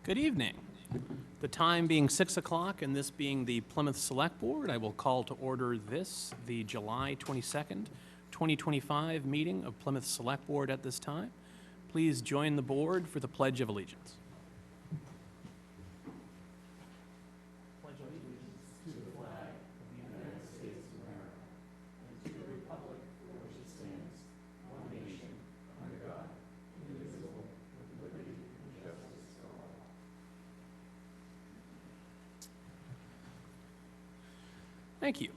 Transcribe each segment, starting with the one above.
Good evening. The time being 6 o'clock and this being the Plymouth Select Board, I will call to order this, the July 22nd, 2025 meeting of Plymouth Select Board at this time. Please join the board for the Pledge of Allegiance. Pledge allegiance to the flag of the United States of America and to the republic for which it stands, one nation, under God, indivisible, with liberty and justice for all. Thank you.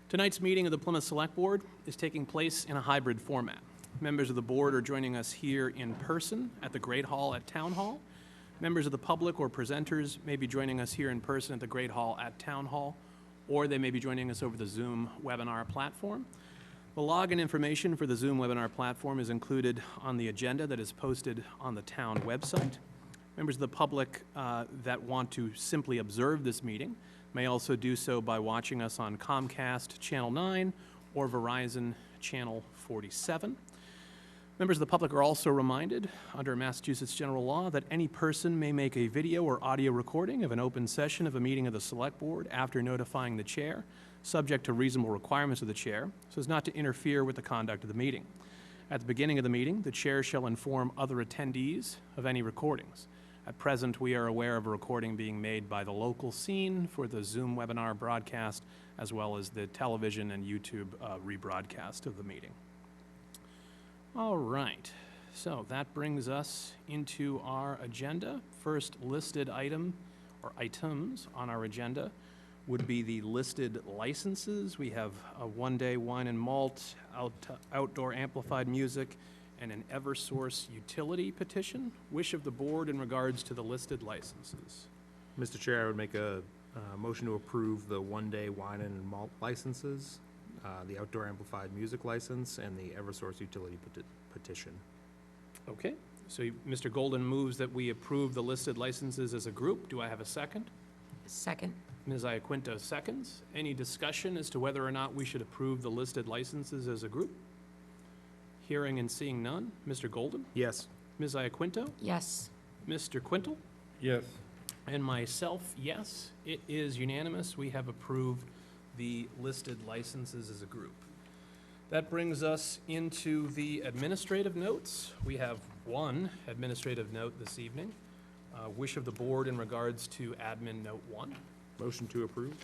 Tonight's meeting of the Plymouth Select Board is taking place in a hybrid format. Members of the board are joining us here in person at the Great Hall at Town Hall. Members of the public or presenters may be joining us here in person at the Great Hall at Town Hall, or they may be joining us over the Zoom webinar platform. The login information for the Zoom webinar platform is included on the agenda that is posted on the town website. Members of the public that want to simply observe this meeting may also do so by watching us on Comcast Channel 9 or Verizon Channel 47. Members of the public are also reminded, under Massachusetts general law, that any person may make a video or audio recording of an open session of a meeting of the Select Board after notifying the chair, subject to reasonable requirements of the chair, so as not to interfere with the conduct of the meeting. At the beginning of the meeting, the chair shall inform other attendees of any recordings. At present, we are aware of a recording being made by the local scene for the Zoom webinar broadcast, as well as the television and YouTube rebroadcast of the meeting. All right, so that brings us into our agenda. First listed item, or items on our agenda, would be the listed licenses. We have a one-day wine and malt, outdoor amplified music, and an Eversource utility petition. Wish of the board in regards to the listed licenses. Mr. Chair, I would make a motion to approve the one-day wine and malt licenses, the outdoor amplified music license, and the Eversource utility petition. Okay, so Mr. Golden moves that we approve the listed licenses as a group. Do I have a second? Second. Ms. Iaquinto seconds. Any discussion as to whether or not we should approve the listed licenses as a group? Hearing and seeing none. Mr. Golden? Yes. Ms. Iaquinto? Yes. Mr. Quintal? Yes. And myself, yes. It is unanimous. We have approved the listed licenses as a group. That brings us into the administrative notes. We have one administrative note this evening. Wish of the board in regards to admin note 1. Motion to approve.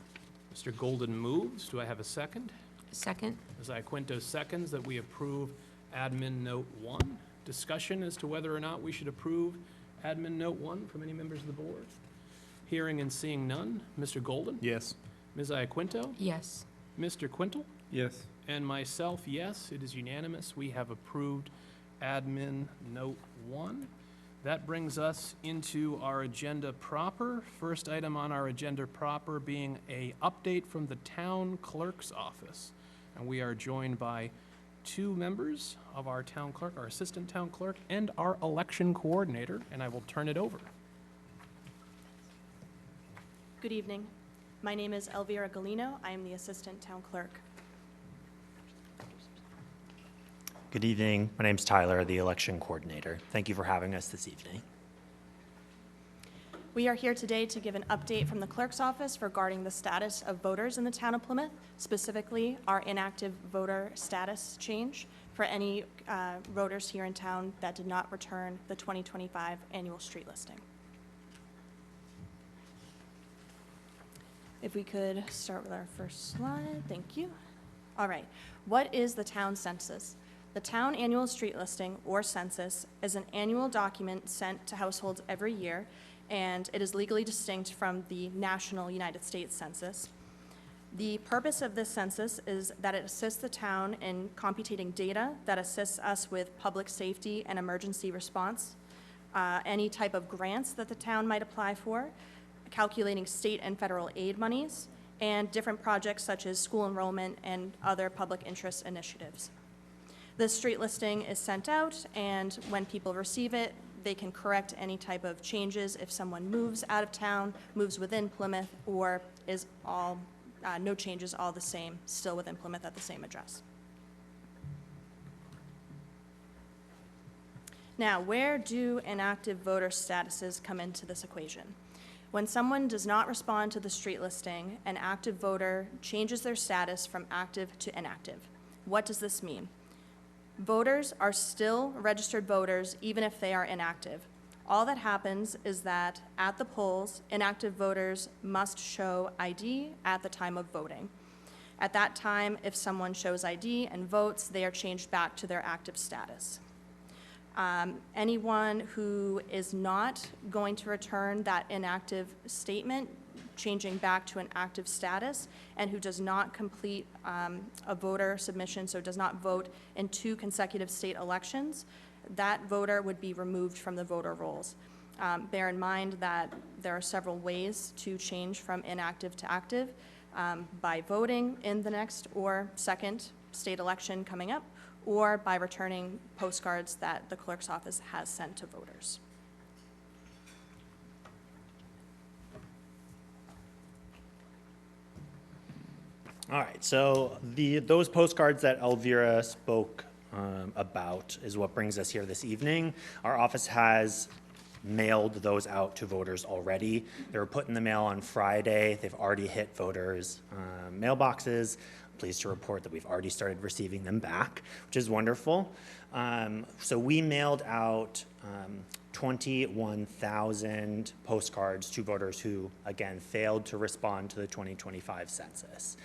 Mr. Golden moves. Do I have a second? Second. Ms. Iaquinto seconds that we approve admin note 1. Discussion as to whether or not we should approve admin note 1 from any members of the board. Hearing and seeing none. Mr. Golden? Yes. Ms. Iaquinto? Yes. Mr. Quintal? Yes. And myself, yes. It is unanimous. We have approved admin note 1. That brings us into our agenda proper. First item on our agenda proper being a update from the town clerk's office. And we are joined by 2 members of our town clerk, our assistant town clerk, and our election coordinator, and I will turn it over. Good evening. My name is Elvira Galino. I am the assistant town clerk. Good evening. My name's Tyler, the election coordinator. Thank you for having us this evening. We are here today to give an update from the clerk's office regarding the status of voters in the town of Plymouth, specifically our inactive voter status change for any voters here in town that did not return the 2025 annual street listing. If we could start with our first slide, thank you. All right, what is the town census? The town annual street listing, or census, is an annual document sent to households every year, and it is legally distinct from the national United States Census. The purpose of this census is that it assists the town in computing data that assists us with public safety and emergency response, any type of grants that the town might apply for, calculating state and federal aid monies, and different projects such as school enrollment and other public interest initiatives. This street listing is sent out, and when people receive it, they can correct any type of changes if someone moves out of town, moves within Plymouth, or is all no changes, all the same, still within Plymouth at the same address. Now, where do inactive voter statuses come into this equation? When someone does not respond to the street listing, an active voter changes their status from active to inactive. What does this mean? Voters are still registered voters even if they are inactive. All that happens is that at the polls, inactive voters must show ID at the time of voting. At that time, if someone shows ID and votes, they are changed back to their active status. Anyone who is not going to return that inactive statement, changing back to an active status, and who does not complete a voter submission, so does not vote in 2 consecutive state elections, that voter would be removed from the voter rolls. Bear in mind that there are several ways to change from inactive to active, by voting in the next or second state election coming up, or by returning postcards that the clerk's office has sent to voters. All right, so those postcards that Elvira spoke about is what brings us here this evening. Our office has mailed those out to voters already. They were put in the mail on Friday. They've already hit voters' mailboxes. Pleased to report that we've already started receiving them back, which is wonderful. So we mailed out 21,000 postcards to voters who, again, failed to respond to the 2025 census.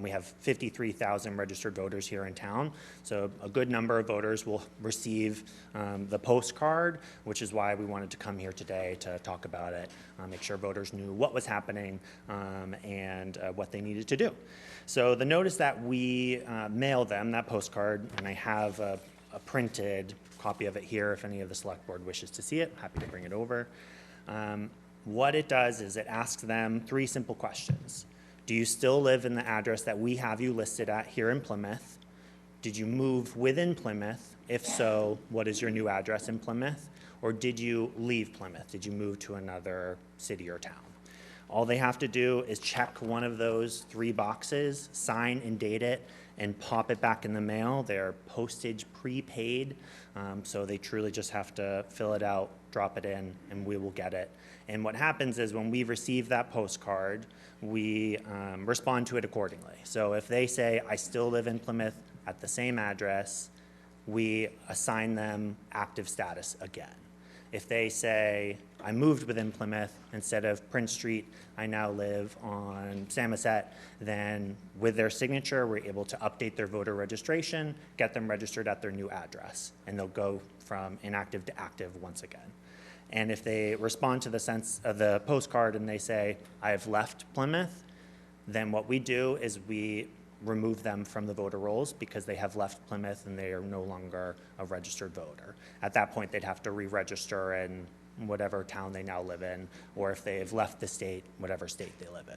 We have 53,000 registered voters here in town, so a good number of voters will receive the postcard, which is why we wanted to come here today to talk about it, make sure voters knew what was happening and what they needed to do. So the notice that we mailed them, that postcard, and I have a printed copy of it here if any of the select board wishes to see it, happy to bring it over. What it does is it asks them 3 simple questions. Do you still live in the address that we have you listed at here in Plymouth? Did you move within Plymouth? If so, what is your new address in Plymouth? Or did you leave Plymouth? Did you move to another city or town? All they have to do is check one of those 3 boxes, sign and date it, and pop it back in the mail. They're postage prepaid, so they truly just have to fill it out, drop it in, and we will get it. And what happens is when we receive that postcard, we respond to it accordingly. So if they say, I still live in Plymouth at the same address, we assign them active status again. If they say, I moved within Plymouth, instead of Prince Street, I now live on Samoset, then with their signature, we're able to update their voter registration, get them registered at their new address, and they'll go from inactive to active once again. And if they respond to the postcard and they say, I have left Plymouth, then what we do is we remove them from the voter rolls because they have left Plymouth and they are no longer a registered voter. At that point, they'd have to re-register in whatever town they now live in, or if they have left the state, whatever state they live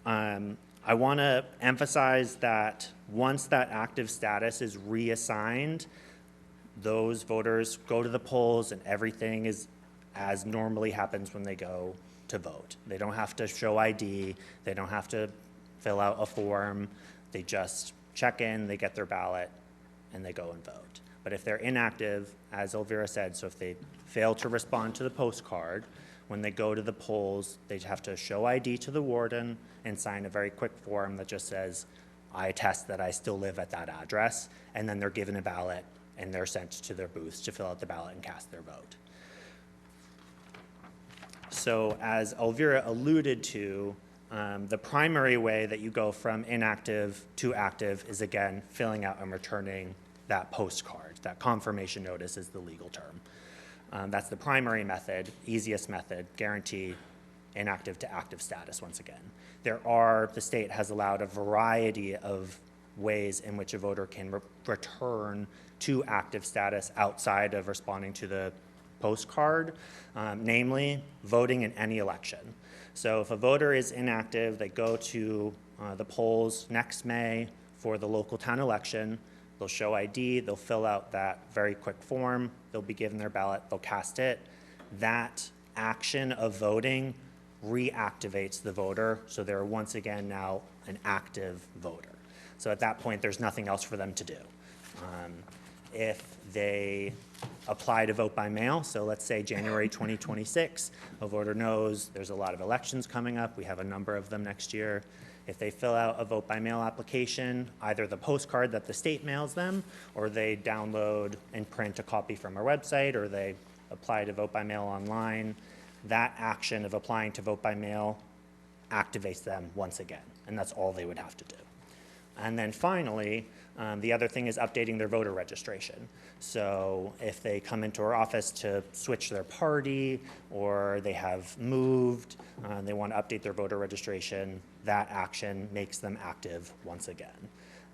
in. I want to emphasize that once that active status is reassigned, those voters go to the polls and everything is as normally happens when they go to vote. They don't have to show ID, they don't have to fill out a form, they just check in, they get their ballot, and they go and vote. But if they're inactive, as Elvira said, so if they fail to respond to the postcard, when they go to the polls, they have to show ID to the warden and sign a very quick form that just says, I attest that I still live at that address, and then they're given a ballot and they're sent to their booths to fill out the ballot and cast their vote. So as Elvira alluded to, the primary way that you go from inactive to active is, again, filling out and returning that postcard. That confirmation notice is the legal term. That's the primary method, easiest method, guarantee inactive to active status once again. The state has allowed a variety of ways in which a voter can return to active status outside of responding to the postcard, namely voting in any election. So if a voter is inactive, they go to the polls next May for the local town election. They'll show ID, they'll fill out that very quick form, they'll be given their ballot, they'll cast it. That action of voting reactivates the voter, so they're once again now an active voter. So at that point, there's nothing else for them to do. if they apply to vote by mail, so let's say January 2026, a voter knows there's a lot of elections coming up, we have a number of them next year. If they fill out a vote by mail application, either the postcard that the state mails them, or they download and print a copy from our website, or they apply to vote by mail online, that action of applying to vote by mail activates them once again, and that's all they would have to do. And then finally, the other thing is updating their voter registration. So if they come into our office to switch their party, or they have moved, they want to update their voter registration, that action makes them active once again.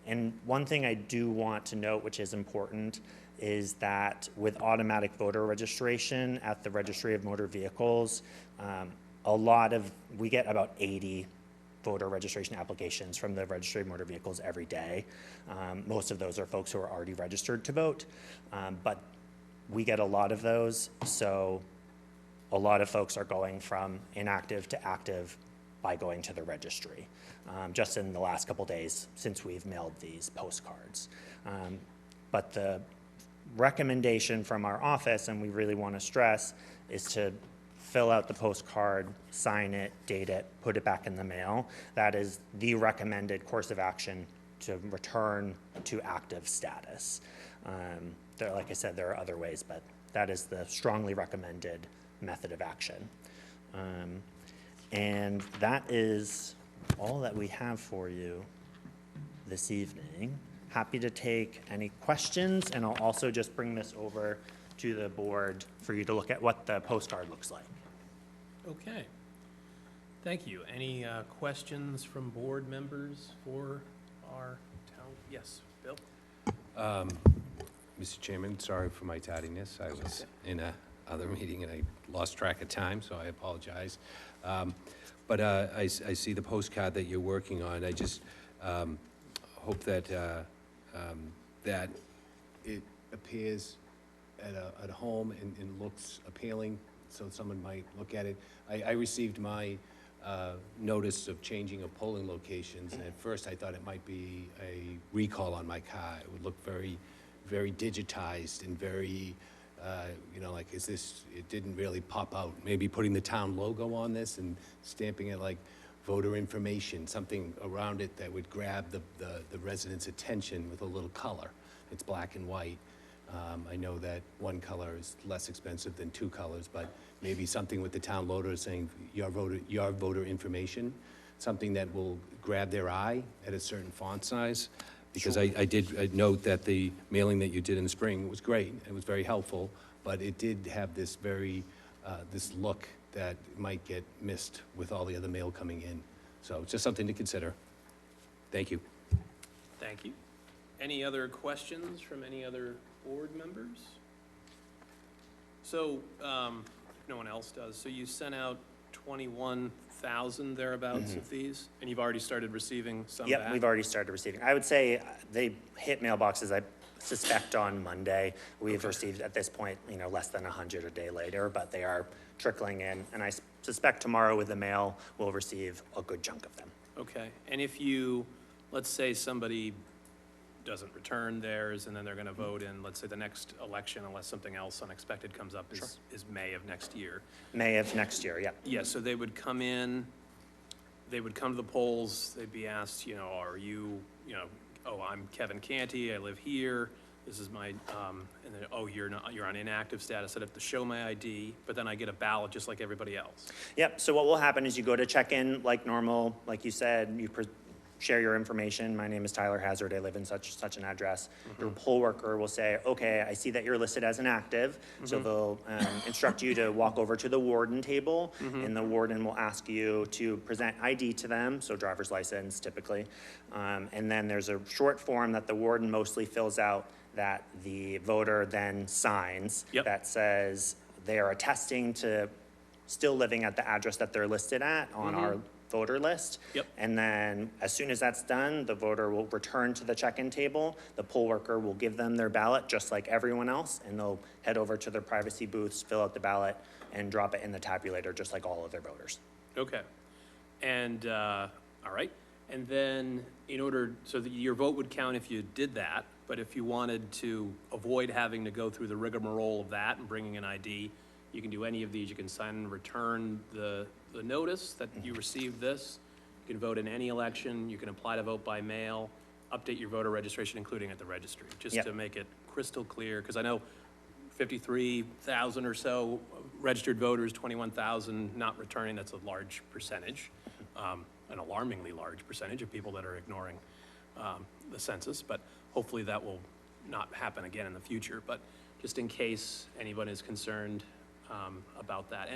And one thing I do want to note, which is important, is that with automatic voter registration at the Registry of Motor Vehicles, we get about 80 voter registration applications from the Registry of Motor Vehicles every day. Most of those are folks who are already registered to vote, but we get a lot of those, so a lot of folks are going from inactive to active by going to the registry, just in the last couple days since we've mailed these postcards. But the recommendation from our office, and we really want to stress, is to fill out the postcard, sign it, date it, put it back in the mail. That is the recommended course of action to return to active status. Like I said, there are other ways, but that is the strongly recommended method of action. And that is all that we have for you this evening. Happy to take any questions, and I'll also just bring this over to the board for you to look at what the postcard looks like. Okay. Thank you. Any questions from board members for our town? Yes, Bill? Mr. Chairman, sorry for my tardiness. I was in a other meeting and I lost track of time, so I apologize. But I see the postcard that you're working on. I just hope that that it appears at home and looks appealing, so someone might look at it. I received my notice of changing of polling locations, and at first I thought it might be a recall on my car. It would look very, very digitized and very, like, it didn't really pop out. Maybe putting the town logo on this and stamping it like voter information, something around it that would grab the residents' attention with a little color. It's black and white. I know that one color is less expensive than two colors, but maybe something with the town logo saying your voter information, something that will grab their eye at a certain font size. Because I did note that the mailing that you did in the spring was great. It was very helpful, but it did have this this look that might get missed with all the other mail coming in. So just something to consider. Thank you. Thank you. Any other questions from any other board members? So, if no one else does, so you sent out 21,000 thereabouts of these, and you've already started receiving some back? Yep, we've already started receiving. I would say they hit mailboxes, I suspect, on Monday. We've received, at this point, less than 100 a day later, but they are trickling in, and I suspect tomorrow with the mail, we'll receive a good chunk of them. Okay, and if you, let's say somebody doesn't return theirs, and then they're gonna vote in, let's say, the next election, unless something else unexpected comes up, is May of next year. May of next year, yep. Yeah, so they would come in, they would come to the polls, they'd be asked, are you, oh, I'm Kevin Canty, I live here, this is my, and then, oh, you're on inactive status, I'd have to show my ID, but then I get a ballot just like everybody else. Yep, so what will happen is you go to check-in like normal, like you said, you share your information. My name is Tyler Hazard, I live in such an address. Your poll worker will say, okay, I see that you're listed as an active, so they'll instruct you to walk over to the warden table, and the warden will ask you to present ID to them, so driver's license typically, and then there's a short form that the warden mostly fills out that the voter then signs that says they are attesting to still living at the address that they're listed at on our voter list. And then as soon as that's done, the voter will return to the check-in table. The poll worker will give them their ballot just like everyone else, and they'll head over to their privacy booths, fill out the ballot, and drop it in the tabulator just like all other voters. Okay, and, all right, and then so that your vote would count if you did that, but if you wanted to avoid having to go through the rigmarole of that and bringing an ID, you can do any of these. You can sign and return the notice that you received this. You can vote in any election. You can apply to vote by mail, update your voter registration, including at the registry, just Yep. to make it crystal clear, because I know 53,000 or so registered voters, 21,000 not returning, that's a large percentage, an alarmingly large percentage of people that are ignoring the census, but hopefully that will not happen again in the future. But just in case anyone is concerned about that.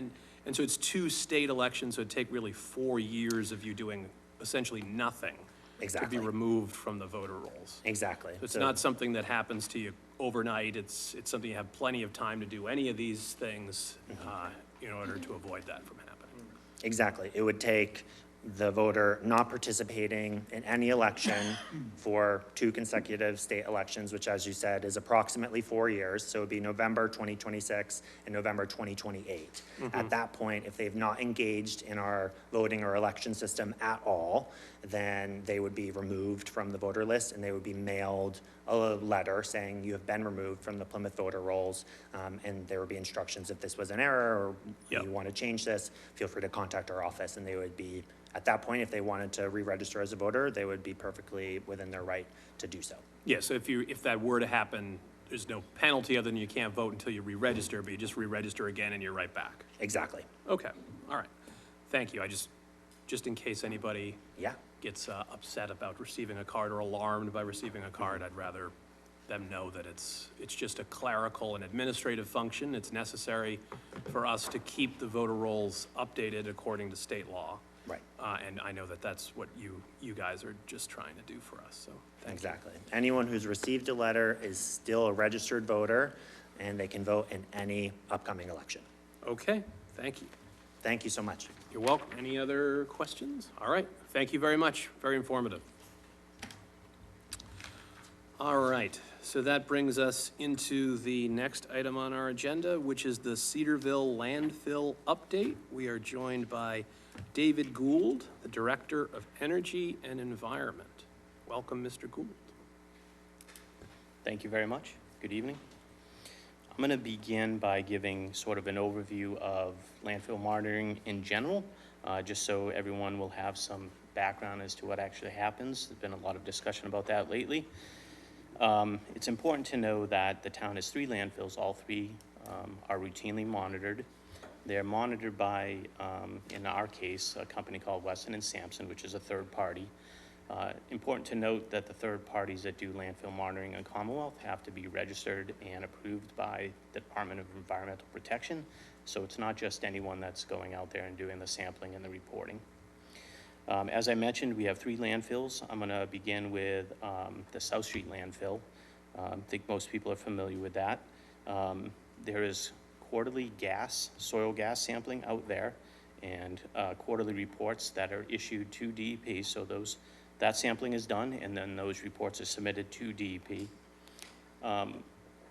And so it's 2 state elections, so it'd take really 4 years of you doing essentially nothing Exactly. to be removed from the voter rolls. Exactly. It's So- not something that happens to you overnight. It's something you have plenty of time to do any of these things in order to avoid that from happening. Exactly. It would take the voter not participating in any election for 2 consecutive state elections, which, as you said, is approximately 4 years. So it would be November 2026 and November 2028. At that point, if they've not engaged in our voting or election system at all, then they would be removed from the voter list, and they would be mailed a letter saying you have been removed from the Plymouth voter rolls, and there would be instructions if this was an error or Yep. you want to change this, feel free to contact our office, and they would be, at that point, if they wanted to re-register as a voter, they would be perfectly within their right to do so. Yeah, so if that were to happen, there's no penalty other than you can't vote until you re-register, but you just re-register again and you're right back. Exactly. Okay, all right. Thank you. Just in case anybody Yeah. gets upset about receiving a card or alarmed by receiving a card, I'd rather them know that it's just a clerical and administrative function. It's necessary for us to keep the voter rolls updated according to state law. Right. And I know that that's what you guys are just trying to do for us, so thank you. Exactly. Anyone who's received a letter is still a registered voter, and they can vote in any upcoming election. Okay, thank you. Thank you so much. You're welcome. Any other questions? All right, thank you very much. Very informative. All right, so that brings us into the next item on our agenda, which is the Cedarville landfill update. We are joined by David Gould, the Director of Energy and Environment. Welcome, Mr. Gould. Thank you very much. Good evening. I'm going to begin by giving sort of an overview of landfill monitoring in general, just so everyone will have some background as to what actually happens. There's been a lot of discussion about that lately. It's important to know that the town has 3 landfills. All 3 are routinely monitored. They're monitored by, in our case, a company called Weston and Sampson, which is a third party. Important to note that the third parties that do landfill monitoring in Commonwealth have to be registered and approved by the Department of Environmental Protection. So it's not just anyone that's going out there and doing the sampling and the reporting. As I mentioned, we have 3 landfills. I'm going to begin with the South Street landfill. I think most people are familiar with that. There is quarterly soil gas sampling out there, and quarterly reports that are issued to DEP. So that sampling is done, and then those reports are submitted to DEP.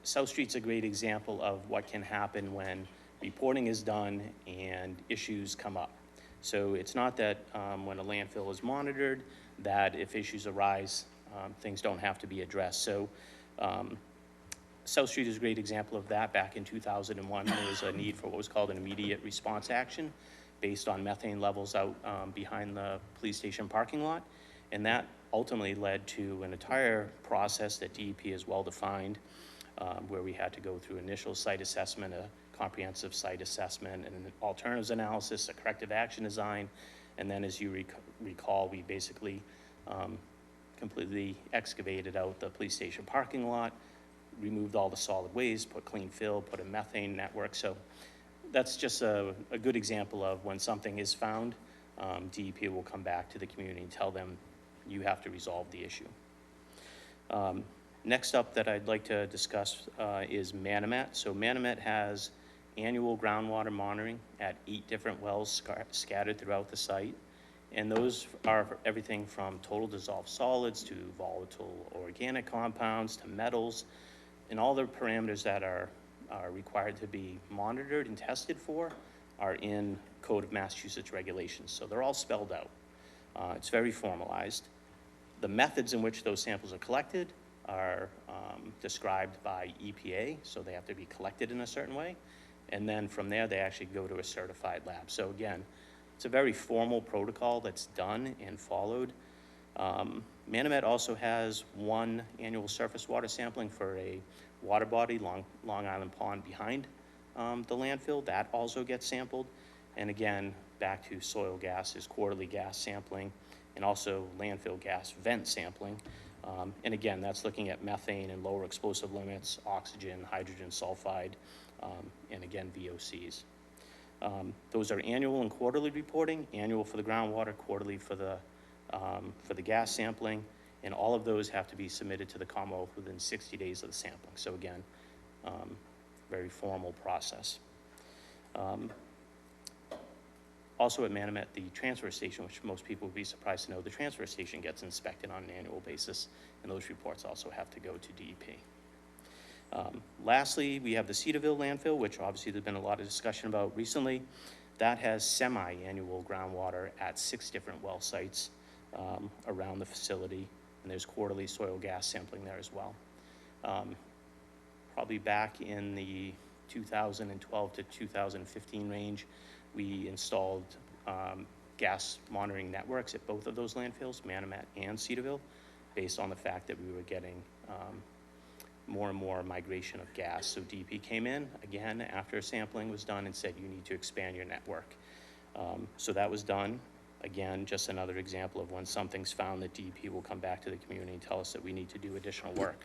South Street's a great example of what can happen when reporting is done and issues come up. So it's not that when a landfill is monitored, that if issues arise, things don't have to be addressed. So South Street is a great example of that. Back in 2001, there was a need for what was called an immediate response action based on methane levels out behind the police station parking lot. And that ultimately led to an entire process that DEP is well-defined, where we had to go through initial site assessment, a comprehensive site assessment, and an alternatives analysis, a corrective action design. And then, as you recall, we basically completely excavated out the police station parking lot, removed all the solid waste, put clean fill, put a methane network. So that's just a good example of when something is found, DEP will come back to the community and tell them you have to resolve the issue. Next up that I'd like to discuss is Manomet. So Manomet has annual groundwater monitoring at 8 different wells scattered throughout the site. And those are for everything from total dissolved solids to volatile organic compounds to metals, and all the parameters that are required to be monitored and tested for are in Code of Massachusetts regulations. So they're all spelled out. It's very formalized. The methods in which those samples are collected are described by EPA, so they have to be collected in a certain way. And then from there, they actually go to a certified lab. So again, it's a very formal protocol that's done and followed. Manomet also has one annual surface water sampling for a water body, Long Island Pond behind the landfill. That also gets sampled. And again, back to soil gases, quarterly gas sampling, and also landfill gas vent sampling. And again, that's looking at methane and lower explosive limits, oxygen, hydrogen sulfide, and again, VOCs. Those are annual and quarterly reporting, annual for the groundwater, quarterly for the gas sampling, and all of those have to be submitted to the Commonwealth within 60 days of the sampling. So again, very formal process. Also at Manomet, the transfer station, which most people would be surprised to know, the transfer station gets inspected on an annual basis, and those reports also have to go to DEP. Lastly, we have the Cedarville landfill, which obviously there's been a lot of discussion about recently. That has semi-annual groundwater at 6 different well sites around the facility, and there's quarterly soil gas sampling there as well. Probably back in the 2012 to 2015 range, we installed gas monitoring networks at both of those landfills, Manomet and Cedarville, based on the fact that we were getting more and more migration of gas. So DEP came in, again, after sampling was done and said, you need to expand your network. So that was done. Again, just another example of when something's found that DEP will come back to the community and tell us that we need to do additional work.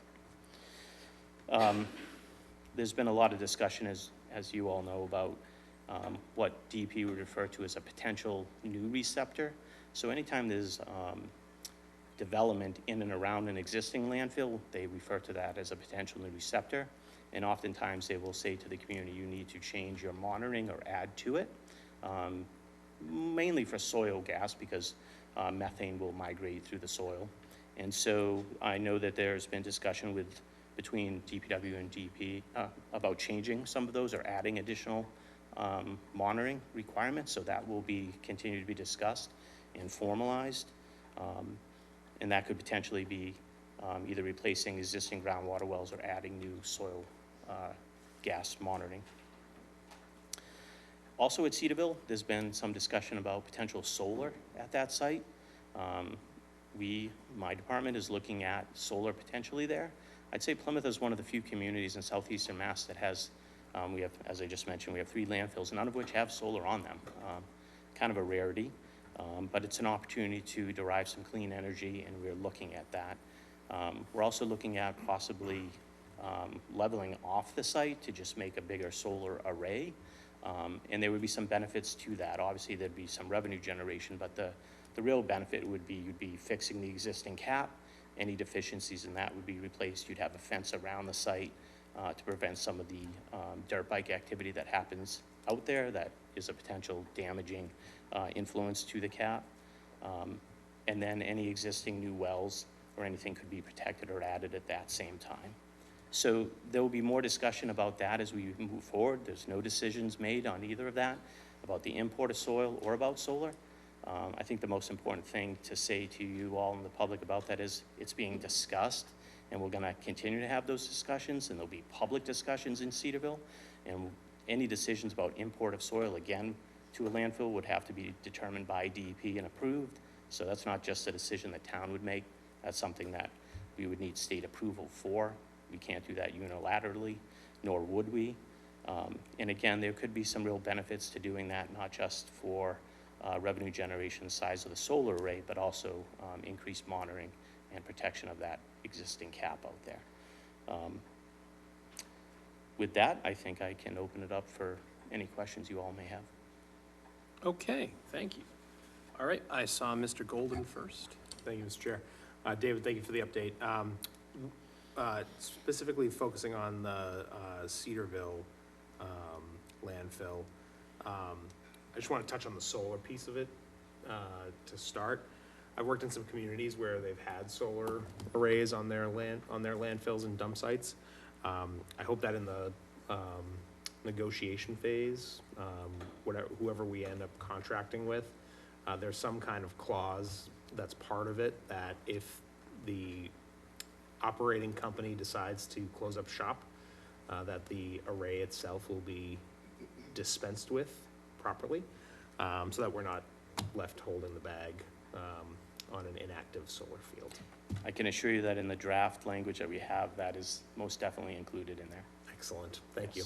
There's been a lot of discussion, as you all know, about what DEP would refer to as a potential new receptor. So anytime there's development in and around an existing landfill, they refer to that as a potential new receptor. And oftentimes they will say to the community, you need to change your monitoring or add to it, mainly for soil gas, because methane will migrate through the soil. And so I know that there's been discussion between DPW and DEP about changing some of those or adding additional monitoring requirements. So that will continue to be discussed and formalized. And that could potentially be either replacing existing groundwater wells or adding new soil gas monitoring. Also at Cedarville, there's been some discussion about potential solar at that site. My department is looking at solar potentially there. I'd say Plymouth is one of the few communities in southeastern Mass that has, we have, as I just mentioned, we have 3 landfills, none of which have solar on them. Kind of a rarity. But it's an opportunity to derive some clean energy, and we're looking at that. We're also looking at possibly leveling off the site to just make a bigger solar array. And there would be some benefits to that. Obviously, there'd be some revenue generation, but the real benefit would be you'd be fixing the existing cap. Any deficiencies in that would be replaced. You'd have a fence around the site to prevent some of the dirt bike activity that happens out there that is a potential damaging influence to the cap. And then any existing new wells or anything could be protected or added at that same time. So there will be more discussion about that as we move forward. There's no decisions made on either of that, about the import of soil or about solar. I think the most important thing to say to you all and the public about that is it's being discussed, and we're gonna continue to have those discussions, and there'll be public discussions in Cedarville. And any decisions about import of soil, again, to a landfill would have to be determined by DEP and approved. So that's not just a decision that town would make. That's something that we would need state approval for. We can't do that unilaterally, nor would we. And again, there could be some real benefits to doing that, not just for revenue generation, size of the solar array, but also increased monitoring and protection of that existing cap out there. With that, I think I can open it up for any questions you all may have. Okay, thank you. All right, I saw Mr. Golden first. Thank you, Mr. Chair. David, thank you for the update. Specifically focusing on the Cedarville landfill, I just want to touch on the solar piece of it to start. I've worked in some communities where they've had solar arrays on their landfills and dump sites. I hope that in the negotiation phase, whoever we end up contracting with, there's some kind of clause that's part of it that if the operating company decides to close up shop, that the array itself will be dispensed with properly, so that we're not left holding the bag on an inactive solar field. I can assure you that in the draft language that we have, that is most definitely included in there. Excellent, thank you.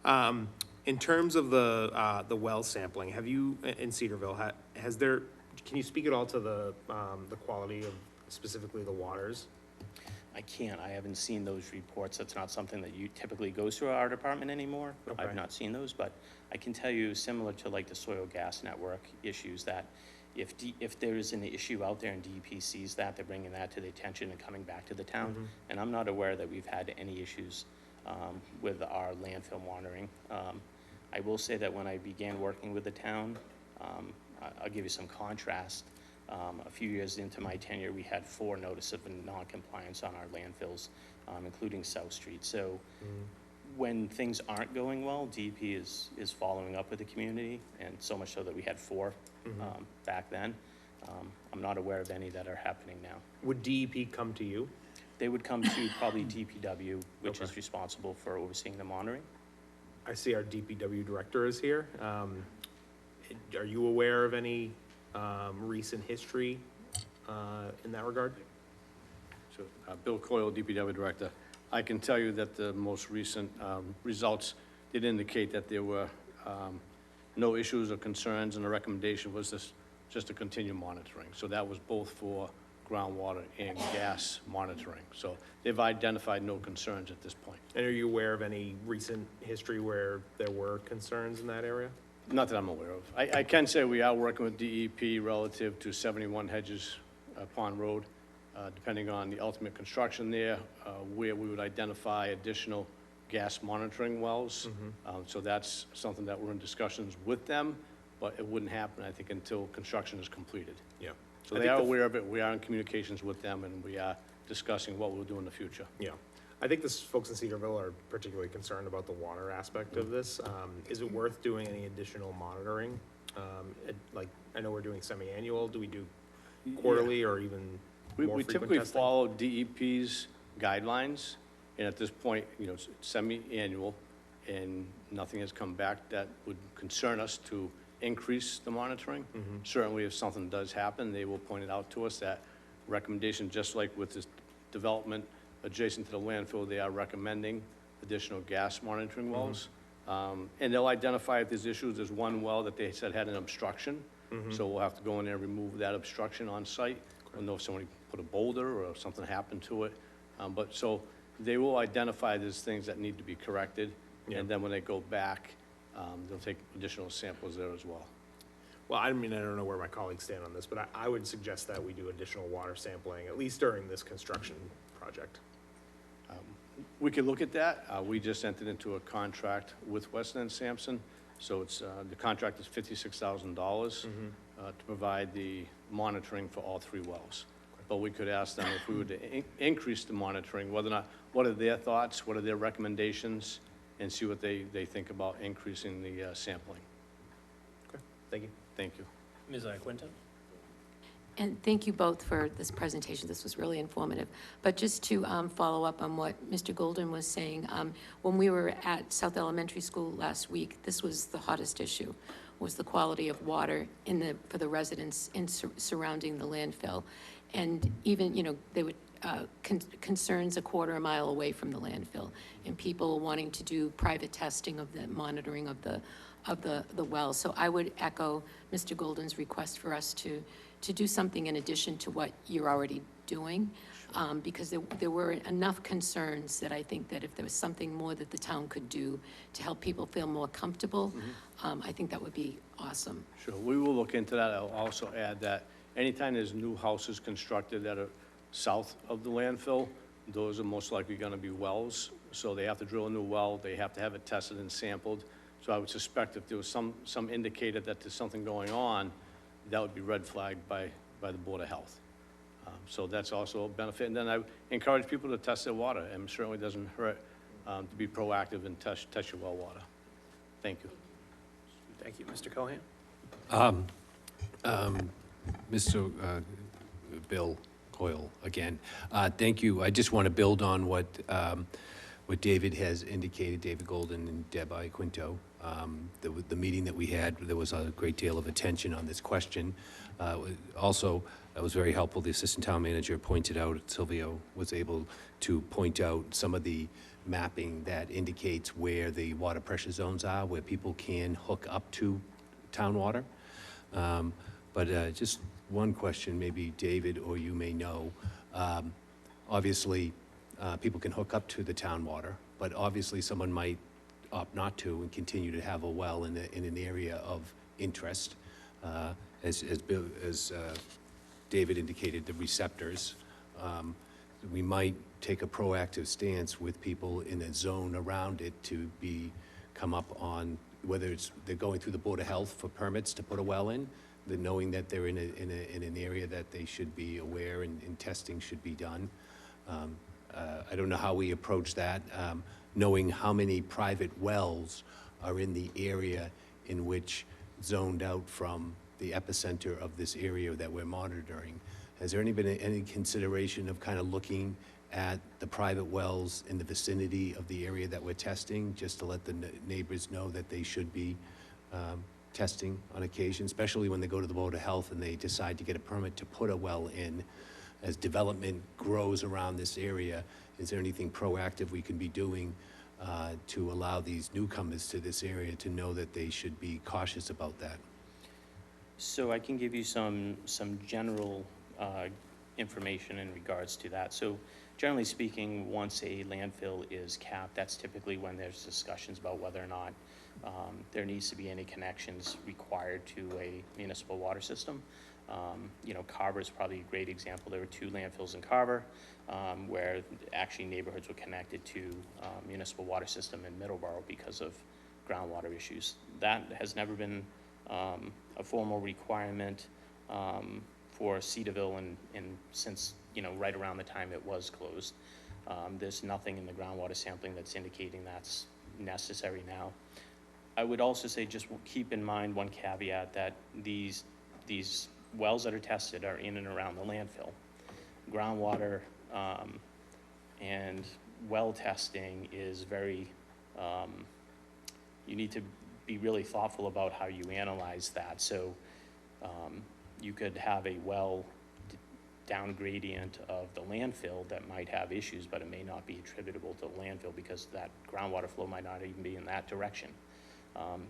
Yes. In terms of the well sampling, have you, in Cedarville, has there, can you speak at all to the quality of specifically the waters? I can't, I haven't seen those reports. That's not something that you typically goes through our department anymore. Okay. I've not seen those, but I can tell you, similar to like the soil gas network issues, that if there is an issue out there and DEP sees that, they're bringing that to the attention and coming back to the town. Mhm. And I'm not aware that we've had any issues with our landfill monitoring. I will say that when I began working with the town, I'll give you some contrast. A few years into my tenure, we had 4 notices of non-compliance on our landfills, including South Street. So when things aren't going well, DEP is following up with the community, and so much so that we had 4 back then. I'm not aware of any that are happening now. Would DEP come to you? They would come to probably DPW, which is Okay. responsible for overseeing the monitoring. I see our DPW director is here. Are you aware of any recent history in that regard? So, Bill Coyle, DPW Director. I can tell you that the most recent results did indicate that there were no issues or concerns, and the recommendation was just to continue monitoring. So that was both for groundwater and gas monitoring. So they've identified no concerns at this point. And are you aware of any recent history where there were concerns in that area? Not that I'm aware of. I can say we are working with DEP relative to 71 Hedges Pond Road, depending on the ultimate construction there, where we would identify additional gas monitoring wells. So that's something that we're in discussions with them, but it wouldn't happen, I think, until construction is completed. Yeah. So I they think are the- aware of it, we are in communications with them, and we are discussing what we'll do in the future. Yeah. I think the folks in Cedarville are particularly concerned about the water aspect of this. Is it worth doing any additional monitoring? Like, I know we're doing semi-annual. Do we do quarterly or even We more frequent typically testing? follow DEP's guidelines, and at this point, you know, it's semi-annual, and nothing has come back that would concern us to increase the monitoring. Certainly, if something does happen, they will point it out to us. That recommendation, just like with this development adjacent to the landfill, they are recommending additional gas monitoring wells. And they'll identify if there's issues. There's one well that they said had an obstruction, so we'll have to go in there and remove that obstruction on site. We'll know if somebody put a boulder or something happened to it. But so they will identify there's things that need to be corrected, Yeah. and then when they go back, they'll take additional samples there as well. Well, I mean, I don't know where my colleagues stand on this, but I would suggest that we do additional water sampling, at least during this construction project. We could look at that. We just entered into a contract with Weston and Sampson, so it's, the contract is $56,000 to provide the monitoring for all 3 wells. But we could ask them if we were to increase the monitoring, whether or not, what are their thoughts, what are their recommendations, and see what they think about increasing the sampling. Okay, thank you. Thank you. Ms. Iaquinta? And thank you both for this presentation. This was really informative. But just to follow up on what Mr. Golden was saying, when we were at South Elementary School last week, this was the hottest issue, was the quality of water for the residents surrounding the landfill. And even, you know, they would, concerns a quarter mile away from the landfill, and people wanting to do private testing of the monitoring of the well. So I would echo Mr. Golden's request for us to do something in addition to what you're already doing, because there were enough concerns that I think that if there was something more that the town could do to help people feel more comfortable, I think that would be awesome. Sure, we will look into that. I'll also add that anytime there's new houses constructed that are south of the landfill, those are most likely gonna be wells. So they have to drill a new well, they have to have it tested and sampled. So I would suspect if there was some indicator that there's something going on, that would be red flagged by the Board of Health. So that's also a benefit. And then I encourage people to test their water, and certainly doesn't hurt to be proactive and test your well water. Thank you. Thank you. Mr. Cohan? Mr. Bill Hoyle again. Thank you. I just want to build on what David has indicated, David Golden and Deb Iaquinto. The meeting that we had, there was a great deal of attention on this question. Also, that was very helpful. The assistant town manager pointed out, Silvio was able to point out some of the mapping that indicates where the water pressure zones are, where people can hook up to town water. But just one question, maybe David or you may know. Obviously, people can hook up to the town water, but obviously someone might opt not to and continue to have a well in an area of interest. As David indicated, the receptors. We might take a proactive stance with people in a zone around it to come up on whether they're going through the Board of Health for permits to put a well in, knowing that they're in an area that they should be aware and testing should be done. I don't know how we approach that, knowing how many private wells are in the area in which zoned out from the epicenter of this area that we're monitoring. Has there been any consideration of kind of looking at the private wells in the vicinity of the area that we're testing, just to let the neighbors know that they should be testing on occasion, especially when they go to the Board of Health and they decide to get a permit to put a well in? As development grows around this area, is there anything proactive we can be doing to allow these newcomers to this area to know that they should be cautious about that? So I can give you some general information in regards to that. So generally speaking, once a landfill is capped, that's typically when there's discussions about whether or not there needs to be any connections required to a municipal water system. You know, Carver is probably a great example. There were 2 landfills in Carver where actually neighborhoods were connected to municipal water system in Middleborough because of groundwater issues. That has never been a formal requirement for Cedarville and since, you know, right around the time it was closed. There's nothing in the groundwater sampling that's indicating that's necessary now. I would also say just keep in mind one caveat that these wells that are tested are in and around the landfill. Groundwater and well testing is very, you need to be really thoughtful about how you analyze that. So you could have a well down gradient of the landfill that might have issues, but it may not be attributable to the landfill because that groundwater flow might not even be in that direction.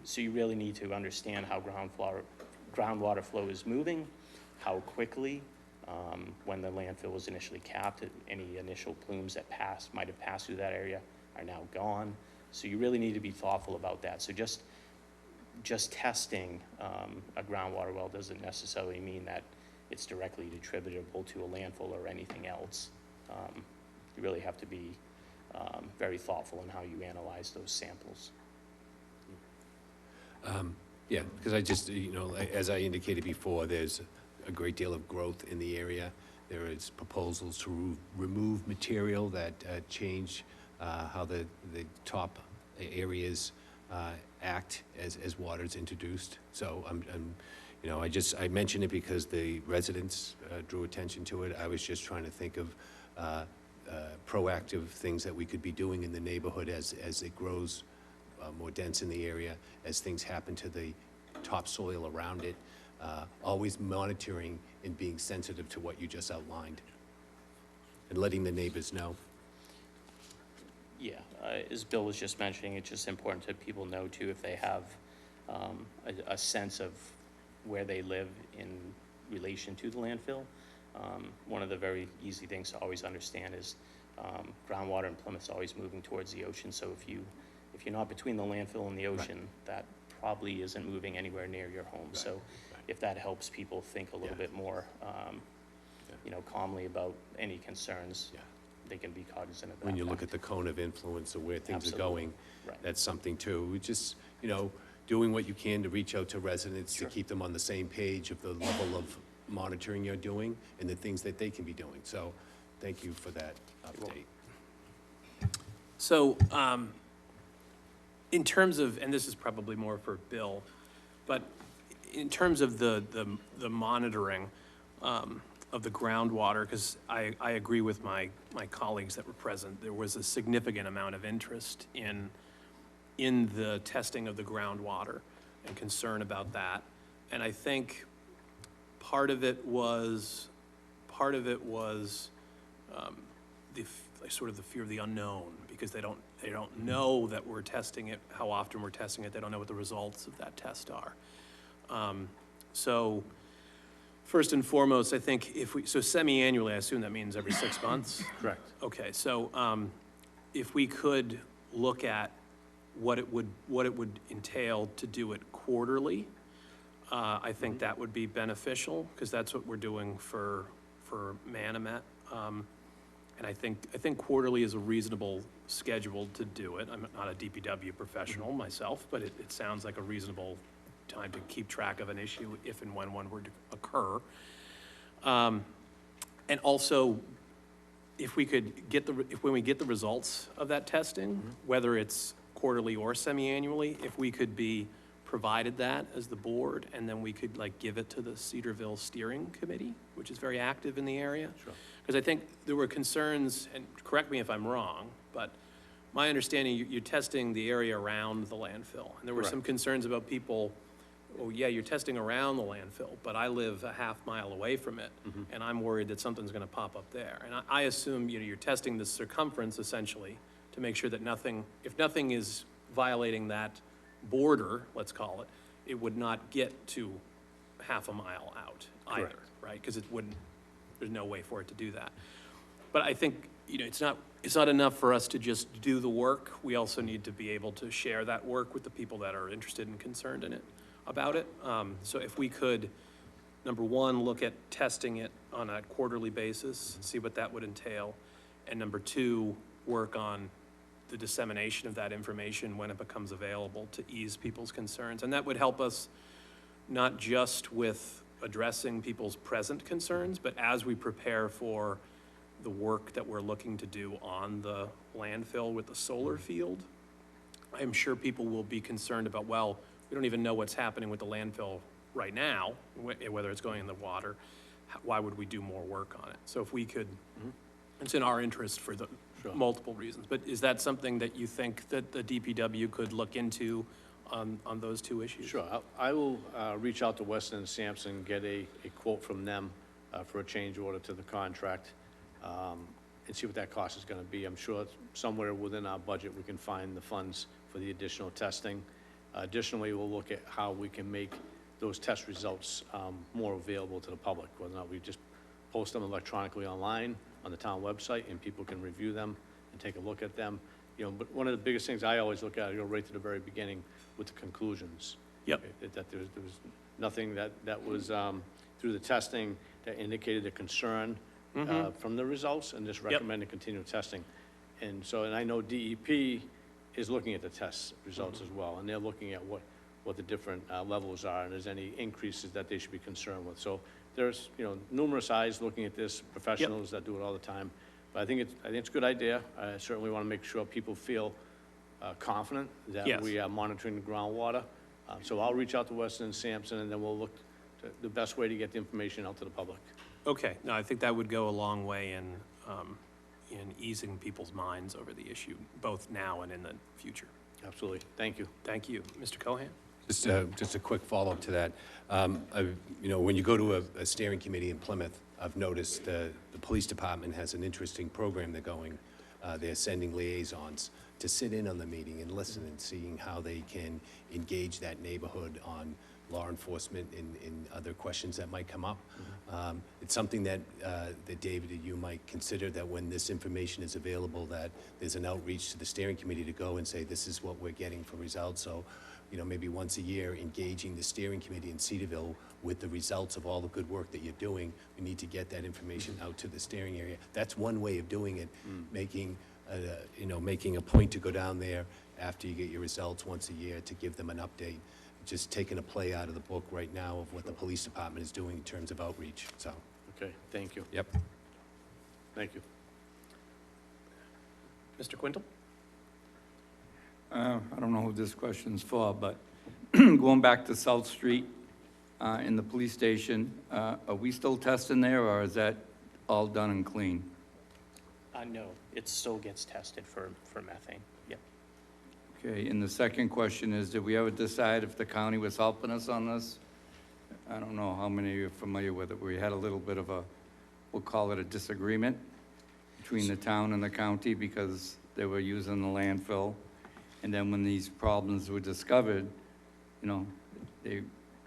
So you really need to understand how groundwater flow is moving, how quickly, when the landfill was initially capped, any initial plumes that might have passed through that area are now gone. So you really need to be thoughtful about that. So just testing a groundwater well doesn't necessarily mean that it's directly attributable to a landfill or anything else. You really have to be very thoughtful in how you analyze those samples. Yeah, because I just, you know, as I indicated before, there's a great deal of growth in the area. There is proposals to remove material that change how the top areas act as water's introduced. So you know, I mention it because the residents drew attention to it. I was just trying to think of proactive things that we could be doing in the neighborhood as it grows more dense in the area, as things happen to the topsoil around it, always monitoring and being sensitive to what you just outlined and letting the neighbors know. Yeah, as Bill was just mentioning, it's just important to people know too if they have a sense of where they live in relation to the landfill. One of the very easy things to always understand is groundwater in Plymouth is always moving towards the ocean. So if you're not between the landfill and the ocean, that probably isn't moving anywhere near your home. Right. So if that helps people think a little bit more, you know, calmly about any concerns, they can be cognizant of that. When you look fact. at the cone of influence of where things Absolutely. are going, Right. that's something too. We just, you know, doing what you can to reach out to residents Sure. to keep them on the same page of the level of monitoring you're doing and the things that they can be doing. So thank you for that update. So, in terms of, and this is probably more for Bill, but in terms of the monitoring, the groundwater, because I agree with my colleagues that were present. There was a significant amount of interest in the testing of the groundwater and concern about that. And I think part of it was sort of the fear of the unknown, because they don't know that we're testing it, how often we're testing it. They don't know what the results of that test are. So first and foremost, I think so semi-annually, I assume that means every 6 months? Correct. Okay, so if we could look at what it would entail to do it quarterly, I think that would be beneficial, because that's what we're doing for Manomet. And I think quarterly is a reasonable schedule to do it. I'm not a DPW professional myself, but it sounds like a reasonable time to keep track of an issue if and when one were to occur. And also, if we could when we get the results of that testing, whether it's quarterly or semi-annually, if we could be provided that as the board, and then we could give it to the Cedarville Steering Committee, which is very active in the area. Sure. Because I think there were concerns, and correct me if I'm wrong, but my understanding, you're testing the area around the landfill. And there were some Correct. concerns about people, oh yeah, you're testing around the landfill, but I live a half mile away from it, and I'm worried that something's gonna pop up there. And I assume, you're testing the circumference essentially to make sure that if nothing is violating that border, let's call it, it would not get to half a mile out either, Correct. right? Because there's no way for it to do that. But I think, it's not enough for us to just do the work. We also need to be able to share that work with the people that are interested and concerned about it. So if we could, number one, look at testing it on a quarterly basis, see what that would entail. And number two, work on the dissemination of that information when it becomes available to ease people's concerns. And that would help us not just with addressing people's present concerns, but as we prepare for the work that we're looking to do on the landfill with the solar field. I'm sure people will be concerned about, well, we don't even know what's happening with the landfill right now, whether it's going in the water. Why would we do more work on it? So if we could, it's in our interest for the Sure. multiple reasons. But is that something that you think that the DPW could look into on those two issues? Sure. I will reach out to Weston and Sampson, get a quote from them for a change order to the contract, and see what that cost is going to be. I'm sure somewhere within our budget, we can find the funds for the additional testing. Additionally, we'll look at how we can make those test results more available to the public, whether or not we just post them electronically online on the town website, and people can review them and take a look at them. But one of the biggest things I always look at, I go right to the very beginning with the conclusions. Yep. That there was nothing that was through the testing that indicated a concern from the results, and just recommended continued testing. And I know DEP is looking at the test results as well, and they're looking at what the different levels are, and there's any increases that they should be concerned with. So there's, numerous eyes looking at this, professionals that do it all the time. But I think it's a good idea. I certainly want to make sure people feel confident that Yes. we are monitoring the groundwater. So I'll reach out to Weston and Sampson, and then we'll look to the best way to get the information out to the public. Okay, no, I think that would go a long way in easing people's minds over the issue, both now and in the future. Absolutely. Thank you. Thank you. Mr. Cohan? Just a quick follow-up to that. When you go to a steering committee in Plymouth, I've noticed the police department has an interesting program they're going. They're sending liaisons to sit in on the meeting and listen and seeing how they can engage that neighborhood on law enforcement and other questions that might come up. It's something that David, you might consider, that when this information is available, that there's an outreach to the steering committee to go and say, this is what we're getting for results. So, maybe once a year, engaging the steering committee in Cedarville with the results of all the good work that you're doing. We need to get that information out to the steering area. That's one way of doing it, making a point to go down there after you get your results once a year to give them an update. Just taking a play out of the book right now of what the police department is doing in terms of outreach, so. Okay, thank you. Yep. Thank you. Mr. Quintal? I don't know who this question's for, but going back to South Street, in the police station, are we still testing there, or is that all done and clean? No, it still gets tested for methane, yep. Okay, and the second question is, did we ever decide if the county was helping us on this? I don't know how many of you are familiar with it. We had a little bit of a, we'll call it a disagreement between the town and the county because they were using the landfill. And then when these problems were discovered, you know, they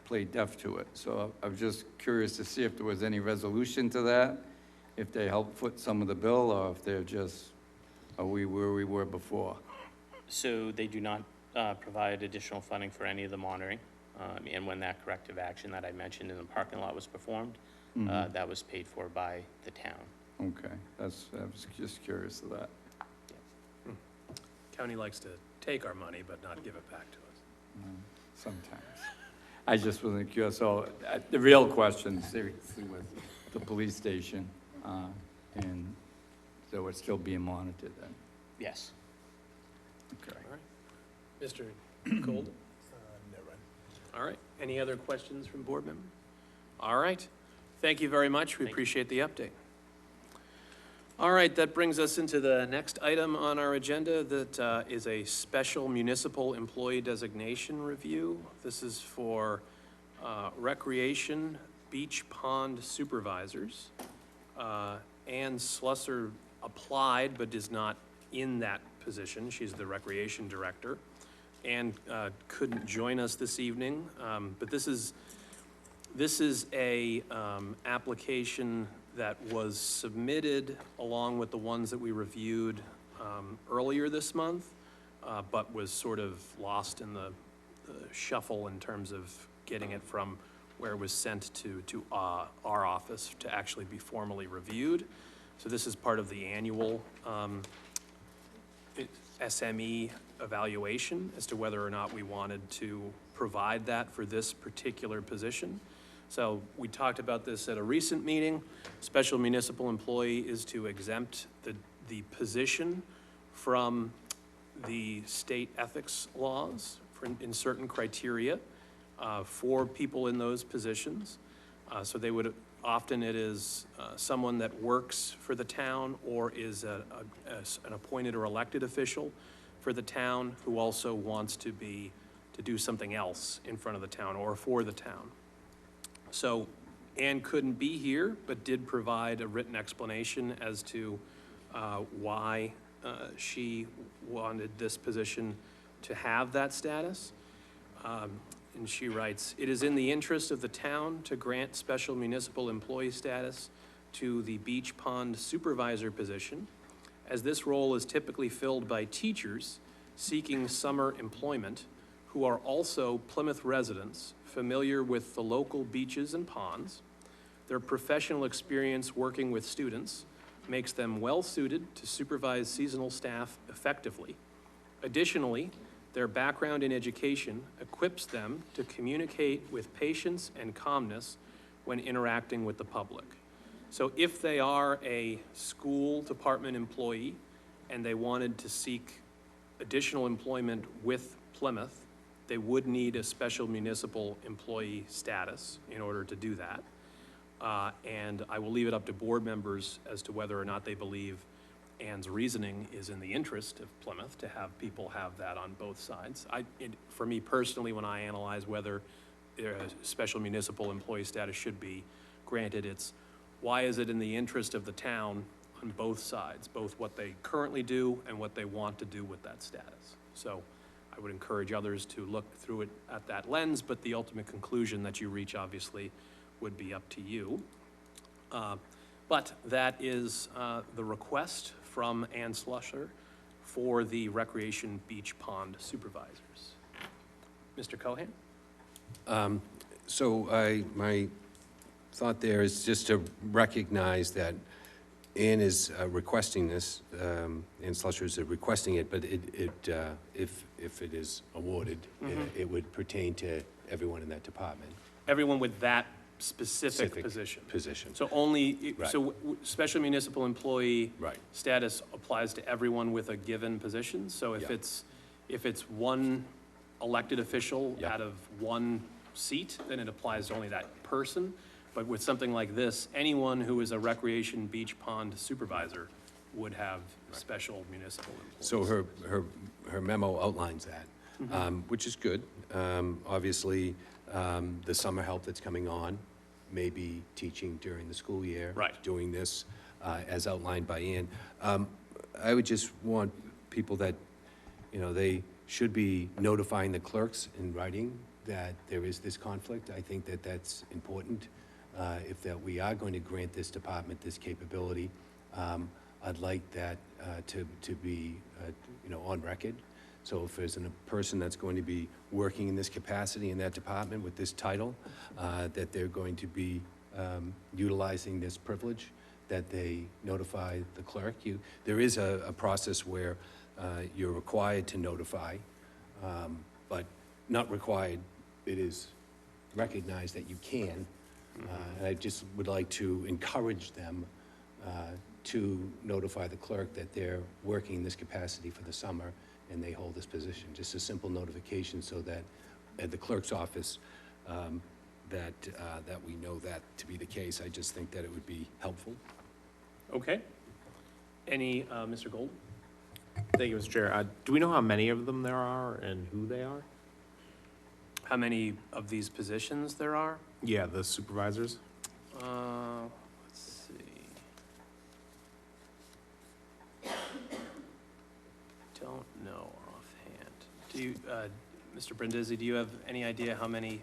played deaf to it. So I was just curious to see if there was any resolution to that, if they helped foot some of the bill, or if they're just, are we where we were before? So they do not provide additional funding for any of the monitoring. And when that corrective action that I mentioned in the parking lot was performed, that was paid for by the town. Okay, I was just curious of that. County likes to take our money, but not give it back to us. Sometimes. I just wasn't curious. So the real question, seriously, was the police station, and so it's still being monitored then? Yes. Okay. All right. Mr. Golden? No. All right. Any other questions from board members? All right. Thank you very much. We Thank you. appreciate the update. All right, that brings us into the next item on our agenda that is a special municipal employee designation review. This is for recreation beach pond supervisors. Ann Slusser applied but is not in that position. She's the recreation director. Ann couldn't join us this evening, but this is a application that was submitted along with the ones that we reviewed earlier this month, but was sort of lost in the shuffle in terms of getting it from where it was sent to our office to actually be formally reviewed. So this is part of the annual SME evaluation as to whether or not we wanted to provide that for this particular position. So we talked about this at a recent meeting. Special municipal employee is to exempt the position from the state ethics laws in certain criteria for people in those positions. So they would, often it is someone that works for the town or is an appointed or elected official for the town who also wants to do something else in front of the town or for the town. So Ann couldn't be here, but did provide a written explanation as to why she wanted this position to have that status. And she writes, "It is in the interest of the town to grant special municipal employee status to the beach pond supervisor position, as this role is typically filled by teachers seeking summer employment who are also Plymouth residents familiar with the local beaches and ponds. Their professional experience working with students makes them well-suited to supervise seasonal staff effectively. Additionally, their background in education equips them to communicate with patience and calmness when interacting with the public." So if they are a school department employee and they wanted to seek additional employment with Plymouth, they would need a special municipal employee status in order to do that. And I will leave it up to board members as to whether or not they believe Ann's reasoning is in the interest of Plymouth to have people have that on both sides. For me personally, when I analyze whether a special municipal employee status should be granted, it's why is it in the interest of the town on both sides, both what they currently do and what they want to do with that status. So I would encourage others to look through it at that lens, but the ultimate conclusion that you reach obviously would be up to you. But that is the request from Ann Slusser for the recreation beach pond supervisors. Mr. Cohen? So my thought there is just to recognize that Ann is requesting this, Ann Slusser is requesting it, but if it is awarded, it would pertain to everyone in that department. Everyone with that specific position. So only, Right. so special municipal employee Right. status applies to everyone with a given position? So if Yeah. it's one elected official Yeah. out of one seat, then it applies to only that person. But with something like this, anyone who is a recreation beach pond supervisor would have special municipal employees. So her memo outlines that, which is good. Obviously, the summer help that's coming on may be teaching during the school year. Right. Doing this, as outlined by Ann. I would just want people that, they should be notifying the clerks in writing that there is this conflict. I think that that's important. If that we are going to grant this department this capability, I'd like that to be, on record. So if there's a person that's going to be working in this capacity in that department with this title, that they're going to be utilizing this privilege, that they notify the clerk. There is a process where you're required to notify, but not required. It is recognized that you can. And I just would like to encourage them to notify the clerk that they're working in this capacity for the summer and they hold this position. Just a simple notification so that at the clerk's office, that we know that to be the case. I just think that it would be helpful. Okay. Any, Mr. Gold? Thank you, Mr. Chair. Do we know how many of them there are and who they are? How many of these positions there are? Yeah, the supervisors. Let's see. Don't know offhand. Do you, Mr. Brindisi, do you have any idea how many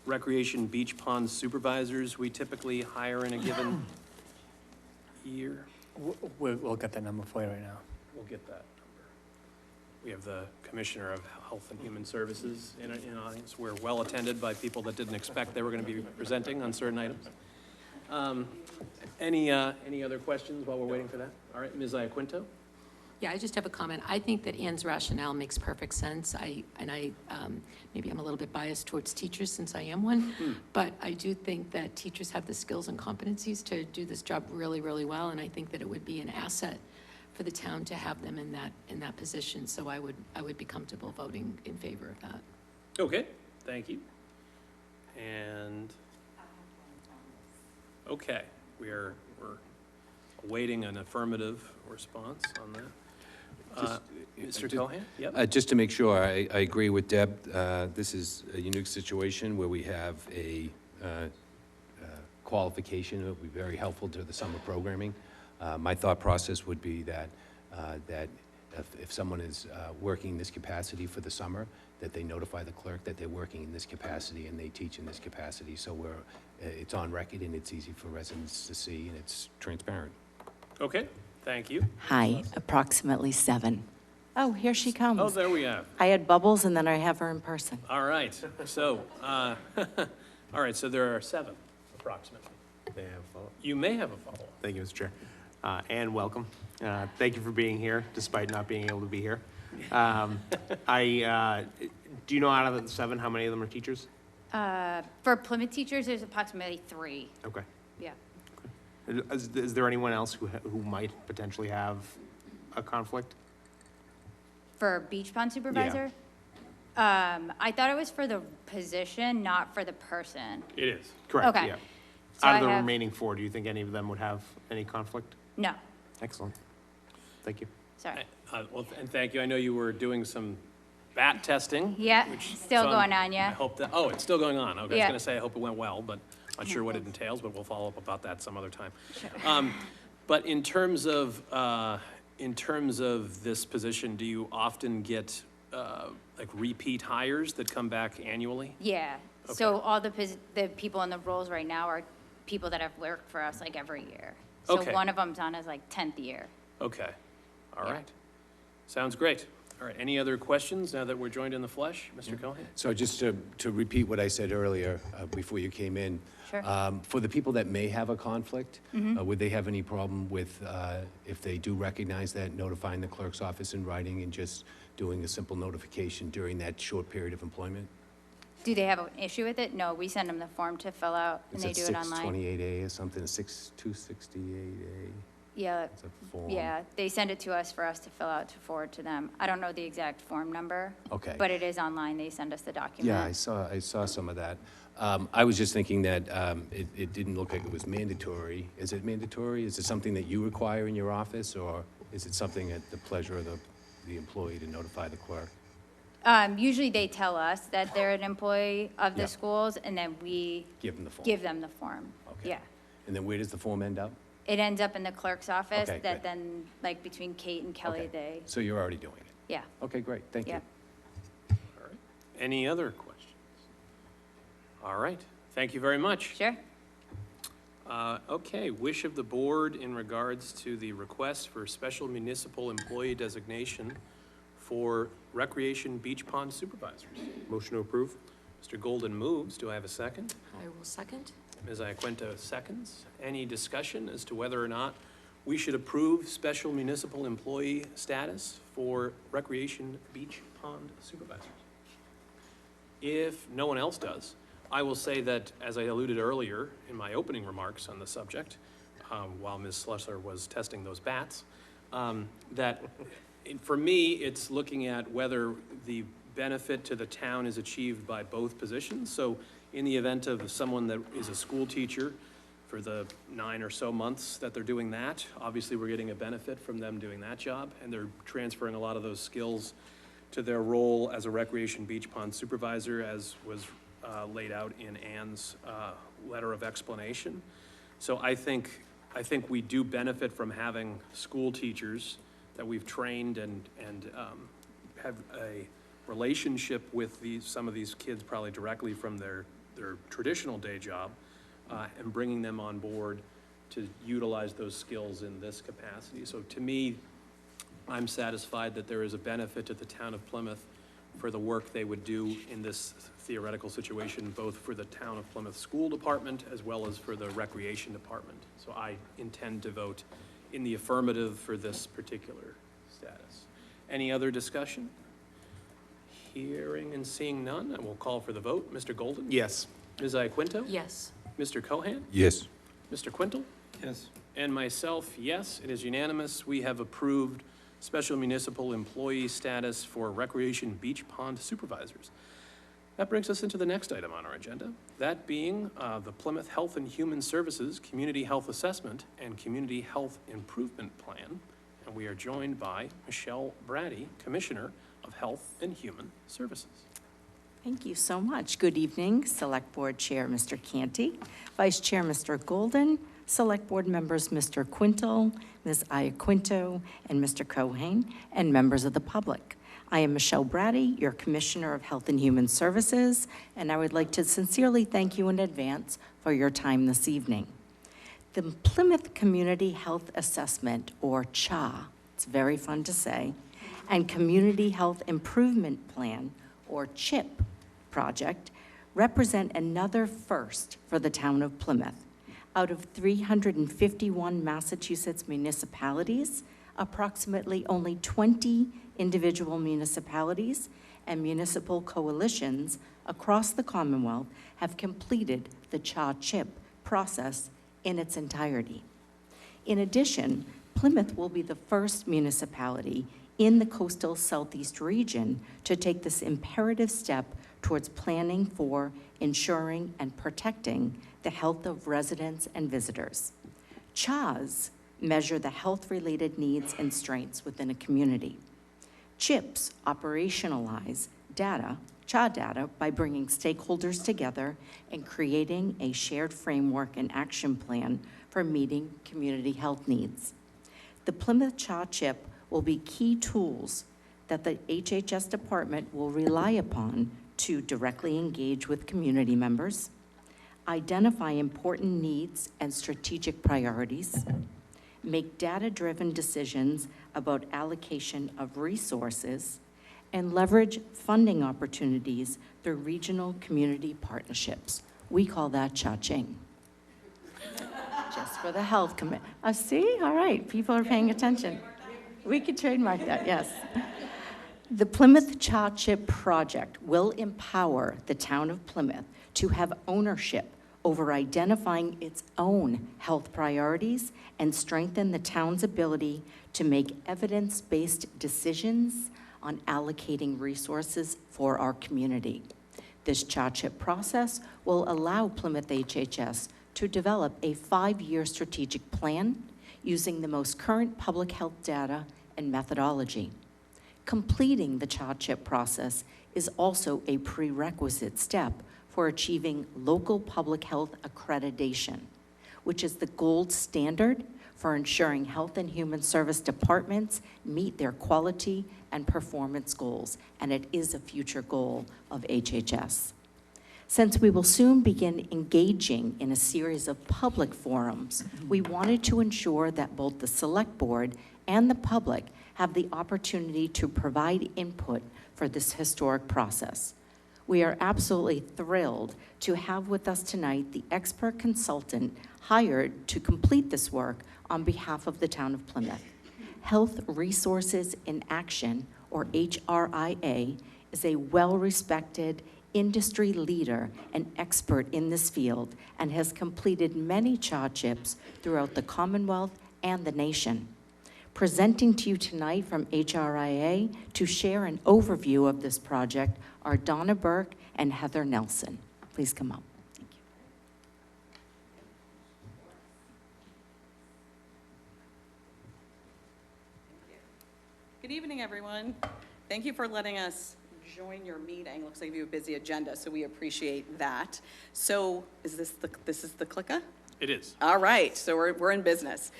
recreation beach pond supervisors we typically hire in a given year? We'll get that number for you right now. We'll get that number. We have the Commissioner of Health and Human Services in audience. We're well attended by people that didn't expect they were going to be presenting on certain items. Any other questions while we're waiting for that? All right, Ms. Iaquinto? Yeah, I just have a comment. I think that Ann's rationale makes perfect sense. Maybe I'm a little bit biased towards teachers since I am one, but I do think that teachers have the skills and competencies to do this job really, really well, and I think that it would be an asset for the town to have them in that position. So I would be comfortable voting in favor of that. Okay, thank you. And, okay, we're awaiting an affirmative response on that. Mr. Cohen? Yep. Just to make sure, I agree with Deb. This is a unique situation where we have a qualification that would be very helpful to the summer programming. My thought process would be that if someone is working in this capacity for the summer, that they notify the clerk that they're working in this capacity and they teach in this capacity. So it's on record and it's easy for residents to see and it's transparent. Okay, thank you. Hi, approximately 7. Oh, here she comes. Oh, there we are. I had bubbles and then I have her in person. All right, so, all right, so there are 7 approximately. They have follow-up. You may have a follow-up. Thank you, Mr. Chair. Ann, welcome. Thank you for being here, despite not being able to be here. Do you know out of the 7, how many of them are teachers? For Plymouth teachers, there's approximately 3. Okay. Yeah. Is there anyone else who might potentially have a conflict? For beach pond supervisor? I thought it was for the position, not for the person. It is. Correct, Okay. yeah. So Out of I the have- remaining 4, do you think any of them would have any conflict? No, Excellent. Thank you. sorry. Well, and thank you. I know you were doing some bat testing. Yeah, which- still so going on, I yeah. hope that, oh, it's still going on. Okay, I was Yeah. going to say, I hope it went well, but not sure what it entails, but we'll follow up about that some other time. But in terms of this position, do you often get, like repeat hires that come back annually? Yeah, so all the people in the roles right now are people that have worked for us like every year. So Okay. one of them's on his like 10th year. Okay, all Yeah. right. Sounds great. All right, any other questions now that we're joined in the flesh? Mr. Cohen? So just to repeat what I said earlier, before you came in. Sure. For the people that may have a conflict, would they have any problem with, if they do recognize that, notifying the clerk's office in writing and just doing a simple notification during that short period of employment? Do they have an issue with it? No, we send them the form to fill out and they do it online. It's at 628A or something, 6268A. Yeah, It's a form. yeah, they send it to us for us to fill out to forward to them. I don't know the exact form number. Okay. But it is online, they send us the document. Yeah, I saw some of that. I was just thinking that it didn't look like it was mandatory. Is it mandatory? Is it something that you require in your office, or is it something at the pleasure of the employee to notify the clerk? Usually they tell us that they're an employee of the Yeah. schools, and then we Give them the form? give them the form. Okay. Yeah. And then where does the form end up? It ends up in the clerk's office, Okay, that good. then, like, between Kate and Kelly, Okay. they, So you're already doing it? yeah, Okay, great, thank you. yeah. All right. Any other questions? All right, thank you very much. Sure. Okay, wish of the board in regards to the request for special municipal employee designation for recreation beach pond supervisors. Motion to approve? Mr. Golden moves. Do I have a second? I will second. Ms. Iaquinto seconds. Any discussion as to whether or not we should approve special municipal employee status for recreation beach pond supervisors? If no one else does, I will say that, as I alluded earlier in my opening remarks on the subject, while Ms. Slusser was testing those bats, that for me, it's looking at whether the benefit to the town is achieved by both positions. So in the event of someone that is a school teacher for the 9 or so months that they're doing that, obviously we're getting a benefit from them doing that job, and they're transferring a lot of those skills to their role as a recreation beach pond supervisor, as was laid out in Ann's letter of explanation. So I think we do benefit from having school teachers that we've trained and have a relationship with some of these kids probably directly from their traditional day job, and bringing them on board to utilize those skills in this capacity. So to me, I'm satisfied that there is a benefit to the town of Plymouth for the work they would do in this theoretical situation, both for the town of Plymouth School Department as well as for the Recreation Department. So I intend to vote in the affirmative for this particular status. Any other discussion? Hearing and seeing none, I will call for the vote. Mr. Golden? Yes. Ms. Iaquinto? Yes. Mr. Cohan? Yes. Mr. Quintel? Yes. And myself, yes, it is unanimous. We have approved special municipal employee status for recreation beach pond supervisors. That brings us into the next item on our agenda, that being the Plymouth Health and Human Services Community Health Assessment and Community Health Improvement Plan. And we are joined by Michelle Brady, Commissioner of Health and Human Services. Thank you so much. Good evening, Select Board Chair Mr. Canty, Vice Chair Mr. Golden, Select Board members Mr. Quintel, Ms. Iaquinto, and Mr. Cohen, and members of the public. I am Michelle Brady, your Commissioner of Health and Human Services, and I would like to sincerely thank you in advance for your time this evening. The Plymouth Community Health Assessment, or CHA, it's very fun to say, and Community Health Improvement Plan, or CHIP, project represent another first for the town of Plymouth. Out of 351 Massachusetts municipalities, approximately only 20 individual municipalities and municipal coalitions across the Commonwealth have completed the CHA-CHIP process in its entirety. In addition, Plymouth will be the first municipality in the coastal Southeast region to take this imperative step towards planning for, ensuring, and protecting the health of residents and visitors. CHAs measure the health-related needs and strengths within a community. CHIPs operationalize data, CHA data, by bringing stakeholders together and creating a shared framework and action plan for meeting community health needs. The Plymouth CHA-CHIP will be key tools that the HHS department will rely upon to directly engage with community members, identify important needs and strategic priorities, make data-driven decisions about allocation of resources, and leverage funding opportunities through regional community partnerships. We call that cha-ching. Just for the health committee. See, all right, people are paying attention. We could trademark that, yes. The Plymouth CHA-CHIP project will empower the town of Plymouth to have ownership over identifying its own health priorities and strengthen the town's ability to make evidence-based decisions on allocating resources for our community. This CHA-CHIP process will allow Plymouth HHS to develop a 5-year strategic plan using the most current public health data and methodology. Completing the CHA-CHIP process is also a prerequisite step for achieving local public health accreditation, which is the gold standard for ensuring health and human service departments meet their quality and performance goals, and it is a future goal of HHS. Since we will soon begin engaging in a series of public forums, we wanted to ensure that both the Select Board and the public have the opportunity to provide input for this historic process. We are absolutely thrilled to have with us tonight the expert consultant hired to complete this work on behalf of the town of Plymouth. Health Resources in Action, or HRIA, is a well-respected industry leader and expert in this field and has completed many CHA-CHIPs throughout the Commonwealth and the nation. Presenting to you tonight from HRIA to share an overview of this project are Donna Burke and Heather Nelson. Please come up. Thank you. Good evening, everyone. Thank you for letting us join your meeting. Looks like you have a busy agenda, so we appreciate that. So is this the clicker? It is. All right, so we're in business.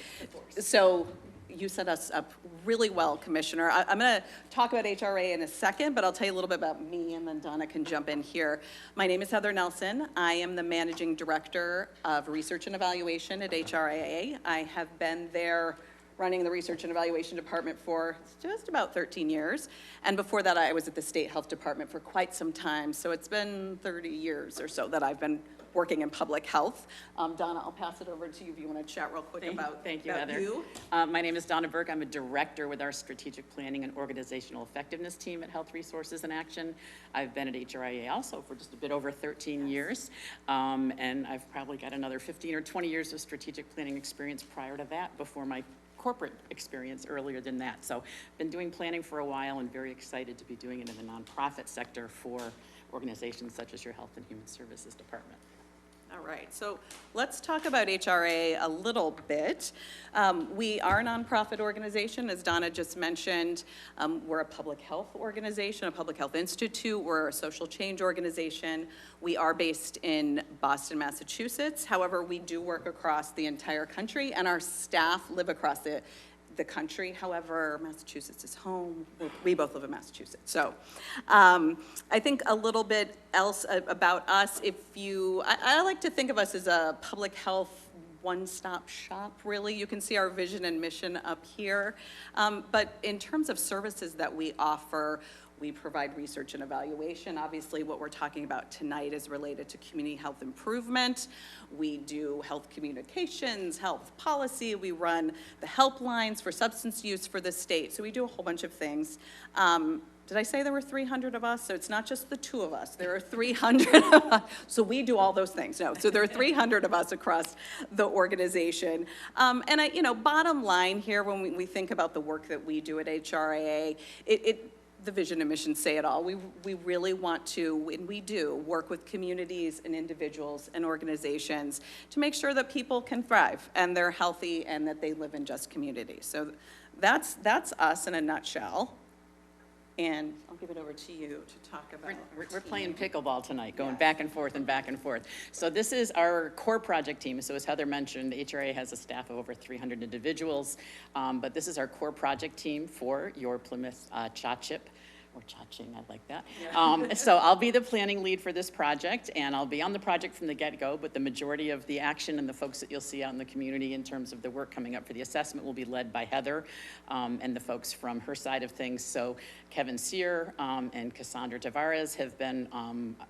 So you set us up really well, Commissioner. I'm going to talk about HRA in a second, but I'll tell you a little bit about me, and then Donna can jump in here. My name is Heather Nelson. I am the Managing Director of Research and Evaluation at HRIA. I have been there running the Research and Evaluation Department for just about 13 years. And before that, I was at the State Health Department for quite some time. So it's been 30 years or so that I've been working in public health. Donna, I'll pass it over to you if you want to chat real quick about Thank you, Heather. My name is Donna Burke. I'm a director with our Strategic Planning and Organizational Effectiveness team at Health Resources in Action. I've been at HRIA also for just a bit over 13 years, and I've probably got another 15 or 20 years of strategic planning experience prior to that, before my corporate experience earlier than that. So been doing planning for a while and very excited to be doing it in the nonprofit sector for organizations such as your Health and Human Services Department. All right, so let's talk about HRA a little bit. We are a nonprofit organization, as Donna just mentioned. We're a public health organization, a public health institute. We're a social change organization. We are based in Boston, Massachusetts. However, we do work across the entire country, and our staff live across the country. However, Massachusetts is home. We both live in Massachusetts. So I think a little bit else about us, I like to think of us as a public health one-stop shop, really. You can see our vision and mission up here. But in terms of services that we offer, we provide research and evaluation. Obviously, what we're talking about tonight is related to community health improvement. We do health communications, health policy. We run the helplines for substance use for the state. So we do a whole bunch of things. Did I say there were 300 of us? So it's not just the two of us. There are 300 of us. So we do all those things. No, so there are 300 of us across the organization. And bottom line here, when we think about the work that we do at HRIA, the vision and mission say it all. We really want to, and we do, work with communities and individuals and organizations to make sure that people can thrive and they're healthy and that they live in just communities. So that's us in a nutshell. And I'll give it over to you to talk about. We're playing pickleball tonight, going back and forth and back and forth. So this is our core project team. So as Heather mentioned, HRA has a staff of over 300 individuals, but this is our core project team for your Plymouth CHA-CHIP. Or cha-ching, I like that. Yeah. So I'll be the planning lead for this project, and I'll be on the project from the get-go, but the majority of the action and the folks that you'll see out in the community in terms of the work coming up for the assessment will be led by Heather and the folks from her side of things. So Kevin Sear and Cassandra Tavares have been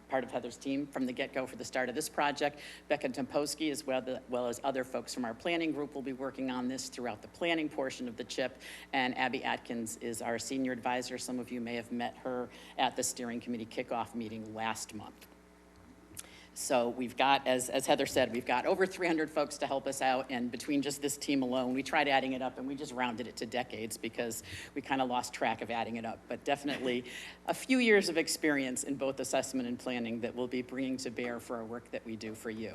part of Heather's team from the get-go for the start of this project. Becca Tomposki, as well as other folks from our planning group, will be working on this throughout the planning portion of the CHIP, and Abby Atkins is our senior advisor. Some of you may have met her at the steering committee kickoff meeting last month. So we've got, as Heather said, we've got over 300 folks to help us out, and between just this team alone, we tried adding it up, and we just rounded it to decades because we kind of lost track of adding it up. But definitely a few years of experience in both assessment and planning that we'll be bringing to bear for our work that we do for you.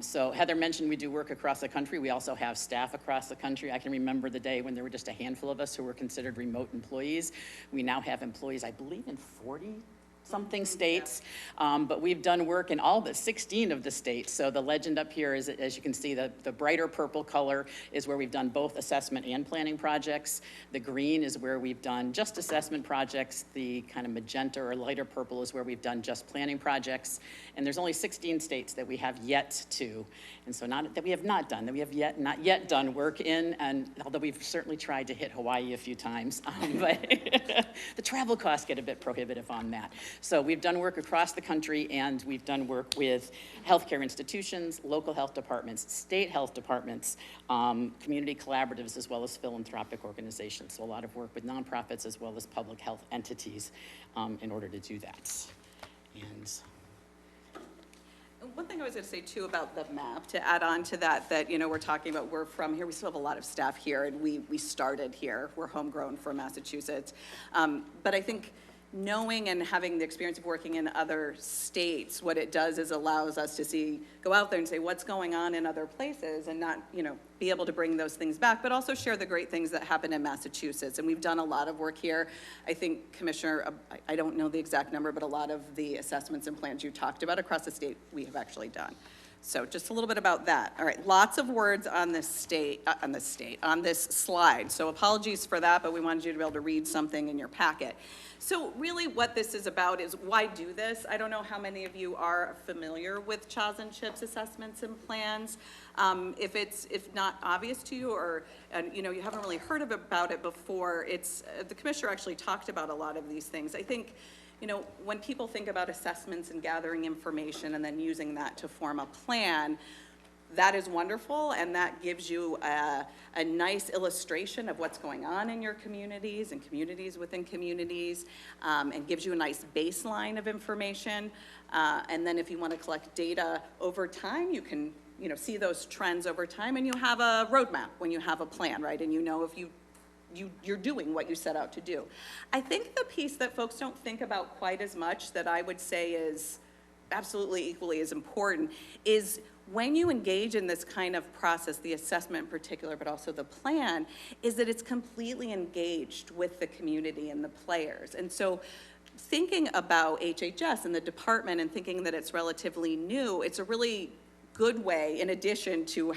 So Heather mentioned we do work across the country. We also have staff across the country. I can remember the day when there were just a handful of us who were considered remote employees. We now have employees, I believe, in 40-something states, but we've done work in all but 16 of the states. So the legend up here is, as you can see, the brighter purple color is where we've done both assessment and planning projects. The green is where we've done just assessment projects. The kind of magenta or lighter purple is where we've done just planning projects. And there's only 16 states that we have yet to, and so not that we have not done, that we have not yet done work in, and although we've certainly tried to hit Hawaii a few times, but the travel costs get a bit prohibitive on that. So we've done work across the country, and we've done work with healthcare institutions, local health departments, state health departments, community collaboratives, as well as philanthropic organizations. So a lot of work with nonprofits as well as public health entities in order to do that. And one thing I was going to say too about the map, to add on to that, you know, we're talking about, we're from here, we still have a lot of staff here, and we started here. We're homegrown from Massachusetts. But I think knowing and having the experience of working in other states, what it does is allows us to go out there and say what's going on in other places, and not, you know, be able to bring those things back, but also share the great things that happen in Massachusetts. And we've done a lot of work here. I think, Commissioner, I don't know the exact number, but a lot of the assessments and plans you talked about across the state, we have actually done. So just a little bit about that. All right, lots of words on this slide. So apologies for that, but we wanted you to be able to read something in your packet. So really what this is about is, why do this? I don't know how many of you are familiar with CHAS and CHIPS assessments and plans. If not obvious to you, or you know, you haven't really heard about it before, the commissioner actually talked about a lot of these things. I think, you know, when people think about assessments and gathering information and then using that to form a plan, that is wonderful, and that gives you a nice illustration of what's going on in your communities and communities within communities, and gives you a nice baseline of information. And then if you want to collect data over time, you can, you know, see those trends over time, and you have a roadmap when you have a plan, right? And you know if you're doing what you set out to do. I think the piece that folks don't think about quite as much, that I would say is absolutely equally as important, is when you engage in this kind of process, the assessment in particular, but also the plan, is that it's completely engaged with the community and the players. And so thinking about HHS and the department and thinking that it's relatively new, it's a really good way, in addition to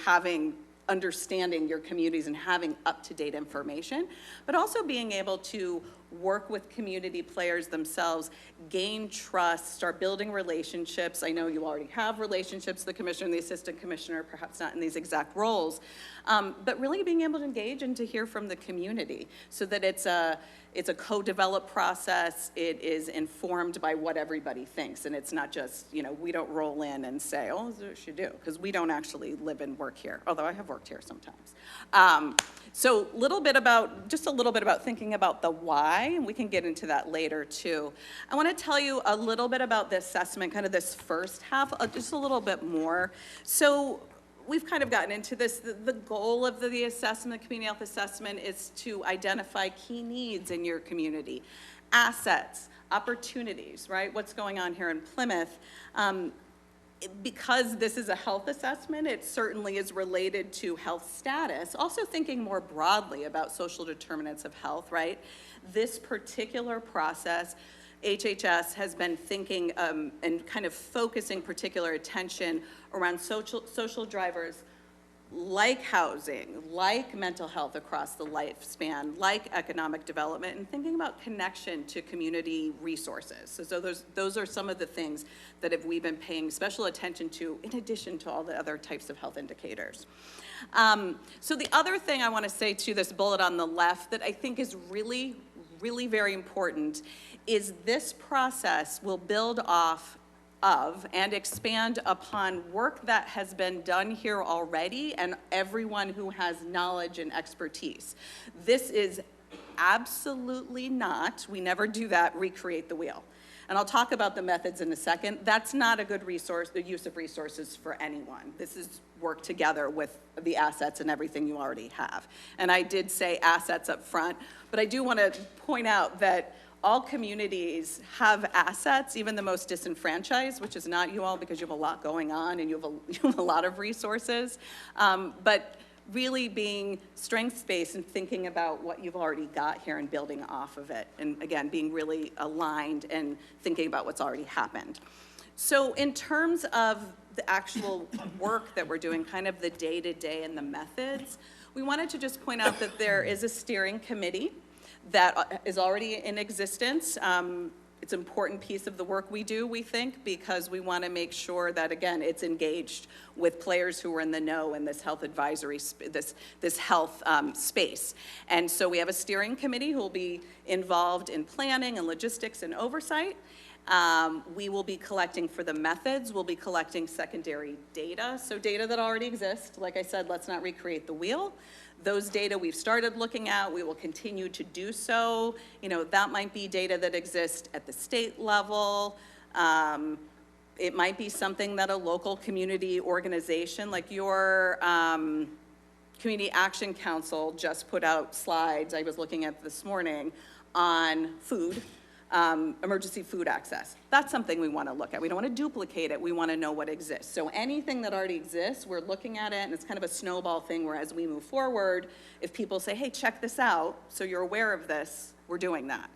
understanding your communities and having up-to-date information, but also being able to work with community players themselves, gain trust, start building relationships. I know you already have relationships, the commissioner and the assistant commissioner, perhaps not in these exact roles, but really being able to engage and to hear from the community, so that it's a co-developed process. It is informed by what everybody thinks, and it's not just, you know, we don't roll in and say, oh, this is what you should do, because we don't actually live and work here, although I have worked here sometimes. So just a little bit about thinking about the why, and we can get into that later too. I want to tell you a little bit about the assessment, kind of this first half, just a little bit more. So we've kind of gotten into this. The goal of the assessment, community health assessment, is to identify key needs in your community, assets, opportunities, right? What's going on here in Plymouth? Because this is a health assessment, it certainly is related to health status. Also thinking more broadly about social determinants of health, right? This particular process, HHS has been thinking and kind of focusing particular attention around social drivers like housing, like mental health across the lifespan, like economic development, and thinking about connection to community resources. So those are some of the things that we've been paying special attention to, in addition to all the other types of health indicators. So the other thing I want to say to this bullet on the left that I think is really, really very important is this process will build off of and expand upon work that has been done here already, and everyone who has knowledge and expertise. This is absolutely not, we never do that, recreate the wheel. And I'll talk about the methods in a second. That's not a good resource, the use of resources for anyone. This is work together with the assets and everything you already have. And I did say assets up front, but I do want to point out that all communities have assets, even the most disenfranchised, which is not you all because you have a lot going on and you have a lot of resources. But really being strengths-based and thinking about what you've already got here and building off of it. And again, being really aligned and thinking about what's already happened. So in terms of the actual work that we're doing, kind of the day-to-day and the methods, we wanted to just point out that there is a steering committee that is already in existence. It's an important piece of the work we do, we think, because we want to make sure that, again, it's engaged with players who are in the know in this health advisory, this health space. And so we have a steering committee who will be involved in planning and logistics and oversight. We will be collecting for the methods, we'll be collecting secondary data, so data that already exists. Like I said, let's not recreate the wheel. Those data we've started looking at, we will continue to do so. You know, that might be data that exists at the state level. It might be something that a local community organization, like your Community Action Council just put out slides I was looking at this morning on food. Emergency food access. That's something we want to look at. We don't want to duplicate it. We want to know what exists. So anything that already exists, we're looking at it, and it's kind of a snowball thing where as we move forward, if people say, hey, check this out, so you're aware of this, we're doing that.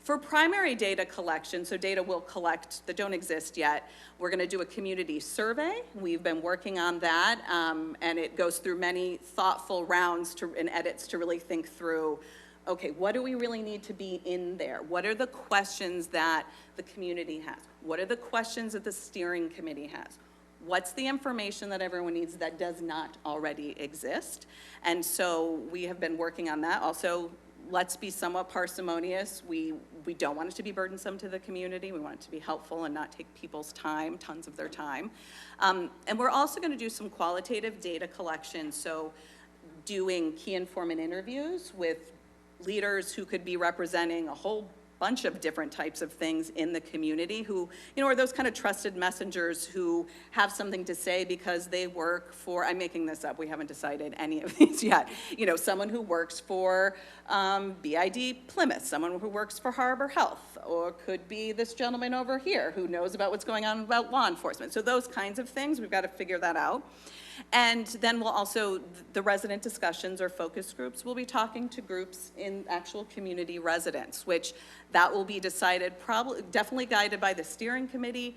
For primary data collection, so data we'll collect that don't exist yet, we're going to do a community survey. We've been working on that, and it goes through many thoughtful rounds and edits to really think through, okay, what do we really need to be in there? What are the questions that the community has? What are the questions that the steering committee has? What's the information that everyone needs that does not already exist? And so we have been working on that. Also, let's be somewhat parsimonious. We don't want it to be burdensome to the community. We want it to be helpful and not take people's time, tons of their time. And we're also going to do some qualitative data collection. So doing key informant interviews with leaders who could be representing a whole bunch of different types of things in the community who, you know, are those kind of trusted messengers who have something to say because they work for, I'm making this up, we haven't decided any of these yet, you know, someone who works for BID Plymouth, someone who works for Harbor Health, or could be this gentleman over here who knows about what's going on about law enforcement. So those kinds of things, we've got to figure that out. And then we'll also, the resident discussions or focus groups, we'll be talking to groups in actual community residents, which that will be decided, probably, definitely guided by the steering committee,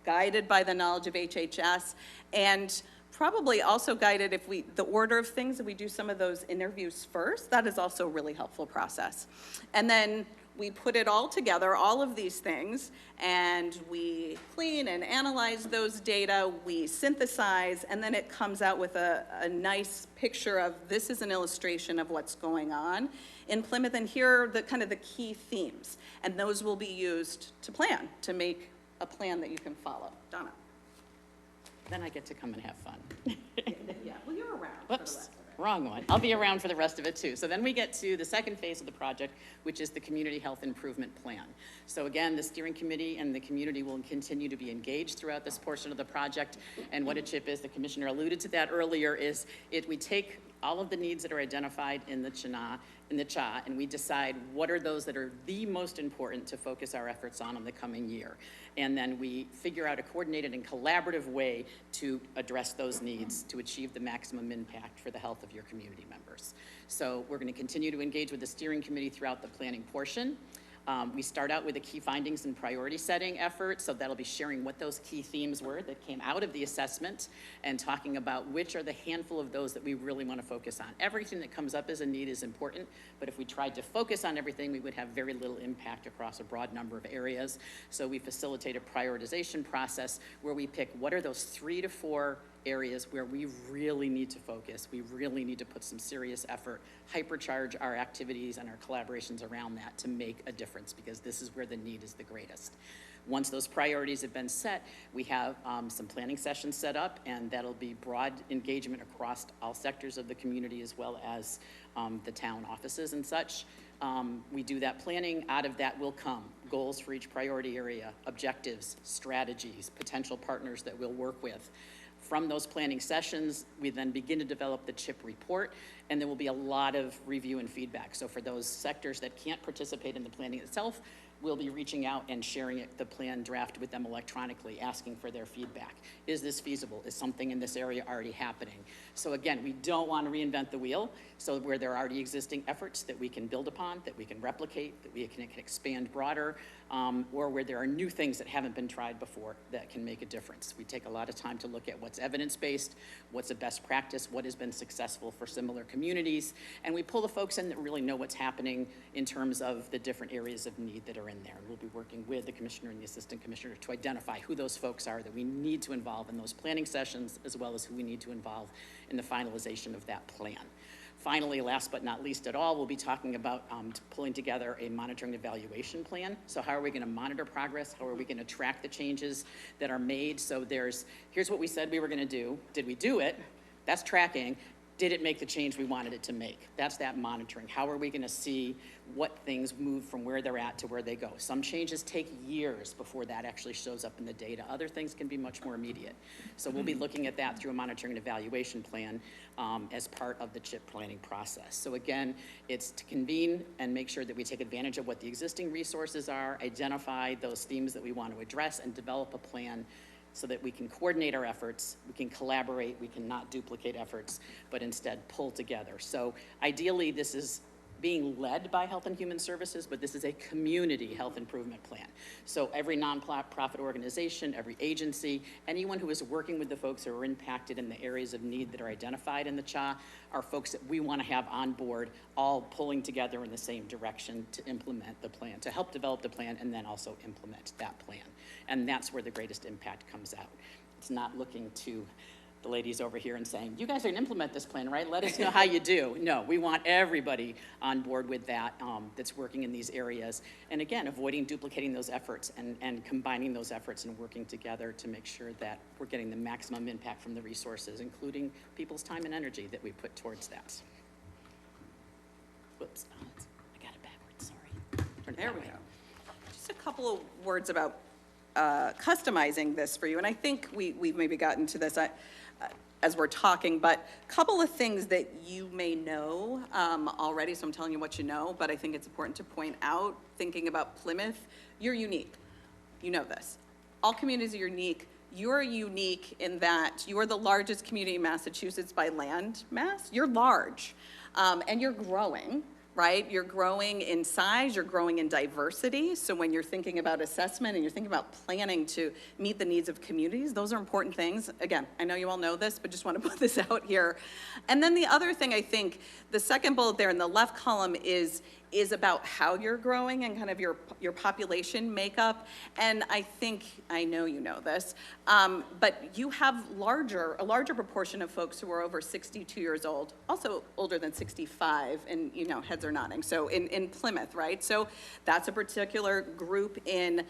guided by the knowledge of HHS, and probably also guided if the order of things, if we do some of those interviews first, that is also a really helpful process. And then we put it all together, all of these things, and we clean and analyze those data, we synthesize, and then it comes out with a nice picture of this is an illustration of what's going on in Plymouth, and here are the kind of the key themes. And those will be used to plan, to make a plan that you can follow. Donna. Then I get to come and have fun. Yeah, well, you're around for the Whoops, rest of it. wrong one. I'll be around for the rest of it too. So then we get to the second phase of the project, which is the Community Health Improvement Plan. So again, the steering committee and the community will continue to be engaged throughout this portion of the project. And what a CHIP is, the commissioner alluded to that earlier, is we take all of the needs that are identified in the CHA, and we decide what are those that are the most important to focus our efforts on in the coming year. And then we figure out a coordinated and collaborative way to address those needs to achieve the maximum impact for the health of your community members. So we're going to continue to engage with the steering committee throughout the planning portion. We start out with a key findings and priority setting effort, so that'll be sharing what those key themes were that came out of the assessment and talking about which are the handful of those that we really want to focus on. Everything that comes up as a need is important, but if we tried to focus on everything, we would have very little impact across a broad number of areas. So we facilitate a prioritization process where we pick what are those 3 to 4 areas where we really need to focus, we really need to put some serious effort, hypercharge our activities and our collaborations around that to make a difference, because this is where the need is the greatest. Once those priorities have been set, we have some planning sessions set up, and that'll be broad engagement across all sectors of the community as well as the town offices and such. We do that planning. Out of that will come goals for each priority area, objectives, strategies, potential partners that we'll work with. From those planning sessions, we then begin to develop the CHIP report, and there will be a lot of review and feedback. So for those sectors that can't participate in the planning itself, we'll be reaching out and sharing the plan draft with them electronically, asking for their feedback. Is this feasible? Is something in this area already happening? So again, we don't want to reinvent the wheel. So where there are already existing efforts that we can build upon, that we can replicate, that we can expand broader, or where there are new things that haven't been tried before that can make a difference. We take a lot of time to look at what's evidence-based, what's a best practice, what has been successful for similar communities, and we pull the folks in that really know what's happening in terms of the different areas of need that are in there. And we'll be working with the commissioner and the assistant commissioner to identify who those folks are that we need to involve in those planning sessions, as well as who we need to involve in the finalization of that plan. Finally, last but not least at all, we'll be talking about pulling together a monitoring evaluation plan. So how are we going to monitor progress? How are we going to track the changes that are made? So here's what we said we were going to do. Did we do it? That's tracking. Did it make the change we wanted it to make? That's that monitoring. How are we going to see what things move from where they're at to where they go? Some changes take years before that actually shows up in the data. Other things can be much more immediate. So we'll be looking at that through a monitoring and evaluation plan as part of the CHIP planning process. So again, it's to convene and make sure that we take advantage of what the existing resources are, identify those themes that we want to address, and develop a plan so that we can coordinate our efforts, we can collaborate, we can not duplicate efforts, but instead pull together. So ideally, this is being led by Health and Human Services, but this is a community health improvement plan. So every nonprofit organization, every agency, anyone who is working with the folks who are impacted in the areas of need that are identified in the CHA are folks that we want to have on board, all pulling together in the same direction to implement the plan, to help develop the plan and then also implement that plan. And that's where the greatest impact comes out. It's not looking to the ladies over here and saying, you guys are going to implement this plan, right? Let us know how you do. No, we want everybody on board with that that's working in these areas. And again, avoiding duplicating those efforts and combining those efforts and working together to make sure that we're getting the maximum impact from the resources, including people's time and energy that we put towards that. Whoops, I got it backwards, sorry. Turn it There that we way. go. Just a couple of words about customizing this for you, and I think we've maybe gotten to this as we're talking, but a couple of things that you may know already, so I'm telling you what you know, but I think it's important to point out, thinking about Plymouth, you're unique. You know this. All communities are unique. You're unique in that you are the largest community in Massachusetts by land mass. You're large, and you're growing. Right? You're growing in size, you're growing in diversity. So when you're thinking about assessment and you're thinking about planning to meet the needs of communities, those are important things. Again, I know you all know this, but just want to put this out here. And then the other thing, I think, the second bullet there in the left column is about how you're growing and kind of your population makeup. And I know you know this, but you have a larger proportion of folks who are over 62 years old, also older than 65, and heads are nodding. So in Plymouth, right? So that's a particular group in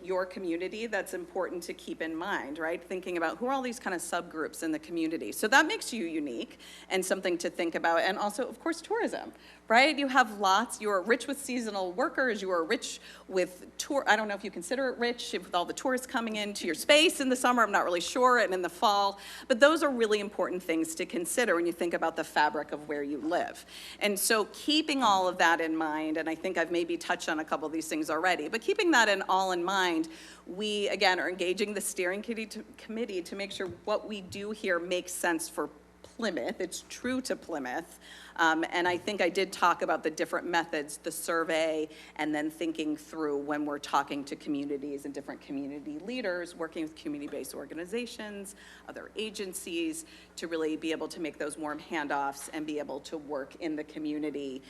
your community that's important to keep in mind, right? Thinking about who are all these kind of subgroups in the community. So that makes you unique and something to think about. And also, of course, tourism, right? You have lots, you are rich with seasonal workers, you are rich with I don't know if you consider it rich, with all the tourists coming into your space in the summer, I'm not really sure, and in the fall. But those are really important things to consider when you think about the fabric of where you live. And so keeping all of that in mind, and I think I've maybe touched on a couple of these things already, but keeping that all in mind, we, again, are engaging the steering committee to make sure what we do here makes sense for Plymouth. It's true to Plymouth. And I think I did talk about the different methods, the survey, and then thinking through when we're talking to communities and different community leaders, working with community-based organizations, other agencies, to really be able to make those warm handoffs and be able to work in the community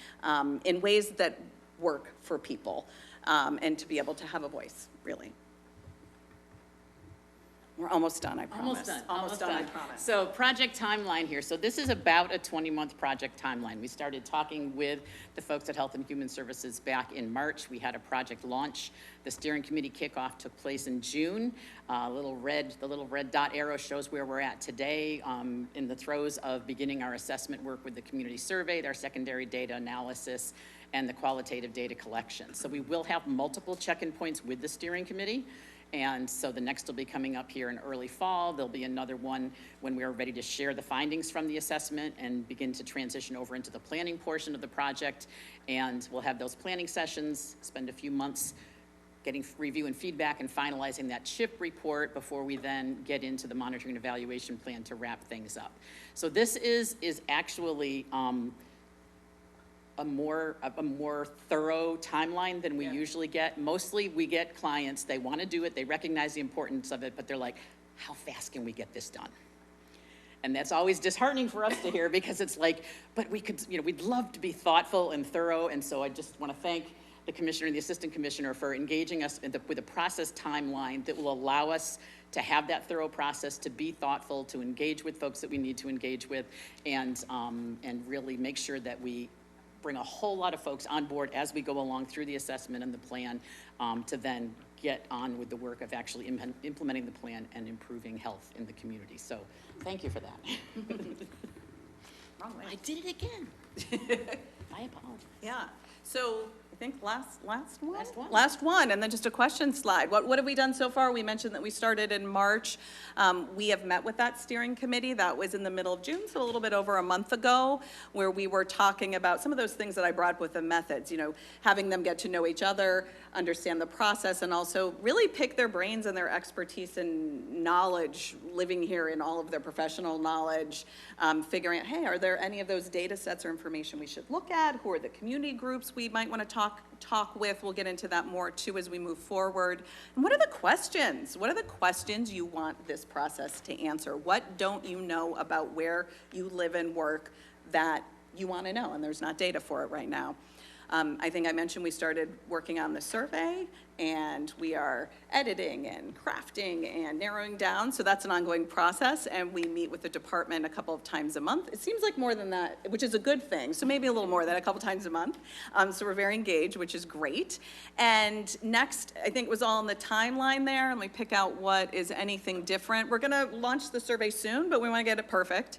in ways that work for people, and to be able to have a voice, really. We're almost done, I promise. Almost done, I promise. So project timeline here. So this is about a 20-month project timeline. We started talking with the folks at Health and Human Services back in March. We had a project launch. The steering committee kickoff took place in June. The little red dot arrow shows where we're at today, in the throes of beginning our assessment work with the community survey, our secondary data analysis, and the qualitative data collection. So we will have multiple check-in points with the steering committee. And so the next will be coming up here in early fall. There'll be another one when we are ready to share the findings from the assessment and begin to transition over into the planning portion of the project. And we'll have those planning sessions, spend a few months getting review and feedback and finalizing that CHIP report before we then get into the monitoring and evaluation plan to wrap things up. So this is actually a more thorough timeline than we usually get. Mostly we get clients, they want to do it, they recognize the importance of it, but they're like, how fast can we get this done? And that's always disheartening for us to hear, because it's like, but we could, we'd love to be thoughtful and thorough. And so I just want to thank the commissioner and the assistant commissioner for engaging us with a process timeline that will allow us to have that thorough process, to be thoughtful, to engage with folks that we need to engage with, and really make sure that we bring a whole lot of folks on board as we go along through the assessment and the plan, to then get on with the work of actually implementing the plan and improving health in the community. So thank you for that. Wrong way. I did it again. I apologize. Yeah, so I think last one? Last one. Last one, and then just a question slide. What have we done so far? We mentioned that we started in March. We have met with that steering committee. That was in the middle of June, so a little bit over a month ago, where we were talking about some of those things that I brought up with the methods, having them get to know each other, understand the process, and also really pick their brains and their expertise and knowledge, living here in all of their professional knowledge, figuring out, hey, are there any of those data sets or information we should look at? Who are the community groups we might want to talk with? We'll get into that more too as we move forward. And what are the questions? What are the questions you want this process to answer? What don't you know about where you live and work that you want to know, and there's not data for it right now? I think I mentioned we started working on the survey, and we are editing and crafting and narrowing down, so that's an ongoing process, and we meet with the department a couple of times a month. It seems like more than that, which is a good thing, so maybe a little more than a couple times a month. So we're very engaged, which is great. And next, I think was all in the timeline there, and we pick out what is anything different. We're gonna launch the survey soon, but we wanna get it perfect.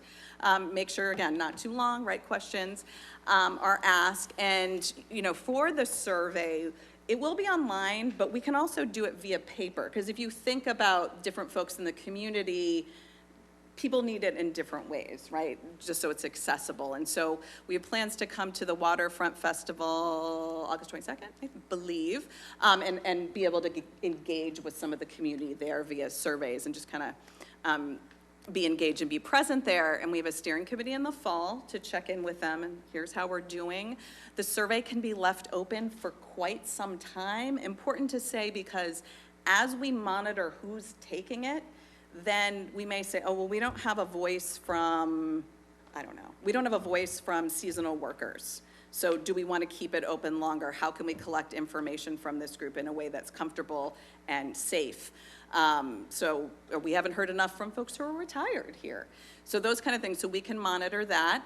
Make sure, again, not too long, right questions are asked. And, for the survey, it will be online, but we can also do it via paper. Because if you think about different folks in the community, people need it in different ways, right? Just so it's accessible. And so we have plans to come to the Waterfront Festival August 22nd, I believe, and be able to engage with some of the community there via surveys and just kind of be engaged and be present there. And we have a steering committee in the fall to check in with them, and here's how we're doing. The survey can be left open for quite some time. Important to say, because as we monitor who's taking it, then we may say, oh, well, we don't have a voice from, we don't have a voice from seasonal workers. So do we want to keep it open longer? How can we collect information from this group in a way that's comfortable and safe? So we haven't heard enough from folks who are retired here. So those kind of things, so we can monitor that.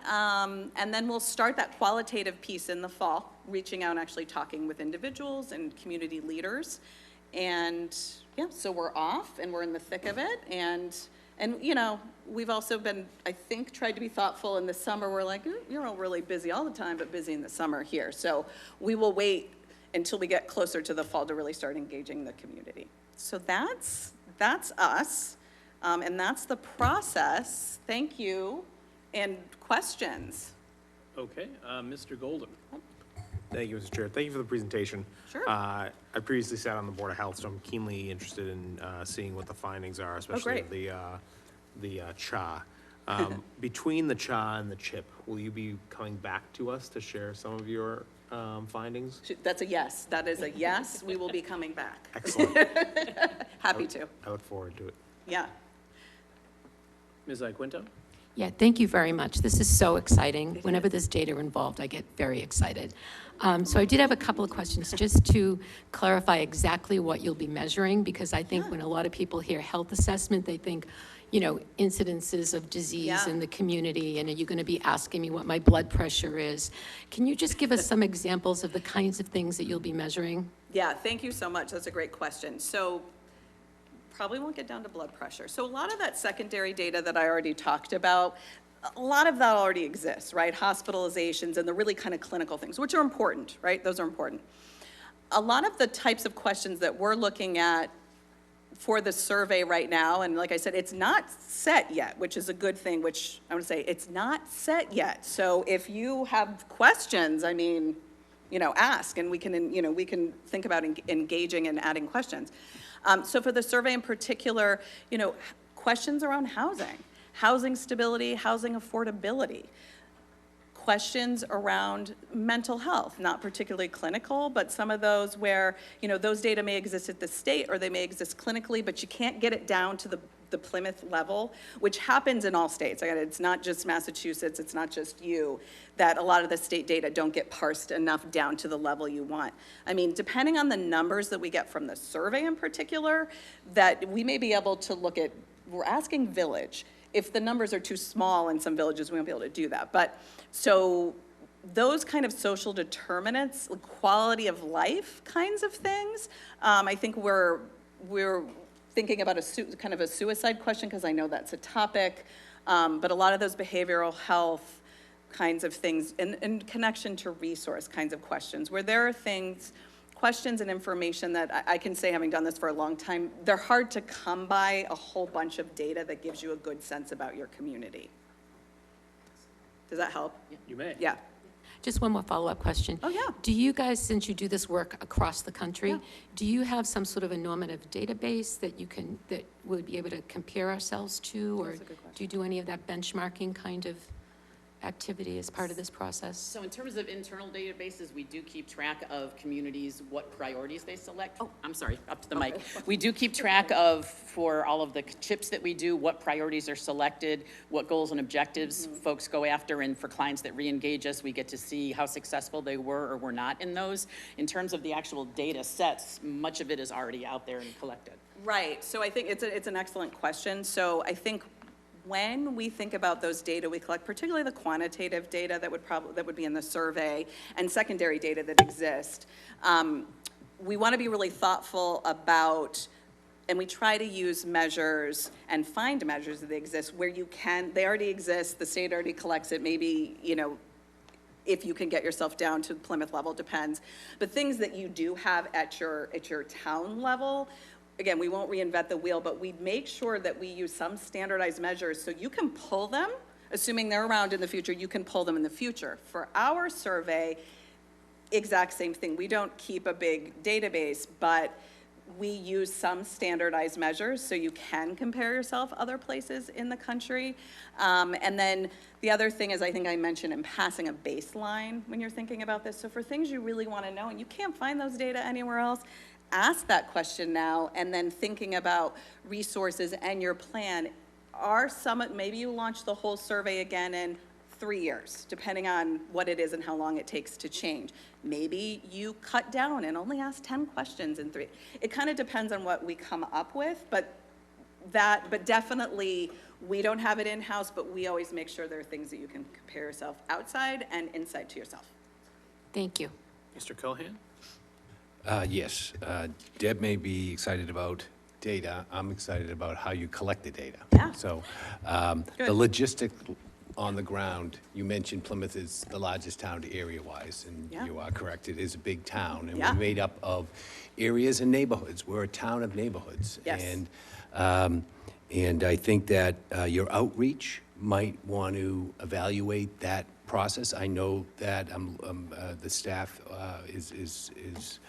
And then we'll start that qualitative piece in the fall, reaching out and actually talking with individuals and community leaders. And yeah, so we're off and we're in the thick of it. And we've also been, I think, tried to be thoughtful in the summer. We're like, you're all really busy all the time, but busy in the summer here. So we will wait until we get closer to the fall to really start engaging the community. So that's us, and that's the process. Thank you. And questions? Okay, Mr. Golden. Thank you, Mr. Chair. Thank you for the presentation. Sure. I previously sat on the Board of Health, so I'm keenly interested in seeing what the findings are, especially of the CHA. Between the CHA and the CHIP, will you be coming back to us to share some of your findings? That's a yes. That is a yes. We will be coming back. Excellent. Happy to. I look forward to it. Yeah. Ms. Iaquinto? Yeah, thank you very much. This is so exciting. Whenever there's data involved, I get very excited. So I did have a couple of questions just to clarify exactly what you'll be measuring, because I think when a lot of people hear health assessment, they think, incidences of disease in the community, and are you going to be asking me what my blood pressure is? Can you just give us some examples of the kinds of things that you'll be measuring? Yeah, thank you so much. That's a great question. So probably won't get down to blood pressure. So a lot of that secondary data that I already talked about, a lot of that already exists, right? Hospitalizations and the really kind of clinical things, which are important, right? Those are important. A lot of the types of questions that we're looking at for the survey right now, and like I said, it's not set yet, which is a good thing, which I want to say, it's not set yet. So if you have questions, I mean, ask, and we can think about engaging and adding questions. So for the survey in particular, questions around housing stability, housing affordability, questions around mental health, not particularly clinical, but some of those where, those data may exist at the state or they may exist clinically, but you can't get it down to the Plymouth level, which happens in all states. It's not just Massachusetts, it's not just you, that a lot of the state data don't get parsed enough down to the level you want. I mean, depending on the numbers that we get from the survey in particular, that we may be able to look at, we're asking village. If the numbers are too small in some villages, we won't be able to do that. But so those kind of social determinants, quality of life kinds of things, I think we're thinking about kind of a suicide question, because I know that's a topic, but a lot of those behavioral health kinds of things, and connection to resource kinds of questions, where there are questions and information that I can say, having done this for a long time, they're hard to come by a whole bunch of data that gives you a good sense about your community. Does that help? You may. Yeah. Just one more follow-up question. Oh, yeah. Do you guys, since you do this work across the country, Yeah. do you have some sort of a normative database that that we'll be able to compare ourselves to? Or That's a good question. do you do any of that benchmarking kind of activity as part of this process? So in terms of internal databases, we do keep track of communities, what priorities they select. Oh, I'm sorry, up to the mic. We do keep track of, for all of the CHIPs that we do, what priorities are selected, what goals and objectives folks go after, and for clients that re-engage us, we get to see how successful they were or were not in those. In terms of the actual data sets, much of it is already out there and collected. Right, so I think it's an excellent question. So I think when we think about those data we collect, particularly the quantitative data that would be in the survey and secondary data that exist, we want to be really thoughtful about, and we try to use measures and find measures that exist where they already exist, the state already collects it, maybe, if you can get yourself down to Plymouth level, depends. But things that you do have at your town level, again, we won't reinvent the wheel, but we make sure that we use some standardized measures so you can pull them, assuming they're around in the future, you can pull them in the future. For our survey, exact same thing. We don't keep a big database, but we use some standardized measures so you can compare yourself other places in the country. And then the other thing is, I think I mentioned in passing, a baseline when you're thinking about this. So for things you really want to know and you can't find those data anywhere else, ask that question now, and then thinking about resources and your plan. Maybe you launch the whole survey again in 3 years, depending on what it is and how long it takes to change. Maybe you cut down and only ask 10 questions in 3. It kind of depends on what we come up with, but definitely we don't have it in-house, but we always make sure there are things that you can compare yourself outside and inside to yourself. Thank you. Mr. Cohan? Yes, Deb may be excited about data. I'm excited about how you collect the data. Yeah. So Good. the logistic on the ground, you mentioned Plymouth is the largest town area-wise, and Yeah. you are correct, it is a big town. And Yeah. we're made up of areas and neighborhoods. We're a town of neighborhoods. Yes. And I think that your outreach might want to evaluate that process. I know that the staff is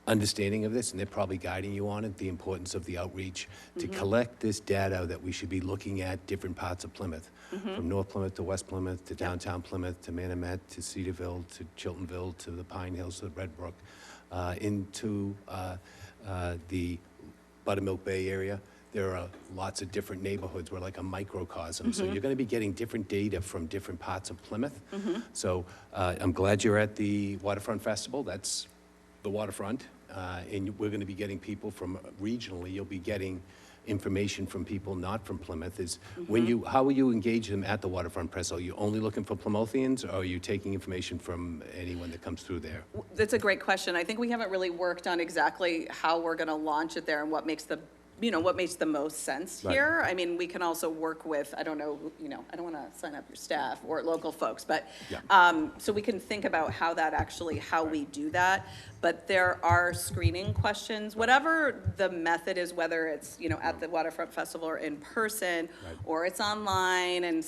understanding of this, and they're probably guiding you on it, the importance of the outreach to collect this data, that we should be looking at different parts of Plymouth, from North Plymouth to West Plymouth to downtown Plymouth to Manamet to Cedarville to Chiltonville to the Pine Hills to Red Brook, into the Buttermilk Bay area. There are lots of different neighborhoods. We're like a microcosm. So you're going to be getting different data from different parts of Plymouth. So I'm glad you're at the Waterfront Festival. That's the waterfront. And we're going to be getting people from regionally. You'll be getting information from people not from Plymouth. How will you engage them at the Waterfront Festival? Are you only looking for Plymouthians, or are you taking information from anyone that comes through there? That's a great question. I think we haven't really worked on exactly how we're going to launch it there and what makes the what makes the most sense Right. here. I mean, we can also work with, I don't know, I don't want to sign up your staff or local folks, but, Yeah. so we can think about how we do that. But there are screening questions, whatever the method is, whether it's, at the Waterfront Festival or in person, Right. or it's online and,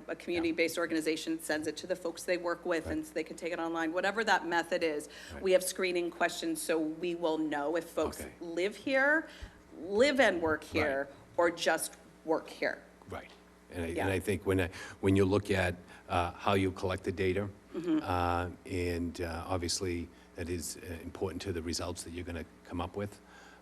a community-based organization sends it to the folks they work with and so they can take it online, whatever that method is, Right. we have screening questions so we will know if folks Okay. live and work here, or just work here. Right. And Yeah. I think when you look at how you collect the data, and obviously that is important to the results that you're going to come up with,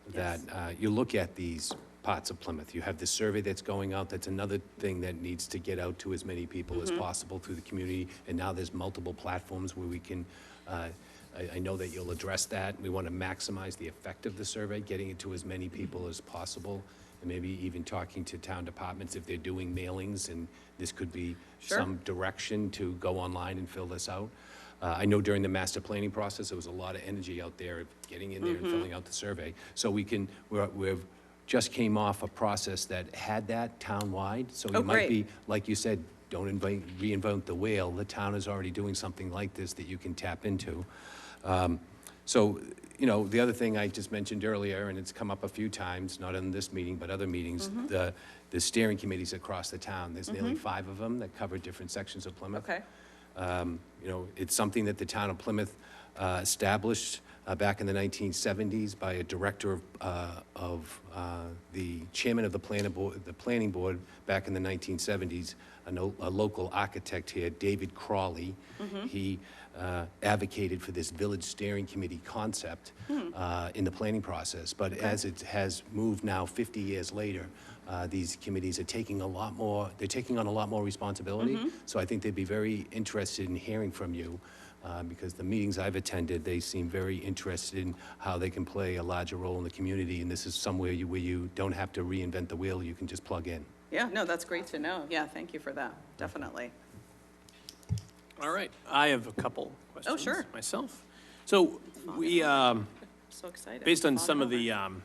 that you look at these parts of Plymouth. You have the survey that's going out. That's another thing that needs to get out to as many people as possible through the community. And now there's multiple platforms where we can, I know that you'll address that. We want to maximize the effect of the survey, getting it to as many people as possible, and maybe even talking to town departments if they're doing mailings, and this could be Sure. some direction to go online and fill this out. I know during the master planning process, there was a lot of energy out there of getting in there and filling out the survey. So we've just came off a process that had that town-wide. So Oh, you might great. be, like you said, don't reinvent the wheel. The town is already doing something like this that you can tap into. So, the other thing I just mentioned earlier, and it's come up a few times, not in this meeting, but other meetings, the steering committees across the town. There's nearly 5 of them that cover different sections of Plymouth. Okay, It's something that the town of Plymouth established back in the 1970s by a director of the chairman of the planning board back in the 1970s, a local architect here, David Crawley. He advocated for this village steering committee concept in the planning process. But as it has moved now 50 years later, these committees are taking on a lot more responsibility. So I think they'd be very interested in hearing from you, because the meetings I've attended, they seem very interested in how they can play a larger role in the community, and this is somewhere where you don't have to reinvent the wheel, you can just plug in. yeah, no, that's great to know. Yeah, thank you for that, definitely. All right, I have a couple questions. sure. Myself. So we, So excited. based on Fawn some of over.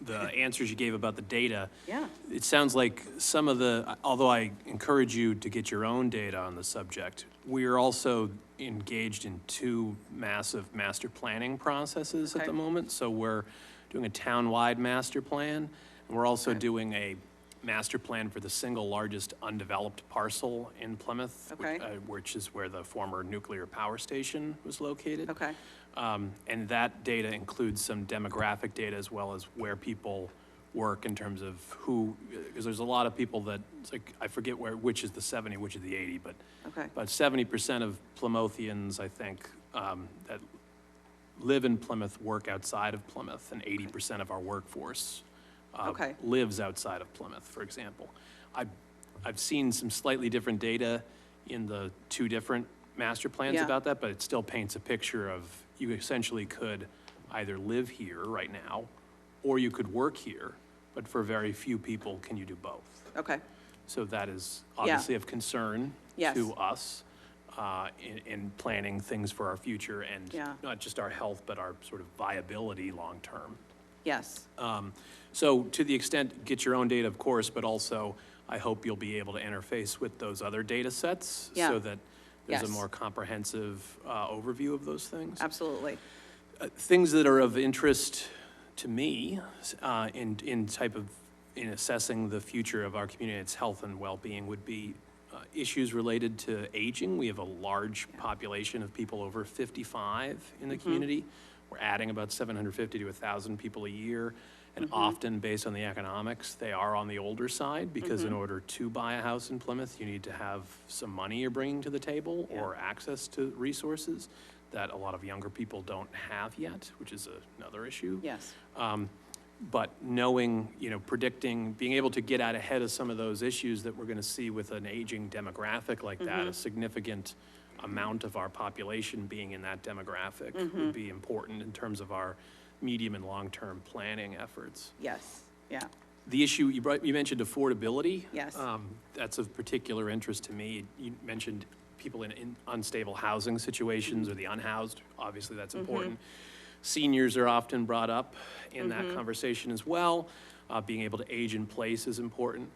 the answers you gave about the data, Yeah, it sounds like some of although I encourage you to get your own data on the subject, we are also engaged in 2 massive master planning processes at Okay. the moment. So we're doing a town-wide master plan, and we're also doing a master plan for the single largest undeveloped parcel in Plymouth, Okay. which is where the former nuclear power station was located. okay, And that data includes some demographic data as well as where people work in terms of because there's a lot of people that, it's like, I forget which is the 70, which is the 80, but okay, about 70% of Plymouthians, I think, that live in Plymouth work outside of Plymouth, and 80% of our workforce Okay. lives outside of Plymouth, for example. I've seen some slightly different data in the 2 different master plans Yeah. about that, but it still paints a picture of you essentially could either live here right now, or you could work here, but for very few people can you do both. okay, So that is obviously of concern Yes. to us in planning things for our future and Yeah. not just our health, but our sort of viability long-term. yes, So to the extent, get your own data, of course, but also I hope you'll be able to interface with those other data sets Yeah. so that there's a Yes. more comprehensive overview of those things. absolutely. Things that are of interest to me in assessing the future of our community, its health and well-being, would be issues related to aging. We have a large population of people over 55 in the community. We're adding about 750 to 1,000 people a year. And often, based on the economics, they are on the older side, because in order to buy a house in Plymouth, you need to have some money you're bringing to the table or access to resources that a lot of younger people don't have yet, which is another issue. Yes, But knowing, predicting, being able to get out ahead of some of those issues that we're going to see with an aging demographic like that, a significant amount of our population being in that demographic would be important in terms of our medium and long-term planning efforts. yes, yeah, The issue, you mentioned affordability. Yes. That's of particular interest to me. You mentioned people in unstable housing situations or the unhoused. Obviously, that's important. Seniors are often brought up in that conversation as well. Being able to age in place is important.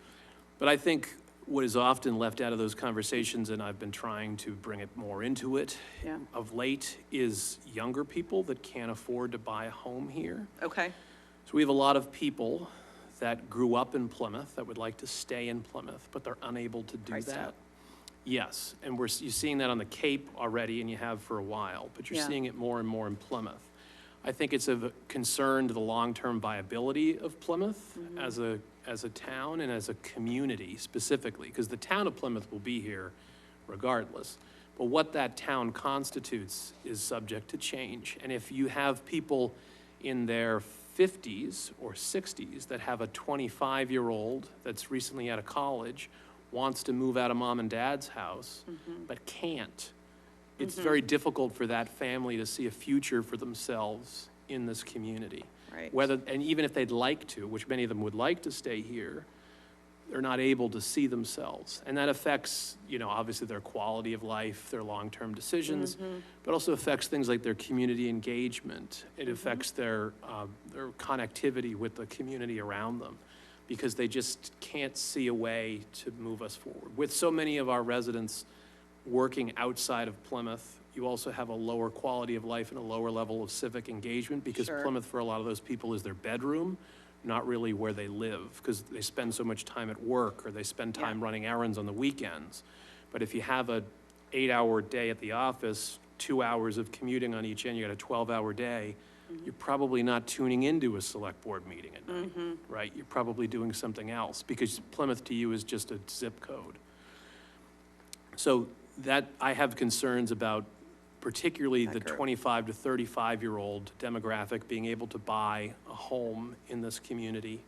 But I think what is often left out of those conversations, and I've been trying to bring it more into it Yeah. of late, is younger people that can't afford to buy a home here. Okay, So we have a lot of people that grew up in Plymouth that would like to stay in Plymouth, but they're unable to do Priced that. out. Yes, and you're seeing that on the Cape already, and you have for a while, but you're Yeah. seeing it more and more in Plymouth. I think it's of concern to the long-term viability of Plymouth as a town and as a community specifically, because the town of Plymouth will be here regardless. But what that town constitutes is subject to change. And if you have people in their 50s or 60s that have a 25-year-old that's recently out of college, wants to move out of mom and dad's house, but can't, it's very difficult for that family to see a future for themselves in this community. right. And even if they'd like to, which many of them would like to stay here, they're not able to see themselves. And that affects, obviously their quality of life, their long-term decisions, but also affects things like their community engagement. It affects their connectivity with the community around them, because they just can't see a way to move us forward. With so many of our residents working outside of Plymouth, you also have a lower quality of life and a lower level of civic engagement, because Sure. Plymouth, for a lot of those people, is their bedroom, not really where they live, because they spend so much time at work, or they spend time running errands on the weekends. But if you have a 8-hour day at the office, 2 hours of commuting on each end, you got a 12-hour day, you're probably not tuning into a select board meeting at night, right? You're probably doing something else, because Plymouth to you is just a zip code. So that, I have concerns about particularly the 25 to 35-year-old demographic being able to buy a home in this community.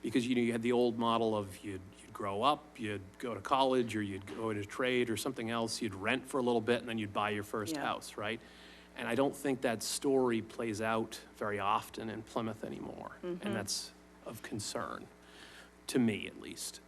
Because, you had the old model of you'd grow up, you'd go to college, or you'd go into trade or something else, you'd rent for a little bit, and then you'd buy your first Yeah. house, right? And I don't think that story plays out very often in Plymouth anymore. And that's of concern, to me at least.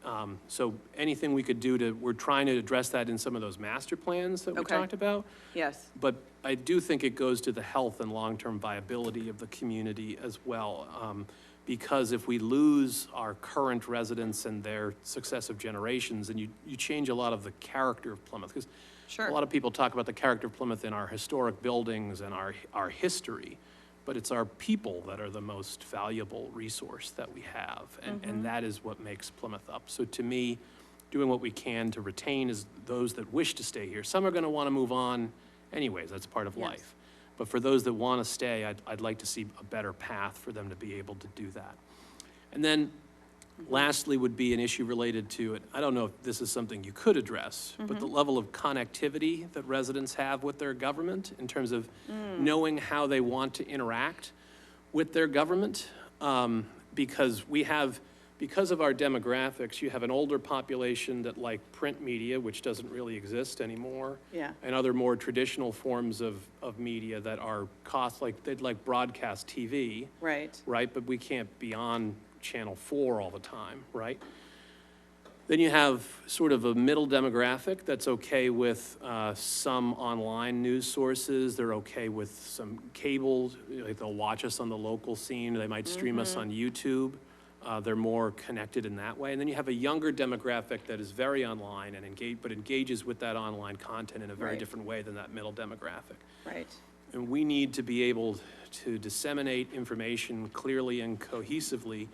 So anything we could do we're trying to address that in some of those master plans that we Okay. talked about. Yes, But I do think it goes to the health and long-term viability of the community as well. Because if we lose our current residents and their successive generations, then you change a lot of the character of Plymouth. Because sure. a lot of people talk about the character of Plymouth in our historic buildings and our history, but it's our people that are the most valuable resource that we have, and that is what makes Plymouth up. So to me, doing what we can to retain is those that wish to stay here. Some are going to want to move on anyways, that's part of Yes. life. But for those that want to stay, I'd like to see a better path for them to be able to do that. And then lastly would be an issue related to it. I don't know if this is something you could address, but the level of connectivity that residents have with their government in terms of knowing how they want to interact with their government. Because of our demographics, you have an older population that like print media, which doesn't really exist anymore. Yeah. And other more traditional forms of media that are they'd like broadcast TV. Right. Right, but we can't be on Channel 4 all the time, right? Then you have sort of a middle demographic that's okay with some online news sources. They're okay with some cable. Like they'll watch us on the local scene. They might stream us on YouTube. They're more connected in that way. And then you have a younger demographic that is very online and engages with that online content in a very Right. different way than that middle demographic. Right. And we need to be able to disseminate information clearly and cohesively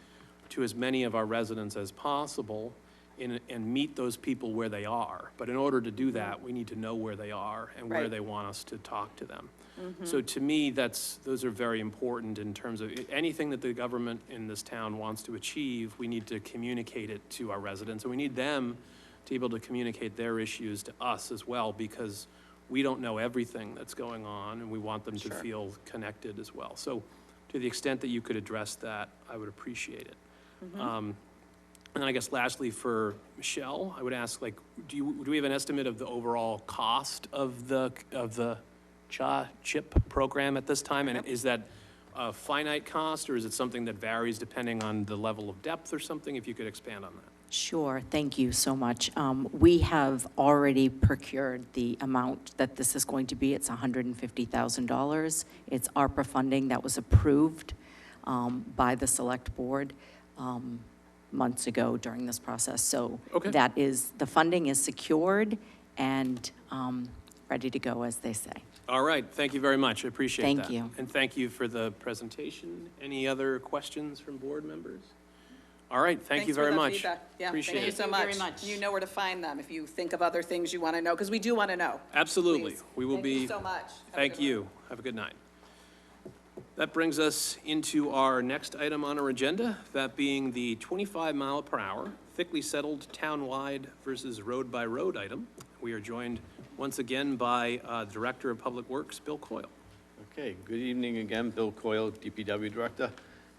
to as many of our residents as possible and meet those people where they are. But in order to do that, we need to know where they are and where Right. they want us to talk to them. So to me, those are very important in terms of anything that the government in this town wants to achieve, we need to communicate it to our residents. And we need them to be able to communicate their issues to us as well, because we don't know everything that's going on, and we want them to Sure. feel connected as well. So to the extent that you could address that, I would appreciate it. And then I guess lastly for Michelle, I would ask, like, do we have an estimate of the overall cost of the CHIP program at this time? And is that a finite cost, or is it something that varies depending on the level of depth or something? If you could expand on that. Sure, thank you so much. We have already procured the amount that this is going to be. It's $150,000. It's ARPA funding that was approved by the Select Board. months ago during this process. So Okay. the funding is secured and ready to go, as they say. All right, thank you very much, I appreciate that. Thank you. And thank you for the presentation. Any other questions from board members? All right, thank you very much. Yeah, Appreciate thank you it. so Thank you very much. You know where to find them if you think of other things you want to know, because we do want to know. Absolutely, Please. we will be. Thank you so much. Have a Thank good one. you. Have a good night. That brings us into our next item on our agenda, that being the 25-mile-per-hour thickly settled town-wide versus road-by-road item. We are joined once again by Director of Public Works, Bill Coyle. Okay, good evening again, Bill Coyle, DPW Director,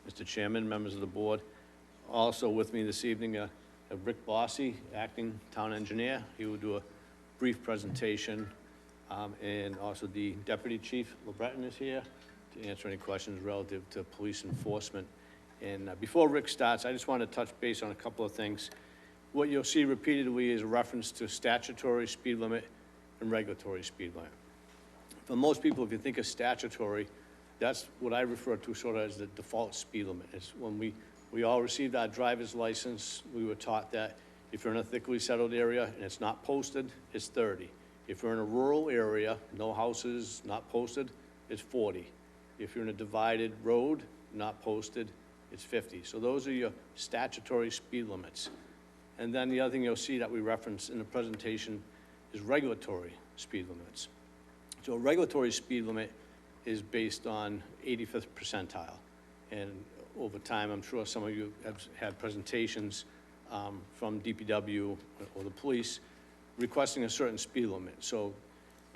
Mr. Chairman, members of the board. Also with me this evening, Rick Bossy, Acting Town Engineer. He will do a brief presentation, and also the Deputy Chief LeBreton is here to answer any questions relative to police enforcement. And before Rick starts, I just want to touch base on a couple of things. What you'll see repeatedly is a reference to statutory speed limit and regulatory speed limit. For most people, if you think of statutory, that's what I refer to sort of as the default speed limit. It's when we all received our driver's license, we were taught that if you're in a thickly settled area and it's not posted, it's 30. If you're in a rural area, no houses, not posted, it's 40. If you're in a divided road, not posted, it's 50. So those are your statutory speed limits. And then the other thing you'll see that we reference in the presentation is regulatory speed limits. So a regulatory speed limit is based on 85th percentile. And over time, I'm sure some of you have had presentations from DPW or the police requesting a certain speed limit. So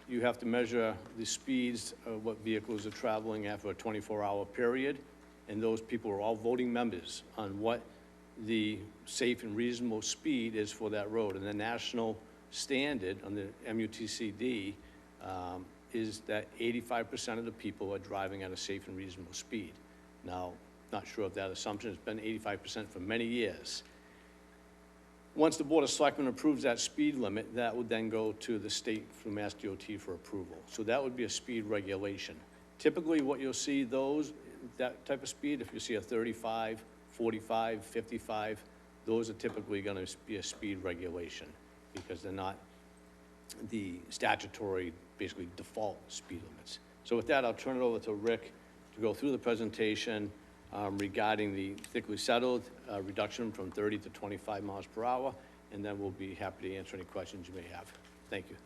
you have to measure the speeds of what vehicles are traveling at for a 24-hour period, and those people are all voting members on what the safe and reasonable speed is for that road. And the national standard on the MUTCD is that 85% of the people are driving at a safe and reasonable speed. Now, not sure if that assumption has been 85% for many years. Once the Board of Selectmen approves that speed limit, that would then go to the state through Mass DOT for approval. So that would be a speed regulation. Typically, what you'll see that type of speed, if you see a 35, 45, 55, those are typically going to be a speed regulation because they're not the statutory, basically default speed limits. So with that, I'll turn it over to Rick to go through the presentation regarding the thickly settled reduction from 30 to 25 miles per hour, and then we'll be happy to answer any questions you may have. Thank you.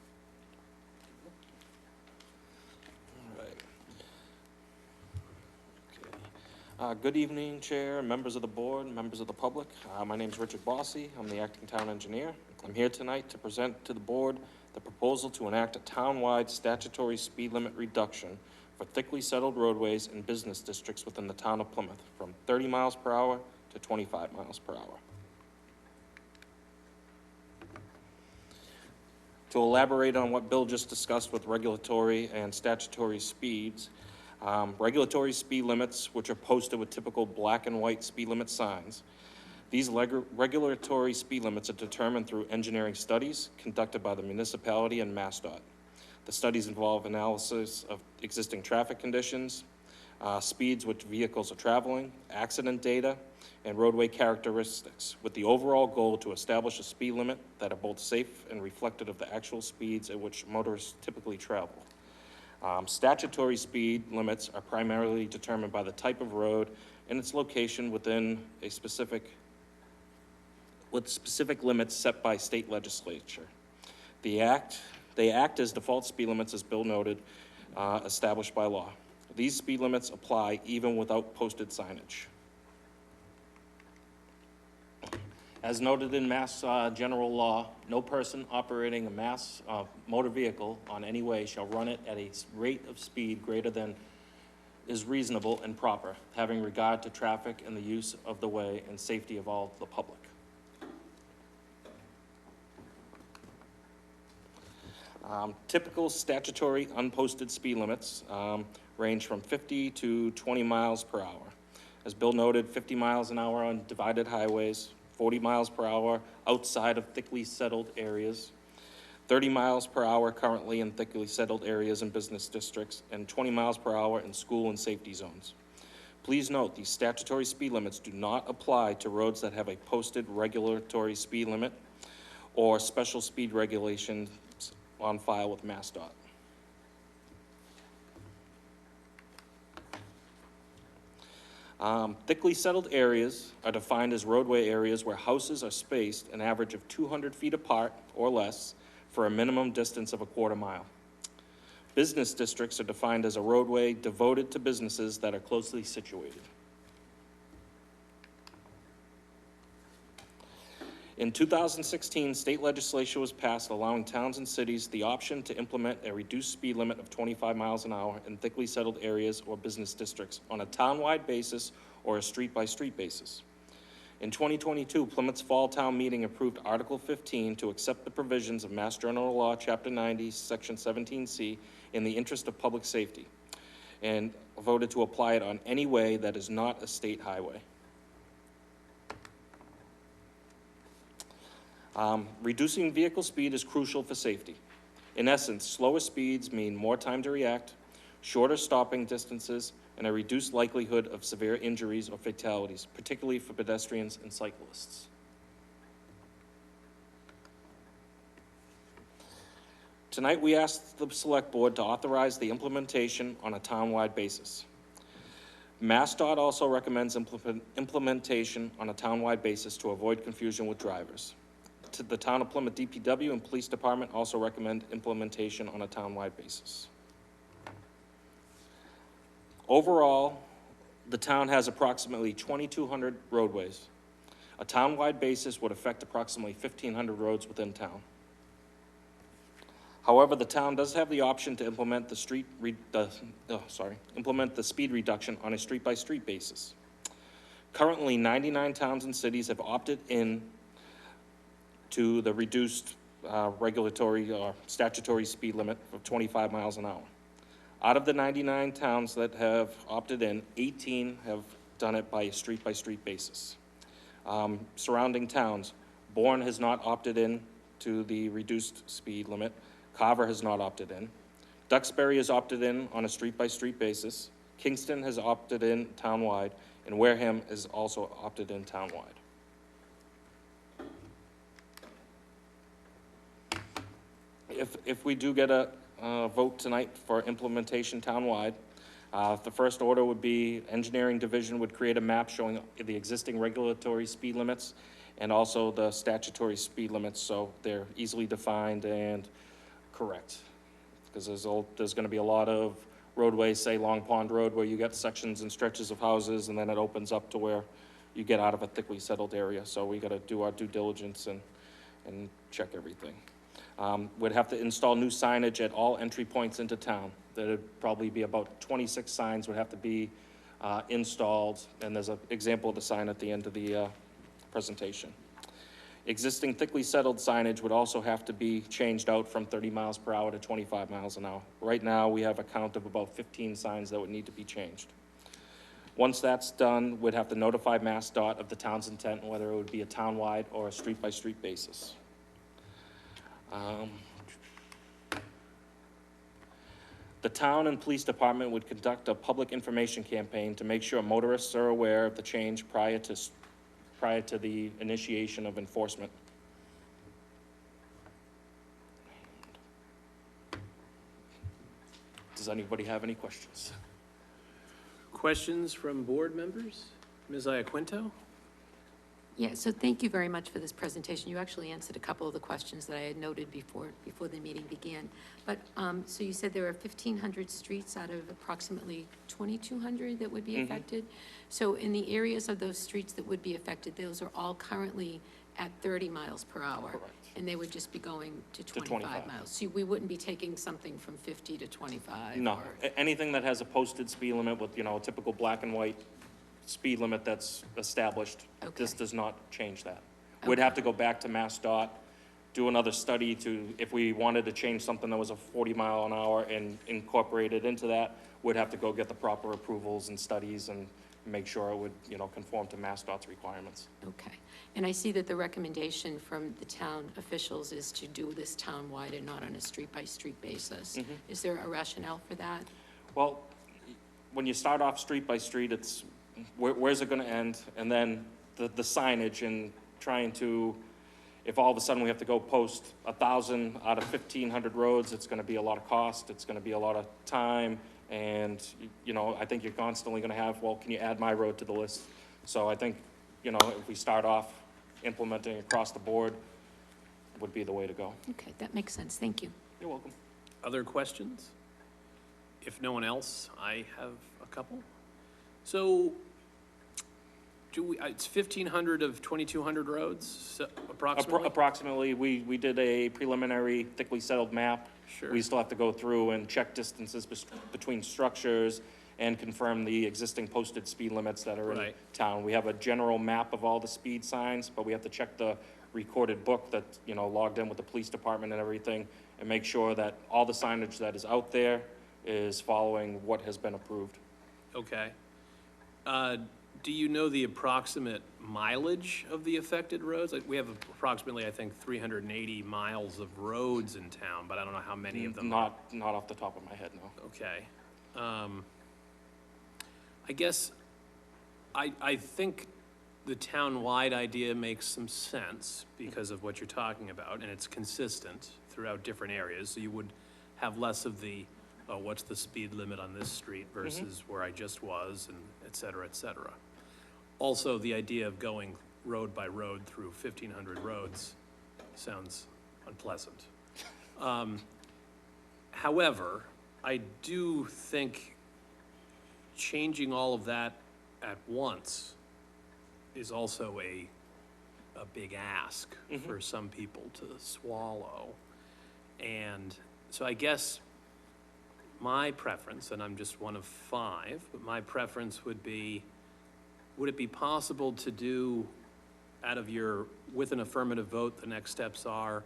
Good evening, Chair, members of the board, members of the public. My name is Richard Bossy. I'm the acting town engineer. I'm here tonight to present to the board the proposal to enact a town-wide statutory speed limit reduction for thickly settled roadways and business districts within the town of Plymouth from 30 miles per hour to 25 miles per hour. To elaborate on what Bill just discussed with regulatory and statutory speeds, regulatory speed limits, which are posted with typical black and white speed limit signs. These regulatory speed limits are determined through engineering studies conducted by the municipality and MassDOT. The studies involve analysis of existing traffic conditions, speeds which vehicles are traveling, accident data, and roadway characteristics, with the overall goal to establish a speed limit that are both safe and reflective of the actual speeds at which motorists typically travel. Statutory speed limits are primarily determined by the type of road and its location within a specific limits set by state legislature. They act as default speed limits, as Bill noted, established by law. These speed limits apply even without posted signage. As noted in Mass General Law, no person operating a mass motor vehicle on any way shall run it at a rate of speed greater than is reasonable and proper, having regard to traffic and the use of the way and safety of all the public. Typical statutory unposted speed limits range from 50 to 20 miles per hour. As Bill noted, 50 miles an hour on divided highways, 40 miles per hour outside of thickly settled areas, 30 miles per hour currently in thickly settled areas and business districts, and 20 miles per hour in school and safety zones. Please note, these statutory speed limits do not apply to roads that have a posted regulatory speed limit or special speed regulations on file with MassDOT. Thickly settled areas are defined as roadway areas where houses are spaced an average of 200 feet apart or less for a minimum distance of a quarter mile. Business districts are defined as a roadway devoted to businesses that are closely situated. In 2016, state legislation was passed allowing towns and cities the option to implement a reduced speed limit of 25 miles an hour in thickly settled areas or business districts on a town-wide basis or a street-by-street basis. In 2022, Plymouth's Fall Town Meeting approved Article 15 to accept the provisions of Mass General Law, Chapter 90, Section 17C, in the interest of public safety, and voted to apply it on any way that is not a state highway. Reducing vehicle speed is crucial for safety. In essence, slower speeds mean more time to react, shorter stopping distances, and a reduced likelihood of severe injuries or fatalities, particularly for pedestrians and cyclists. Tonight, we asked the Select Board to authorize the implementation on a town-wide basis. MassDOT also recommends implementation on a town-wide basis to avoid confusion with drivers. The Town of Plymouth DPW and Police Department also recommend implementation on a town-wide basis. Overall, the town has approximately 2,200 roadways. A town-wide basis would affect approximately 1,500 roads within town. However, the town does have the option to implement the speed reduction on a street-by-street basis. Currently, 99 towns and cities have opted in to the reduced regulatory or statutory speed limit of 25 miles an hour. Out of the 99 towns that have opted in, 18 have done it by a street-by-street basis. Surrounding towns, Bourne has not opted in to the reduced speed limit. Carver has not opted in. Duxbury has opted in on a street-by-street basis. Kingston has opted in townwide, and Wareham has also opted in townwide. If we do get a vote tonight for implementation townwide, the first order would be Engineering Division would create a map showing the existing regulatory speed limits and also the statutory speed limits, so they're easily defined and correct. Because there's going to be a lot of roadways, say Long Pond Road, where you get sections and stretches of houses, and then it opens up to where you get out of a thickly settled area. So we got to do our due diligence and check everything. We'd have to install new signage at all entry points into town. There'd probably be about 26 signs would have to be installed, and there's an example of the sign at the end of the presentation. Existing thickly settled signage would also have to be changed out from 30 miles per hour to 25 miles an hour. Right now, we have a count of about 15 signs that would need to be changed. Once that's done, we'd have to notify MassDOT of the town's intent, whether it would be a town-wide or a street-by-street basis. The town and police department would conduct a public information campaign to make sure motorists are aware of the change prior to the initiation of enforcement. Does anybody have any questions? Questions from board members? Ms. Iaquinto? Yeah, so thank you very much for this presentation. You actually answered a couple of the questions that I had noted before the meeting began. But, so you said there are 1,500 streets out of approximately 2,200 that would be affected? So in the areas of those streets that would be affected, those are all currently at 30 miles per hour? Correct. And they would just be going to 25. 25 miles? So we wouldn't be taking something from 50 to 25? No, or- anything that has a posted speed limit with, a typical black and white speed limit that's established, this does not change that. We'd have to go back to MassDOT, do another study if we wanted to change something that was a 40 mile an hour and incorporate it into that, we'd have to go get the proper approvals and studies and make sure it would, conform to MassDOT's requirements. Okay. And I see that the recommendation from the town officials is to do this town-wide and not on a street-by-street basis. Is there a rationale for that? Well, when you start off street by street, it's where's it gonna end? And then the signage and trying to, if all of a sudden we have to go post 1,000 out of 1,500 roads, it's gonna be a lot of cost, it's gonna be a lot of time, and, you know, I think you're constantly gonna have, well, can you add my road to the list? So I think, you know, if we start off implementing across the board, would be the way to go. Okay, that makes sense. Thank you. You're welcome. Other questions? If no one else, I have a couple. So, it's 1,500 of 2,200 roads, so approximately? Approximately, we did a preliminary thickly settled map. Sure. We still have to go through and check distances between structures and confirm the existing posted speed limits that are in Right. town. We have a general map of all the speed signs, but we have to check the recorded book that's, you know, logged in with the police department and everything, and make sure that all the signage that is out there is following what has been approved. Okay. Do you know the approximate mileage of the affected roads? Like, we have approximately, I think, 380 miles of roads in town, but I don't know how many of them. Not off the top of my head, no. Okay. I guess, I think the town-wide idea makes some sense because of what you're talking about, and it's consistent throughout different areas, so you would have less of the, oh, what's the speed limit on this street versus where I just was, and et cetera, et cetera. Also, the idea of going road by road through 1,500 roads sounds unpleasant. However, I do think changing all of that at once is also a big ask for some people to swallow. And so I guess my preference, and I'm just one of 5, but my preference would be, would it be possible to do out of your, with an affirmative vote, the next steps are,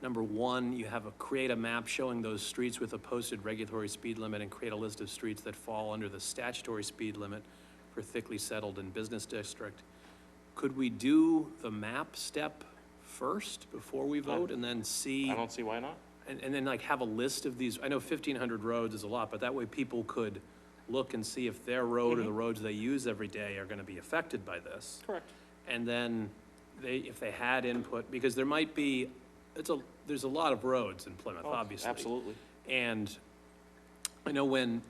number 1, you have create a map showing those streets with a posted regulatory speed limit and create a list of streets that fall under the statutory speed limit for thickly settled and business district. Could we do the map step first before we vote and then see? I don't see why not. And then like have a list of these, I know 1,500 roads is a lot, but that way people could look and see if their road or the roads they use every day are gonna be affected by this. Correct. And then if they had input, because there might be, there's a lot of roads in Plymouth, obviously. Absolutely. And I know when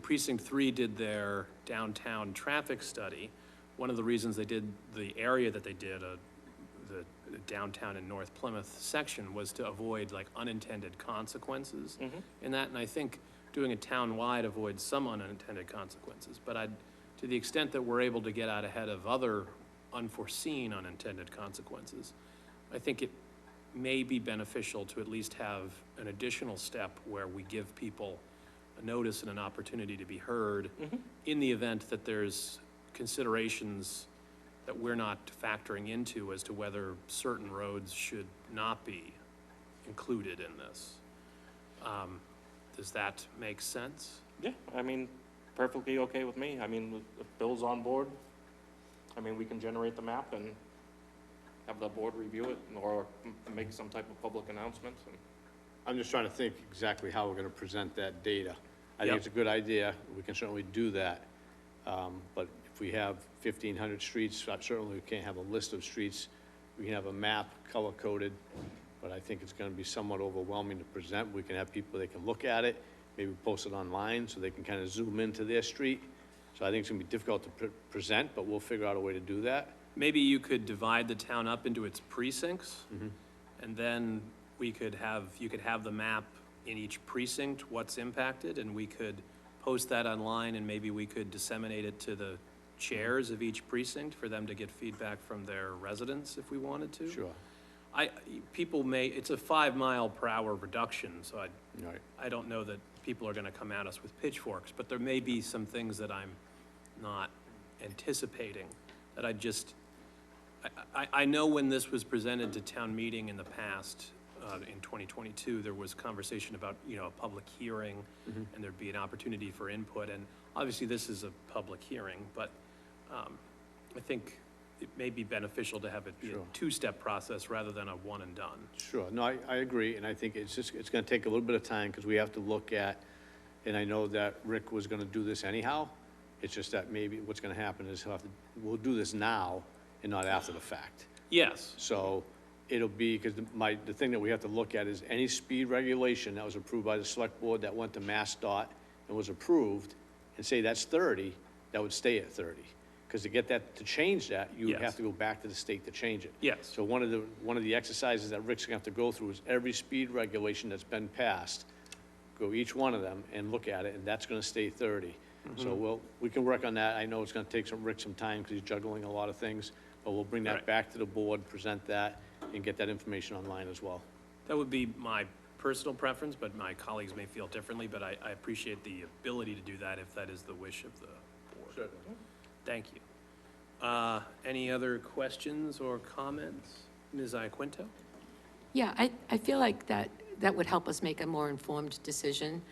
Precinct 3 did their downtown traffic study, one of the reasons they did the area that they did, the downtown in North Plymouth section, was to avoid like unintended consequences in that. And I think doing it town-wide avoids some unintended consequences. But to the extent that we're able to get out ahead of other unforeseen unintended consequences, I think it may be beneficial to at least have an additional step where we give people a notice and an opportunity to be heard in the event that there's considerations that we're not factoring into as to whether certain roads should not be included in this. Does that make sense? Yeah, I mean, perfectly okay with me. I mean, if Bill's on board, I mean, we can generate the map and have the board review it or make some type of public announcement. I'm just trying to think exactly how we're gonna present that data. I think it's a good idea, we can certainly do that. But if we have 1,500 streets, certainly we can't have a list of streets. We can have a map color-coded, but I think it's gonna be somewhat overwhelming to present. We can have people, they can look at it, maybe post it online so they can kind of zoom into their street. So I think it's gonna be difficult to present, but we'll figure out a way to do that. Maybe you could divide the town up into its precincts, and then you could have the map in each precinct, what's impacted, and we could post that online, and maybe we could disseminate it to the chairs of each precinct for them to get feedback from their residents if we wanted to. Sure. It's a 5-mile-per-hour reduction, so Right. I don't know that people are gonna come at us with pitchforks, but there may be some things that I'm not anticipating, that I know when this was presented to town meeting in the past, in 2022, there was conversation about, a public hearing, and there'd be an opportunity for input, and obviously this is a public hearing, but I think it may be beneficial to have it be a two-step process rather than a one and done. Sure, no, I agree, and I think it's gonna take a little bit of time, because we have to look at, and I know that Rick was gonna do this anyhow, It's just that maybe what's gonna happen is we'll do this now and not after the fact. Yes. So it'll be, because the thing that we have to look at is any speed regulation that was approved by the select board that went to MassDOT and was approved, and say that's 30, that would stay at 30. Because to get that, to change that, you would Yes. have to go back to the state to change it. Yes. So one of the exercises that Rick's gonna have to go through is every speed regulation that's been passed, go each one of them and look at it, and that's gonna stay 30. So we can work on that. I know it's gonna take Rick some time, because he's juggling a lot of things, but we'll bring that Right. back to the board, present that, and get that information online as well. That would be my personal preference, but my colleagues may feel differently, but I appreciate the ability to do that if that is the wish of the board. Certainly. Thank you. Any other questions or comments? Ms. Iaquinto? Yeah, I feel like that would help us make a more informed decision.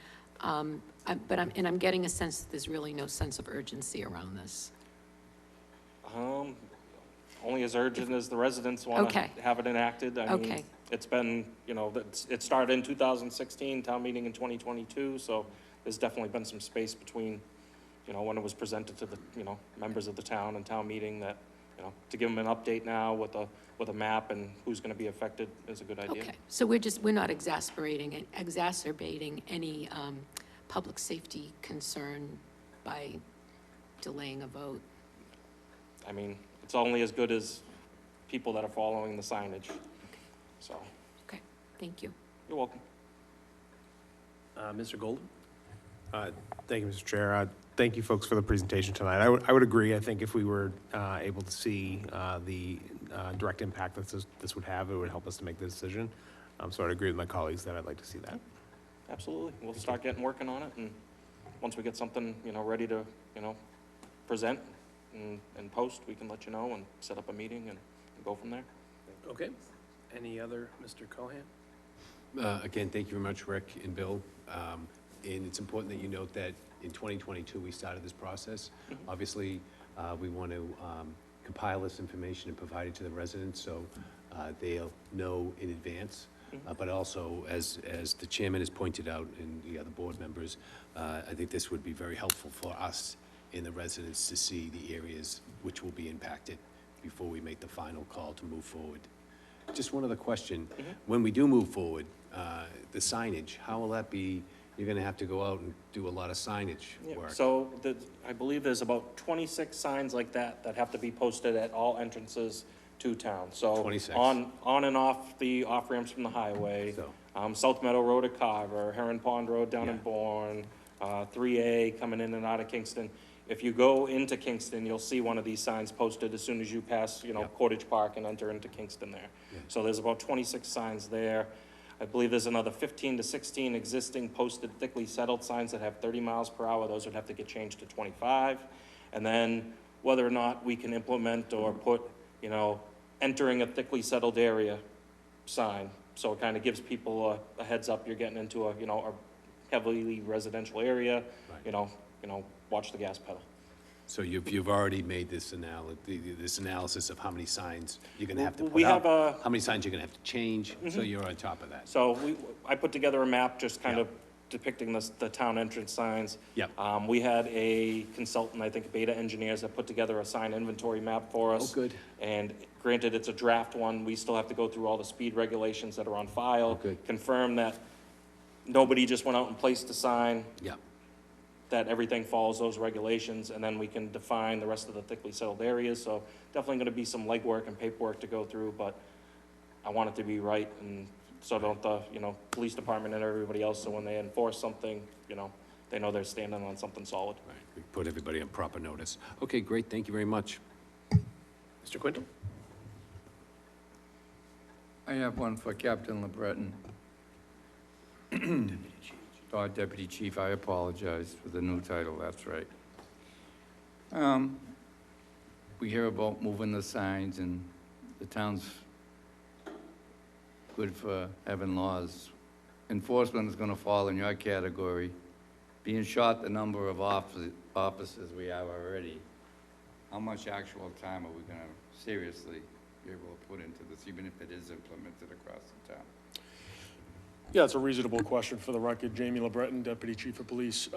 But I'm getting a sense that there's really no sense of urgency around this. Only as urgent as the residents want to Okay. have it enacted. I mean, Okay. it's been, it started in 2016, town meeting in 2022, so there's definitely been some space between, when it was presented to the, members of the town and town meeting that, to give them an update now with a map and who's going to be affected is a good idea. Okay, so we're not exacerbating any public safety concern by delaying a vote. I mean, it's only as good as people that are following the signage. So, Okay, thank you. you're welcome. Mr. Golden? Thank you, Mr. Chair. Thank you, folks, for the presentation tonight. I would agree. I think if we were able to see the direct impact that this would have, it would help us to make the decision. So I'd agree with my colleagues that I'd like to see that. Absolutely. We'll start working on it, and once we get something, ready to, present and post, we can let you know and set up a meeting and go from there. Okay. Any other, Mr. Cohan? Again, thank you very much, Rick and Bill. And it's important that you note that in 2022, we started this process. Obviously, we want to compile this information and provide it to the residents so they'll know in advance. But also, as the chairman has pointed out and the other board members, I think this would be very helpful for us and the residents to see the areas which will be impacted before we make the final call to move forward. Just one other question. When we do move forward, the signage, how will that be? You're going to have to go out and do a lot of signage work. So I believe there's about 26 signs like that have to be posted at all entrances to town. So 26. on and off the off ramps from the highway, So- South Meadow Road at Carver, Heron Pond Road down in Yeah. Bourne, 3A coming in and out of Kingston. If you go into Kingston, you'll see one of these signs posted as soon as you pass, Yep. Portage Park and enter into Kingston there. Yeah. So there's about 26 signs there. I believe there's another 15 to 16 existing posted thickly settled signs that have 30 miles per hour. Those would have to get changed to 25. And then whether or not we can implement or put, entering a thickly settled area sign. So it kind of gives people a heads up, you're getting into a heavily residential area, Right. Watch the gas pedal. So you've already made this analysis of how many signs you're going to have to We put have up, how many signs you're going to have to change, so you're on top of that. So I put together a map just kind Yeah. of depicting the town entrance signs. Yep. We had a consultant, I think Beta Engineers, that put together a sign inventory map for us. Oh, good. And granted, it's a draft one. We still have to go through all the speed regulations that are on file. Oh, good. Confirm that nobody just went out and placed a sign, Yeah. that everything follows those regulations, and then we can define the rest of the thickly settled areas. So definitely gonna be some legwork and paperwork to go through, but I want it to be right, and so don't the, police department and everybody else, so when they enforce something, they know they're standing on something solid. Right, we put everybody on proper notice. Okay, great, thank you very much. Mr. Quintal? I have one for Captain LeBreton. Or Deputy Chief, I apologize for the new title, that's right. We hear about moving the signs, and the town's good for having laws. Enforcement is gonna fall in your category. Being short the number of officers we have already, how much actual time are we gonna seriously be able to put into this, even if it is implemented across the town? Yeah, it's a reasonable question for the record. Jamie LeBreton, Deputy Chief of Police.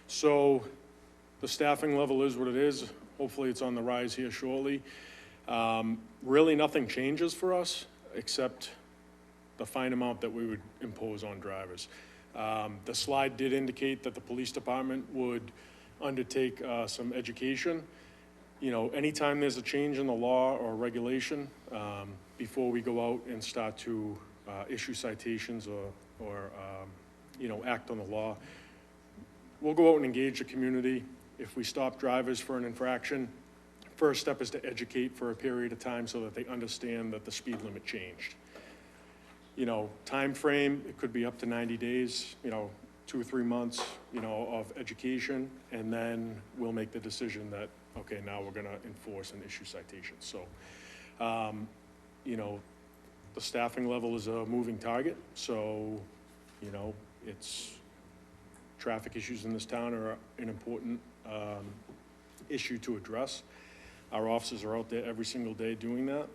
So the staffing level is what it is. Hopefully, it's on the rise here shortly. Really, nothing changes for us, except the fine amount that we would impose on drivers. The slide did indicate that the police department would undertake some education. You know, anytime there's a change in the law or regulation, before we go out and start to issue citations or you know, act on the law, we'll go out and engage the community. If we stop drivers for an infraction, first step is to educate for a period of time so that they understand that the speed limit changed. You know, time frame, it could be up to 90 days, you know, 2 or 3 months, you know, of education, and then we'll make the decision that, okay, now we're gonna enforce and issue citations. So, you know, the staffing level is a moving target, so, you know, it's, traffic issues in this town are an important issue to address. Our officers are out there every single day doing that,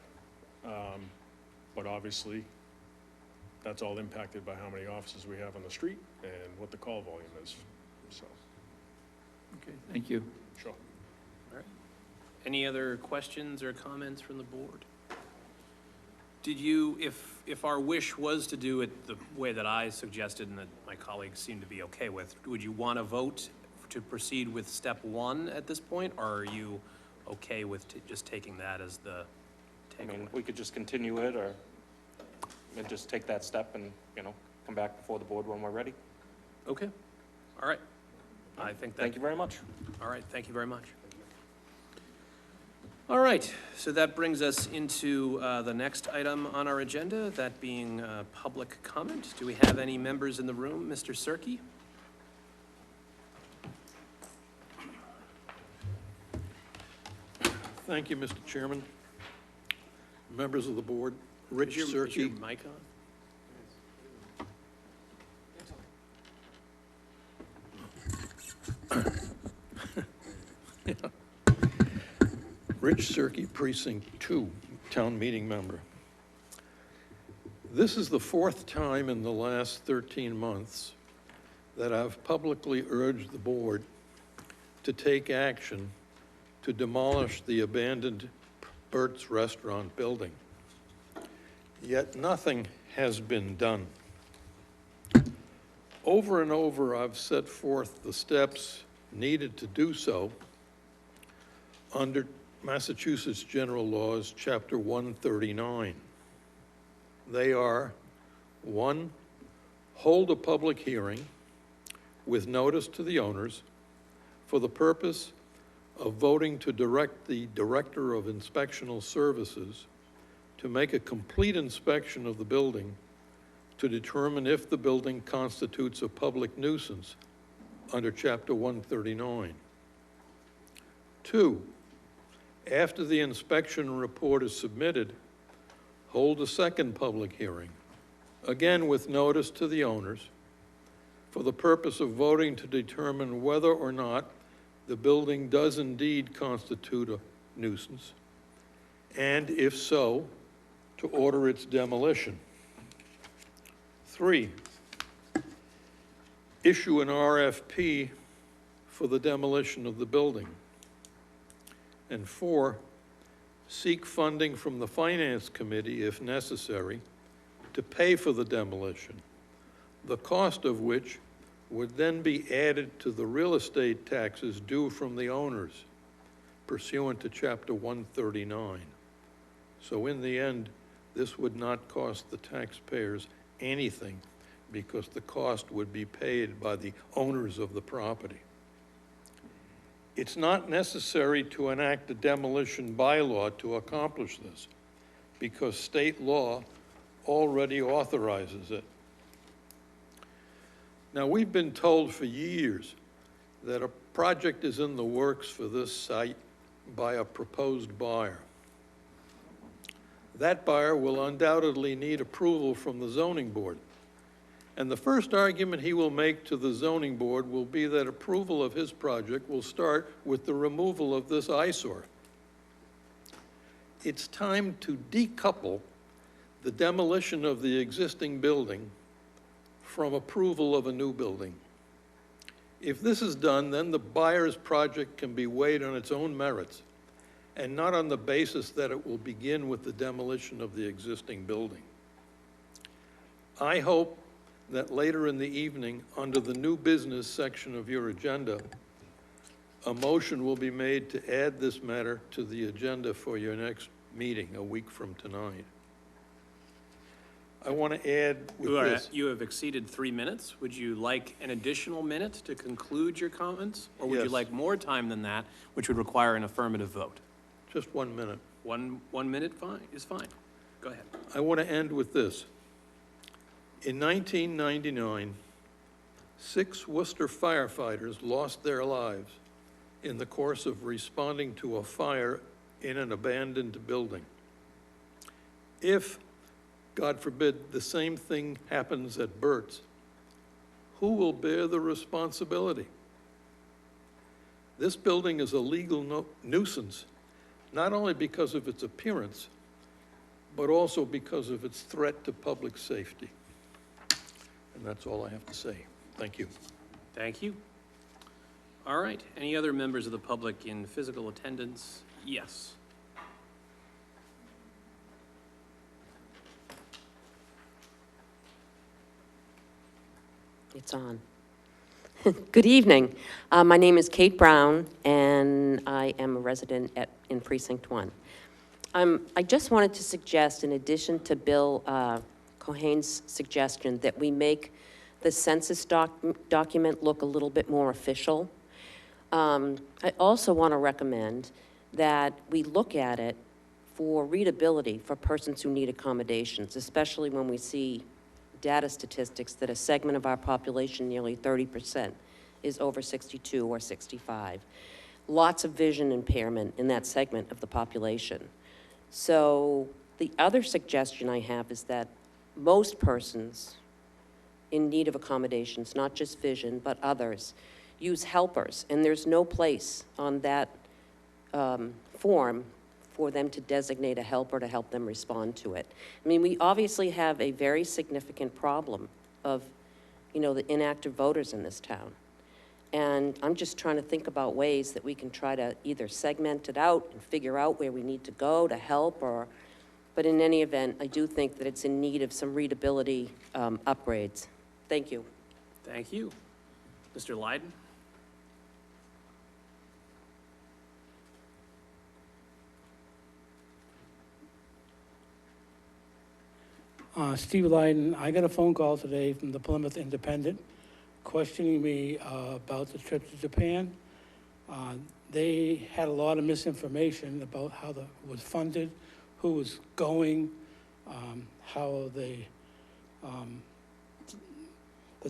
but obviously, that's all impacted by how many officers we have on the street and what the call volume is, so. Okay, thank you. Sure. All right. Any other questions or comments from the board? Did you, if our wish was to do it the way that I suggested and that my colleagues seem to be okay with, would you want to vote to proceed with step 1 at this point, or are you okay with just taking that as the takeaway? I mean, we could just continue it, or and just take that step and, you know, come back before the board when we're ready. Okay, all right. I think that. Thank you very much. All right, thank you very much. All right, so that brings us into the next item on our agenda, that being public comment. Do we have any members in the room? Mr. Cirque? Thank you, Mr. Chairman. Members of the board, Rich Cirque. Is your mic on? Rich Cirque, Precinct 2, town meeting member. This is the 4th time in the last 13 months that I've publicly urged the board to take action to demolish the abandoned Bert's Restaurant building. Yet nothing has been done. Over and over, I've set forth the steps needed to do so under Massachusetts General Laws, Chapter 139. They are, 1, hold a public hearing with notice to the owners for the purpose of voting to direct the Director of Inspectional Services to make a complete inspection of the building to determine if the building constitutes a public nuisance under Chapter 139. 2, after the inspection report is submitted, hold a second public hearing, again with notice to the owners, for the purpose of voting to determine whether or not the building does indeed constitute a nuisance, and if so, to order its demolition. 3, issue an RFP for the demolition of the building. And 4, seek funding from the Finance Committee, if necessary, to pay for the demolition, the cost of which would then be added to the real estate taxes due from the owners pursuant to Chapter 139. So in the end, this would not cost the taxpayers anything because the cost would be paid by the owners of the property. It's not necessary to enact a demolition bylaw to accomplish this because state law already authorizes it. Now, we've been told for years that a project is in the works for this site by a proposed buyer. That buyer will undoubtedly need approval from the zoning board. And the first argument he will make to the zoning board will be that approval of his project will start with the removal of this eyesore. It's time to decouple the demolition of the existing building from approval of a new building. If this is done, then the buyer's project can be weighed on its own merits and not on the basis that it will begin with the demolition of the existing building. I hope that later in the evening, under the new business section of your agenda, a motion will be made to add this matter to the agenda for your next meeting, a week from tonight. I want to add with this. You have exceeded 3 minutes. Would you like an additional minute to conclude your comments? Or would you Yes. like more time than that, which would require an affirmative vote? Just 1 minute. One minute is fine. Go ahead. I want to end with this. In 1999, 6 Worcester firefighters lost their lives in the course of responding to a fire in an abandoned building. If, God forbid, the same thing happens at Burt's, who will bear the responsibility? This building is a legal nuisance, not only because of its appearance, but also because of its threat to public safety. And that's all I have to say. Thank you. Thank you. All right. Any other members of the public in physical attendance? Yes. It's on. Good evening. My name is Kate Brown, and I am a resident in Precinct 1. I just wanted to suggest, in addition to Bill Cohen's suggestion, that we make the census document look a little bit more official. I also want to recommend that we look at it for readability for persons who need accommodations, especially when we see data statistics that a segment of our population, nearly 30%, is over 62 or 65. Lots of vision impairment in that segment of the population. So the other suggestion I have is that most persons in need of accommodations, not just vision, but others, use helpers, and there's no place on that form for them to designate a helper to help them respond to it. I mean, we obviously have a very significant problem of, the inactive voters in this town. And I'm just trying to think about ways that we can try to either segment it out and figure out where we need to go to help, but in any event, I do think that it's in need of some readability upgrades. Thank you. Thank you. Mr. Lyden? Steve Lyden, I got a phone call today from the Plymouth Independent questioning me about the trip to Japan. They had a lot of misinformation about how it was funded, who was going, how the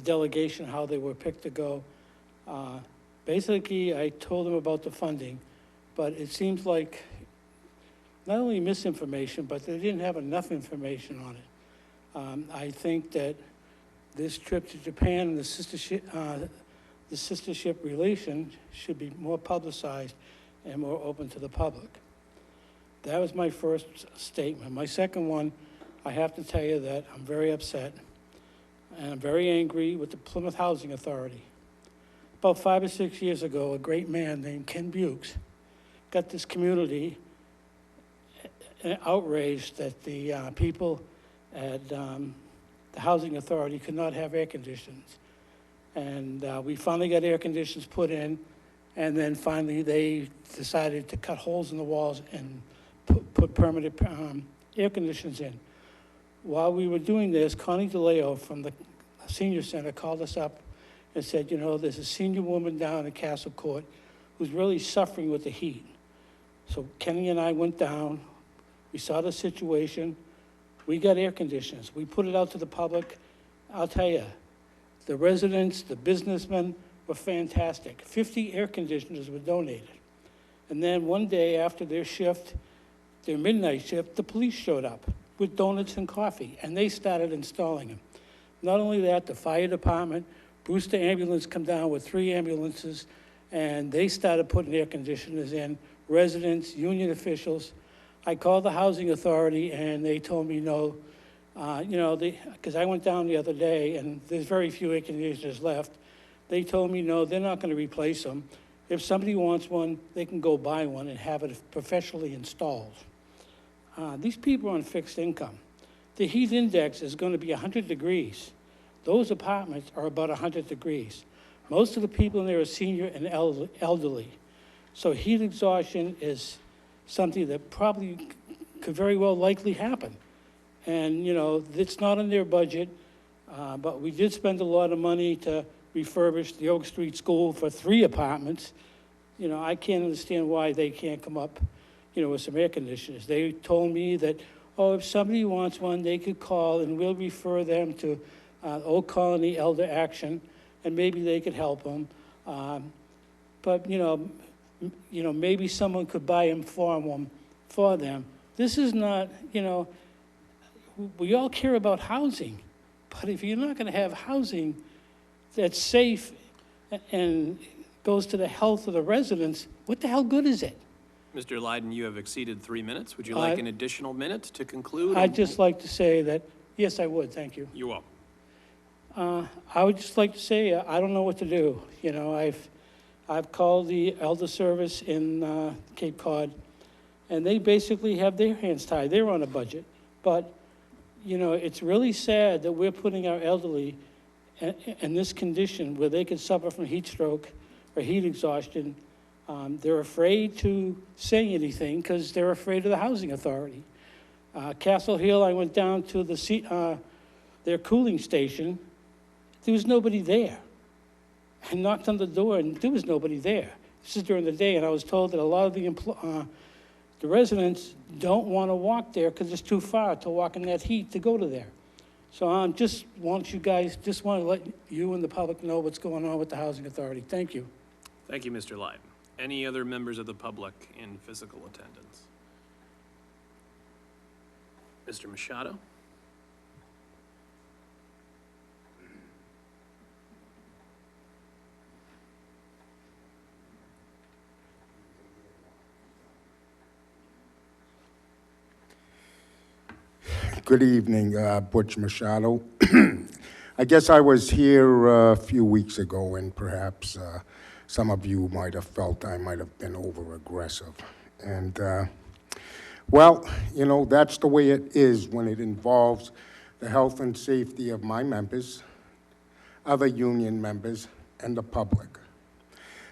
delegation, how they were picked to go. Basically, I told them about the funding, but it seems like not only misinformation, but they didn't have enough information on it. I think that this trip to Japan and the sistership relation should be more publicized and more open to the public. That was my first statement. My second one, I have to tell you that I'm very upset and I'm very angry with the Plymouth Housing Authority. About 5 or 6 years ago, a great man named Ken Bukes got this community outraged that the people at the Housing Authority could not have air conditioners. And we finally got air conditioners put in, and then finally they decided to cut holes in the walls and put permanent air conditioners in. While we were doing this, Connie DeLeo from the senior center called us up and said, there's a senior woman down in Castle Court who's really suffering with the heat. So Kenny and I went down, we saw the situation, we got air conditioners, we put it out to the public. I'll tell you, the residents, the businessmen were fantastic. 50 air conditioners were donated. And then one day after their shift, their midnight shift, the police showed up with donuts and coffee, and they started installing them. Not only that, the fire department, Brewster Ambulance come down with 3 ambulances, and they started putting air conditioners in, residents, union officials. I called the Housing Authority, and they told me no, because I went down the other day, and there's very few air conditioners left. They told me, no, they're not gonna replace them. If somebody wants one, they can go buy one and have it professionally installed. These people are on fixed income. The heat index is gonna be 100 degrees. Those apartments are about 100 degrees. Most of the people in there are senior and elderly. So heat exhaustion is something that probably could very well likely happen. And, you know, it's not in their budget, but we did spend a lot of money to refurbish the Oak Street School for 3 apartments. You know, I can't understand why they can't come up, you know, with some air conditioners. They told me that, oh, if somebody wants one, they could call and we'll refer them to Old Colony Elder Action, and maybe they could help them. But, you know, maybe someone could buy them for them. This is not, you know, we all care about housing, but if you're not going to have housing that's safe and goes to the health of the residents, what the hell good is it? Mr. Lydon, you have exceeded 3 minutes. Would you like an additional minute to conclude? I'd just like to say that, yes, I would, thank you. You're welcome. I would just like to say, I don't know what to do. You know, I've called the elder service in Cape Cod, and they basically have their hands tied. They're on a budget. But, you know, it's really sad that we're putting our elderly in this condition where they could suffer from heat stroke or heat exhaustion. They're afraid to say anything because they're afraid of the housing authority. Castle Hill, I went down to their cooling station. There was nobody there. I knocked on the door and there was nobody there. This is during the day, and I was told that a lot of the residents don't want to walk there because it's too far to walk in that heat to go to there. So I just want to let you and the public know what's going on with the housing authority. Thank you. Thank you, Mr. Lydon. Any other members of the public in physical attendance? Mr. Machado? Good evening, Butch Machado. I guess I was here a few weeks ago, and perhaps some of you might have felt I might have been over-aggressive. And, well, you know, that's the way it is when it involves the health and safety of my members, other union members, and the public.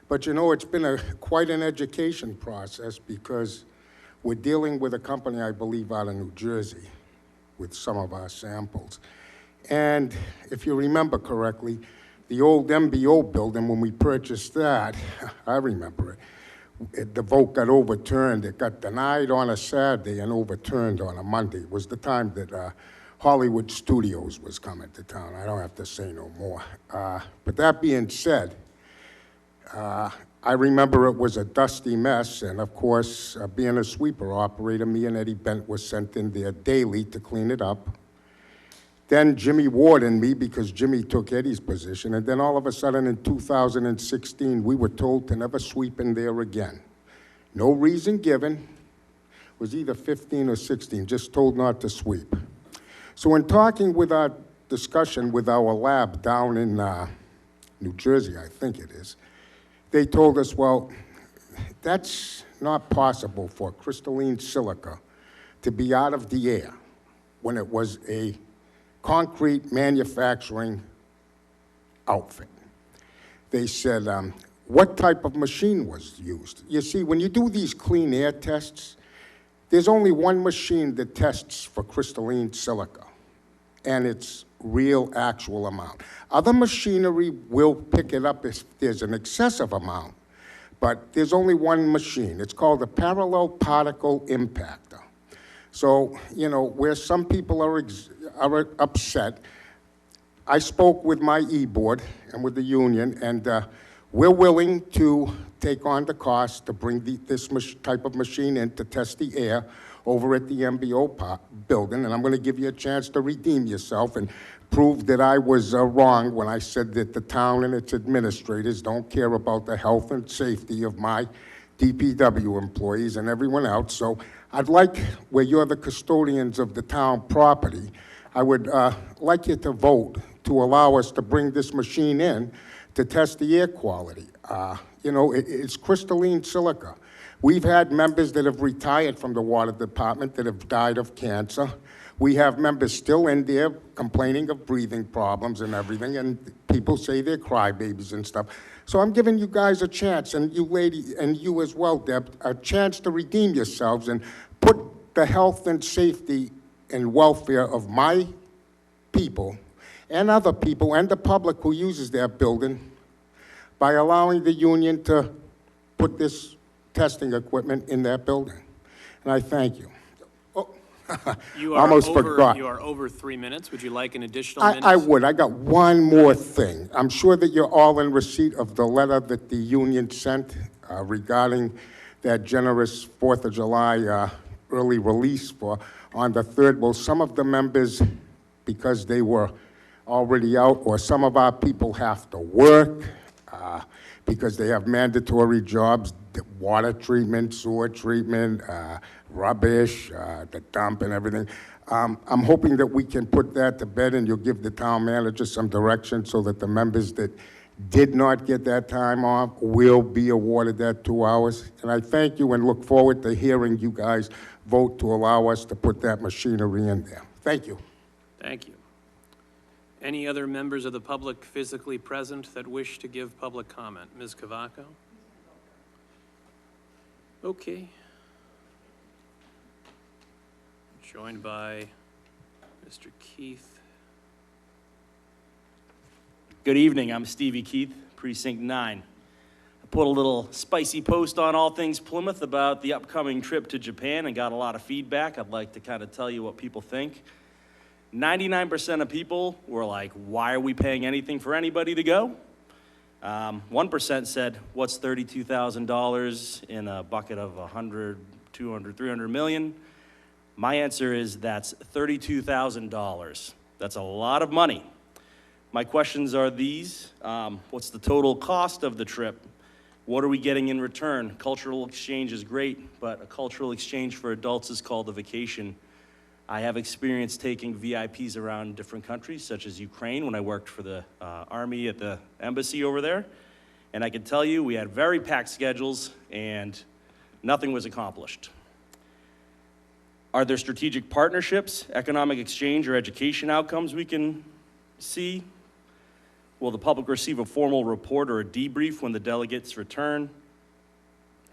But, you know, it's been quite an education process because we're dealing with a company, I believe, out of New Jersey, with some of our samples. And if you remember correctly, the old MBO building, when we purchased that, I remember it, the vote got overturned. It got denied on a Saturday and overturned on a Monday. It was the time that Hollywood Studios was coming to town. I don't have to say no more. But that being said, I remember it was a dusty mess, and of course, being a sweeper operator, me and Eddie Bent was sent in there daily to clean it up. Then Jimmy Ward and me, because Jimmy took Eddie's position, and then all of a sudden in 2016, we were told to never sweep in there again. No reason given. It was either 15 or 16, just told not to sweep. So in talking with our discussion with our lab down in New Jersey, I think it is, they told us, well, that's not possible for crystalline silica to be out of the air when it was a concrete manufacturing outfit. They said, what type of machine was used? You see, when you do these clean air tests, there's only one machine that tests for crystalline silica, and it's real actual amount. Other machinery will pick it up if there's an excessive amount, but there's only one machine. It's called a parallel particle impactor. So, you know, where some people are upset, I spoke with my E-board and with the union, and we're willing to take on the cost to bring this type of machine in to test the air over at the MBO building, and I'm going to give you a chance to redeem yourself and prove that I was wrong when I said that the town and its administrators don't care about the health and safety of my DPW employees and everyone else. So I'd like, where you're the custodians of the town property, I would like you to vote to allow us to bring this machine in to test the air quality. It's crystalline silica. We've had members that have retired from the water department that have died of cancer. We have members still in there complaining of breathing problems and everything, and people say they're crybabies and stuff. So I'm giving you guys a chance, and you lady, and you as well, Deb, a chance to redeem yourselves and put the health and safety and welfare of my people and other people and the public who uses that building by allowing the union to put this testing equipment in that building. And I thank you. You are Almost forgot. You are over 3 minutes. Would you like an additional minute? I would. I got one more thing. I'm sure that you're all in receipt of the letter that the union sent regarding that generous 4th of July early release for on the 3rd. Well, some of the members, because they were already out, or some of our people have to work because they have mandatory jobs, water treatment, sewer treatment, rubbish, the dump and everything. I'm hoping that we can put that to bed and you'll give the town manager some direction so that the members that did not get that time off will be awarded that 2 hours. And I thank you and look forward to hearing you guys vote to allow us to put that machinery in there. Thank you. Thank you. Any other members of the public physically present that wish to give public comment? Ms. Cavaco? Okay. Joined by Mr. Keith. Good evening, I'm Stevie Keith, Precinct 9. I put a little spicy post on All Things Plymouth about the upcoming trip to Japan and got a lot of feedback. I'd like to kind of tell you what people think. 99% of people were like, why are we paying anything for anybody to go? 1% said, what's $32,000 in a bucket of 100, 200, 300 million? My answer is that's $32,000. That's a lot of money. My questions are these. What's the total cost of the trip? What are we getting in return? Cultural exchange is great, but a cultural exchange for adults is called a vacation. I have experience taking VIPs around different countries, such as Ukraine, when I worked for the Army at the embassy over there. And I can tell you, we had very packed schedules, and nothing was accomplished. Are there strategic partnerships, economic exchange, or education outcomes we can see? Will the public receive a formal report or a debrief when the delegates return?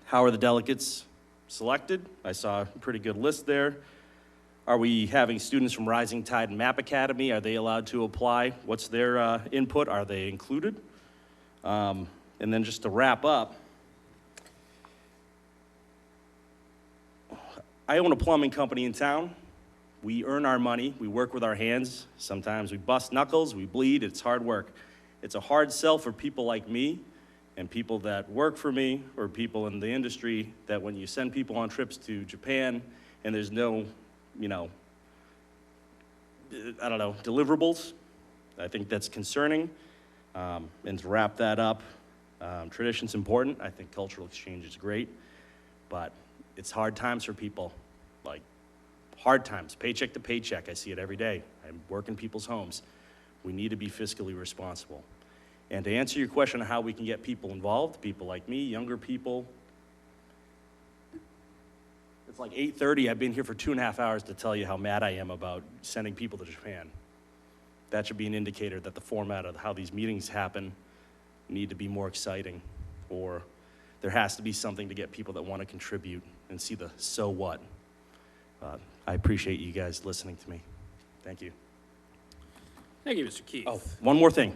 How are the delegates selected? I saw a pretty good list there. Are we having students from Rising Tide and MAP Academy? Are they allowed to apply? What's their input? Are they included? And then just to wrap up, I own a plumbing company in town. We earn our money. We work with our hands. Sometimes we bust knuckles. We bleed. It's hard work. It's a hard sell for people like me and people that work for me or people in the industry that when you send people on trips to Japan and there's no deliverables. I think that's concerning. And to wrap that up, tradition's important. I think cultural exchange is great, but it's hard times for people, like hard times, paycheck to paycheck. I see it every day. I work in people's homes. We need to be fiscally responsible. And to answer your question on how we can get people involved, people like me, younger people, it's like 8:30. I've been here for 2.5 hours to tell you how mad I am about sending people to Japan. That should be an indicator that the format of how these meetings happen need to be more exciting, or there has to be something to get people that want to contribute and see the so what. I appreciate you guys listening to me. Thank you. Thank you, Mr. Keith. Oh, one more thing.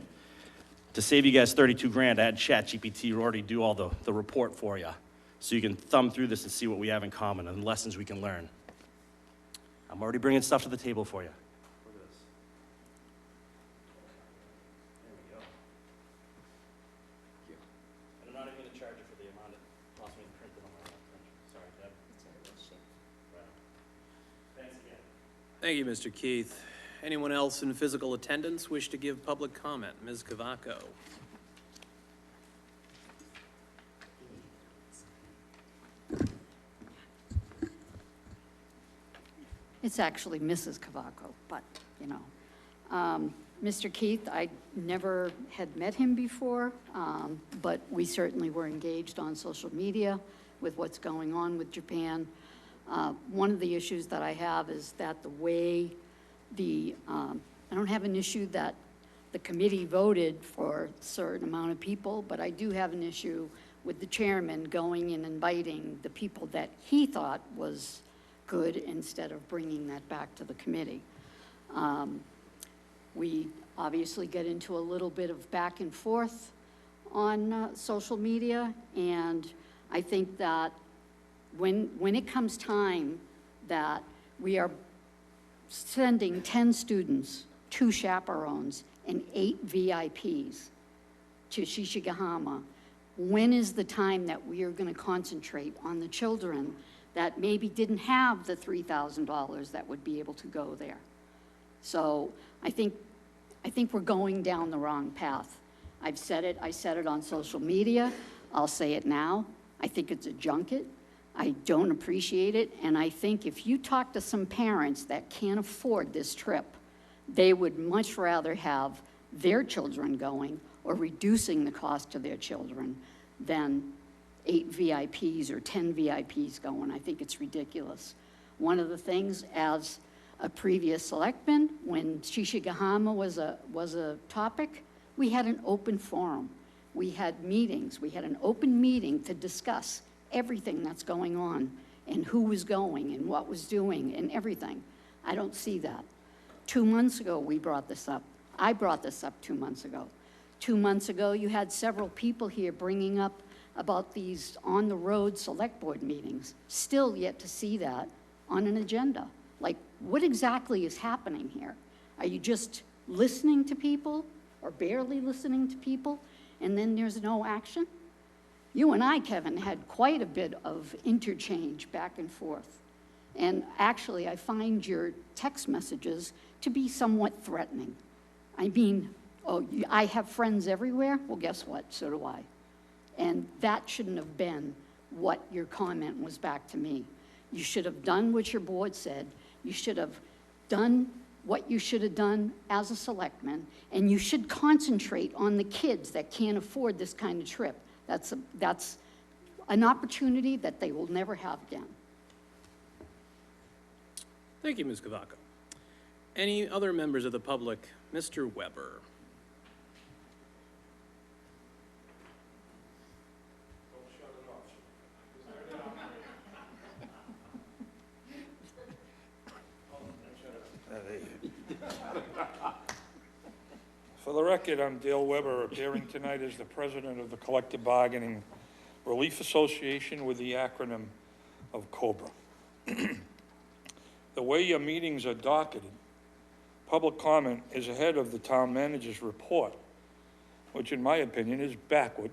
To save you guys 32 grand, I had ChatGPT already do all the report for you. So you can thumb through this and see what we have in common and lessons we can learn. I'm already bringing stuff to the table for you. Look at this. There we go. Thank you. And I'm not even going to charge you for the amount it cost me to print it on my own printer. Sorry, Deb. Right on. Thanks again. Thank you, Mr. Keith. Anyone else in physical attendance wish to give public comment? Ms. Cavaco. It's actually Mrs. Cavaco, but, Mr. Keith, I never had met him before, but we certainly were engaged on social media with what's going on with Japan. One of the issues that I have is that the way I don't have an issue that the committee voted for a certain amount of people, but I do have an issue with the chairman going and inviting the people that he thought was good instead of bringing that back to the committee. We obviously get into a little bit of back and forth on social media, and I think that when it comes time that we are sending 10 students, 2 chaperones, and 8 VIPs to Shishigahama, when is the time that we are going to concentrate on the children that maybe didn't have the $3,000 that would be able to go there? So I think we're going down the wrong path. I've said it, I said it on social media, I'll say it now. I think it's a junket. I don't appreciate it, and I think if you talk to some parents that can't afford this trip, they would much rather have their children going or reducing the cost to their children than 8 VIPs or 10 VIPs going. I think it's ridiculous. One of the things, as a previous selectman, when Shishigahama was a topic, we had an open forum. We had meetings. We had an open meeting to discuss everything that's going on and who was going and what was doing and everything. I don't see that. 2 months ago, we brought this up. I brought this up 2 months ago. 2 months ago, you had several people here bringing up about these on-the-road select board meetings. Still yet to see that on an agenda. Like, what exactly is happening here? Are you just listening to people or barely listening to people and then there's no action? You and I, Kevin, had quite a bit of interchange back and forth. And actually, I find your text messages to be somewhat threatening. I mean, oh, I have friends everywhere? Well, guess what? So do I. And that shouldn't have been what your comment was back to me. You should have done what your board said. You should have done what you should have done as a selectman, and you should concentrate on the kids that can't afford this kind of trip. That's an opportunity that they will never have again. Thank you, Ms. Kavaka. Any other members of the public? Mr. Weber. For the record, I'm Dale Weber, appearing tonight as the president of the Collective Bargaining Relief Association with the acronym of COBRA. The way your meetings are docketed, public comment is ahead of the town manager's report, which in my opinion is backward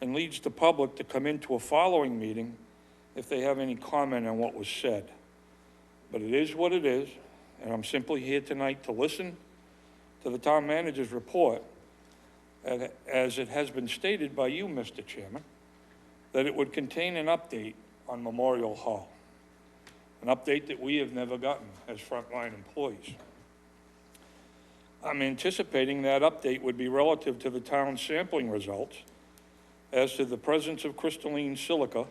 and leads the public to come into a following meeting if they have any comment on what was said. But it is what it is, and I'm simply here tonight to listen to the town manager's report, and as it has been stated by you, Mr. Chairman, that it would contain an update on Memorial Hall, an update that we have never gotten as frontline employees. I'm anticipating that update would be relative to the town's sampling results as to the presence of crystalline silica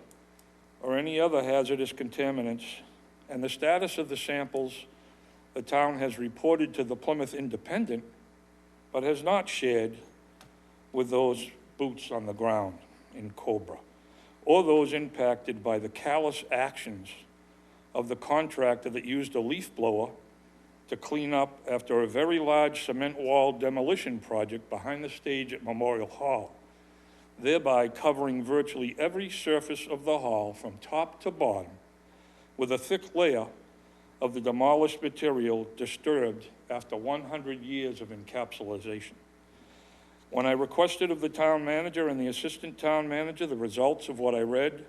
or any other hazardous contaminants and the status of the samples the town has reported to the Plymouth Independent, but has not shared with those boots on the ground in Cobra, or those impacted by the callous actions of the contractor that used a leaf blower to clean up after a very large cement wall demolition project behind the stage at Memorial Hall, thereby covering virtually every surface of the hall from top to bottom with a thick layer of the demolished material disturbed after 100 years of encapsulation. When I requested of the town manager and the assistant town manager the results of what I read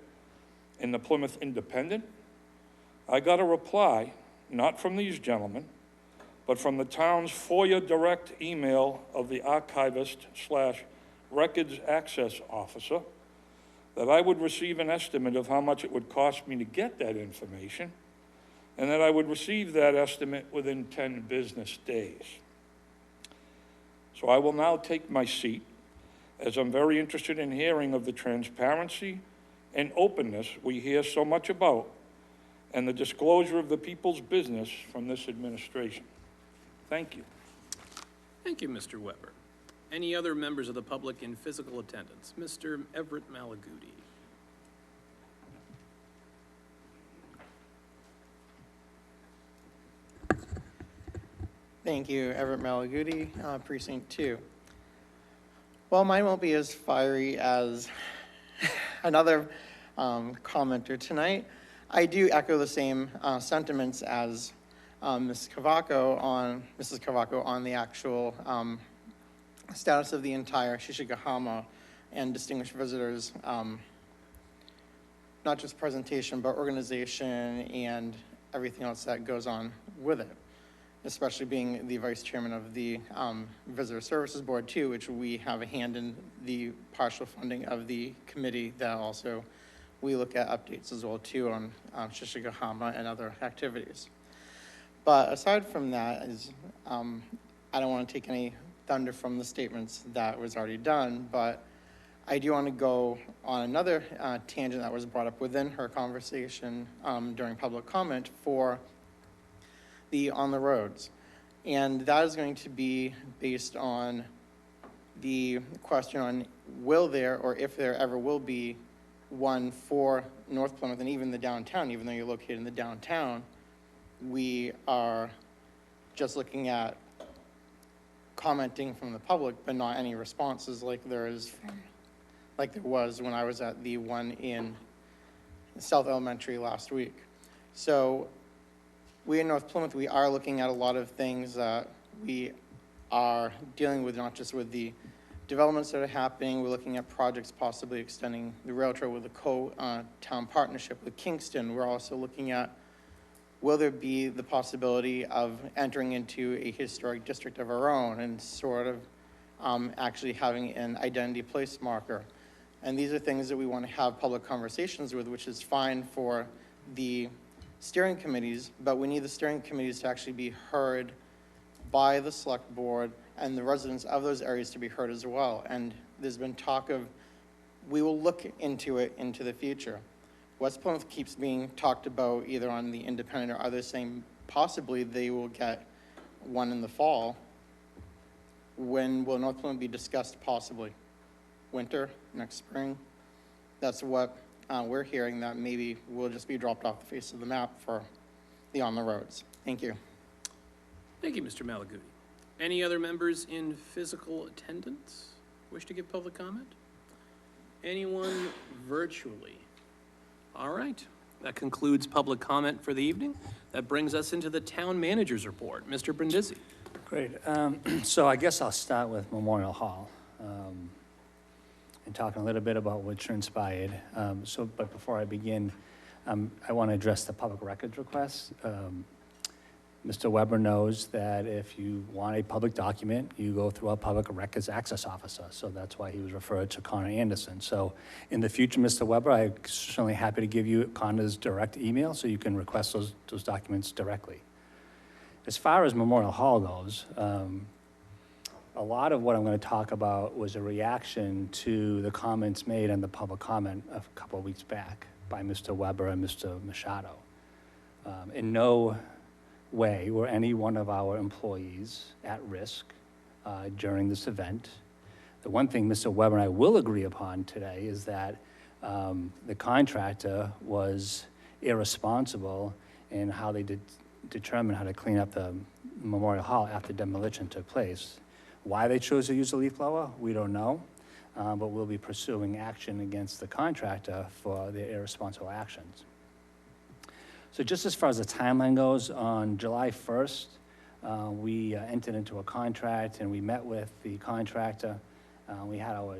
in the Plymouth Independent, I got a reply, not from these gentlemen, but from the town's FOIA direct email of the archivist/records access officer, that I would receive an estimate of how much it would cost me to get that information, and that I would receive that estimate within 10 business days. So I will now take my seat, as I'm very interested in hearing of the transparency and openness we hear so much about, and the disclosure of the people's business from this administration. Thank you. Thank you, Mr. Weber. Any other members of the public in physical attendance? Mr. Everett Malaguti. Thank you, Everett Malaguti, Precinct 2. Well, mine won't be as fiery as another commenter tonight. I do echo the same sentiments as Mrs. Cavaco on the actual status of the entire Shishigahama and distinguished visitors, not just presentation, but organization and everything else that goes on with it, especially being the vice chairman of the Visitor Services Board too, which we have a hand in the partial funding of the committee that also we look at updates as well too on Shishigahama and other activities. But aside from that, I don't want to take any thunder from the statements that was already done, but I do want to go on another tangent that was brought up within her conversation during public comment for the on the roads. And that is going to be based on the question on will there, or if there ever will be, one for North Plymouth and even the downtown. Even though you're located in the downtown, we are just looking at commenting from the public, but not any responses like there was when I was at the one in South Elementary last week. So we in North Plymouth, we are looking at a lot of things that we are dealing with, not just with the developments that are happening. We're looking at projects possibly extending the rail trail with a co-town partnership with Kingston. We're also looking at, will there be the possibility of entering into a historic district of our own and sort of actually having an identity place marker. And these are things that we want to have public conversations with, which is fine for the steering committees, but we need the steering committees to actually be heard by the select board and the residents of those areas to be heard as well. And there's been talk of, we will look into it into the future. West Plymouth keeps being talked about either on the independent or others saying possibly they will get one in the fall. When will North Plymouth be discussed possibly? Winter, next spring? That's what we're hearing, that maybe will just be dropped off the face of the map for the on the roads. Thank you. Thank you, Mr. Malaguti. Any other members in physical attendance wish to give public comment? Anyone virtually? All right, that concludes public comment for the evening. That brings us into the town manager's report. Mr. Brindisi. Great. So I guess I'll start with Memorial Hall and talking a little bit about what transpired. But before I begin, I want to address the public records request. Mr. Weber knows that if you want a public document, you go through a public records access officer. So that's why he was referred to Connor Anderson. So in the future, Mr. Weber, I'm certainly happy to give you Connor's direct email so you can request those documents directly. As far as Memorial Hall goes, a lot of what I'm going to talk about was a reaction to the comments made in the public comment a couple of weeks back by Mr. Weber and Mr. Machado. In no way were any one of our employees at risk during this event. The one thing Mr. Weber and I will agree upon today is that the contractor was irresponsible in how they determined how to clean up the Memorial Hall after demolition took place. Why they chose to use a leaf blower, we don't know, but we'll be pursuing action against the contractor for their irresponsible actions. So just as far as the timeline goes, on July 1st, we entered into a contract and we met with the contractor. We had our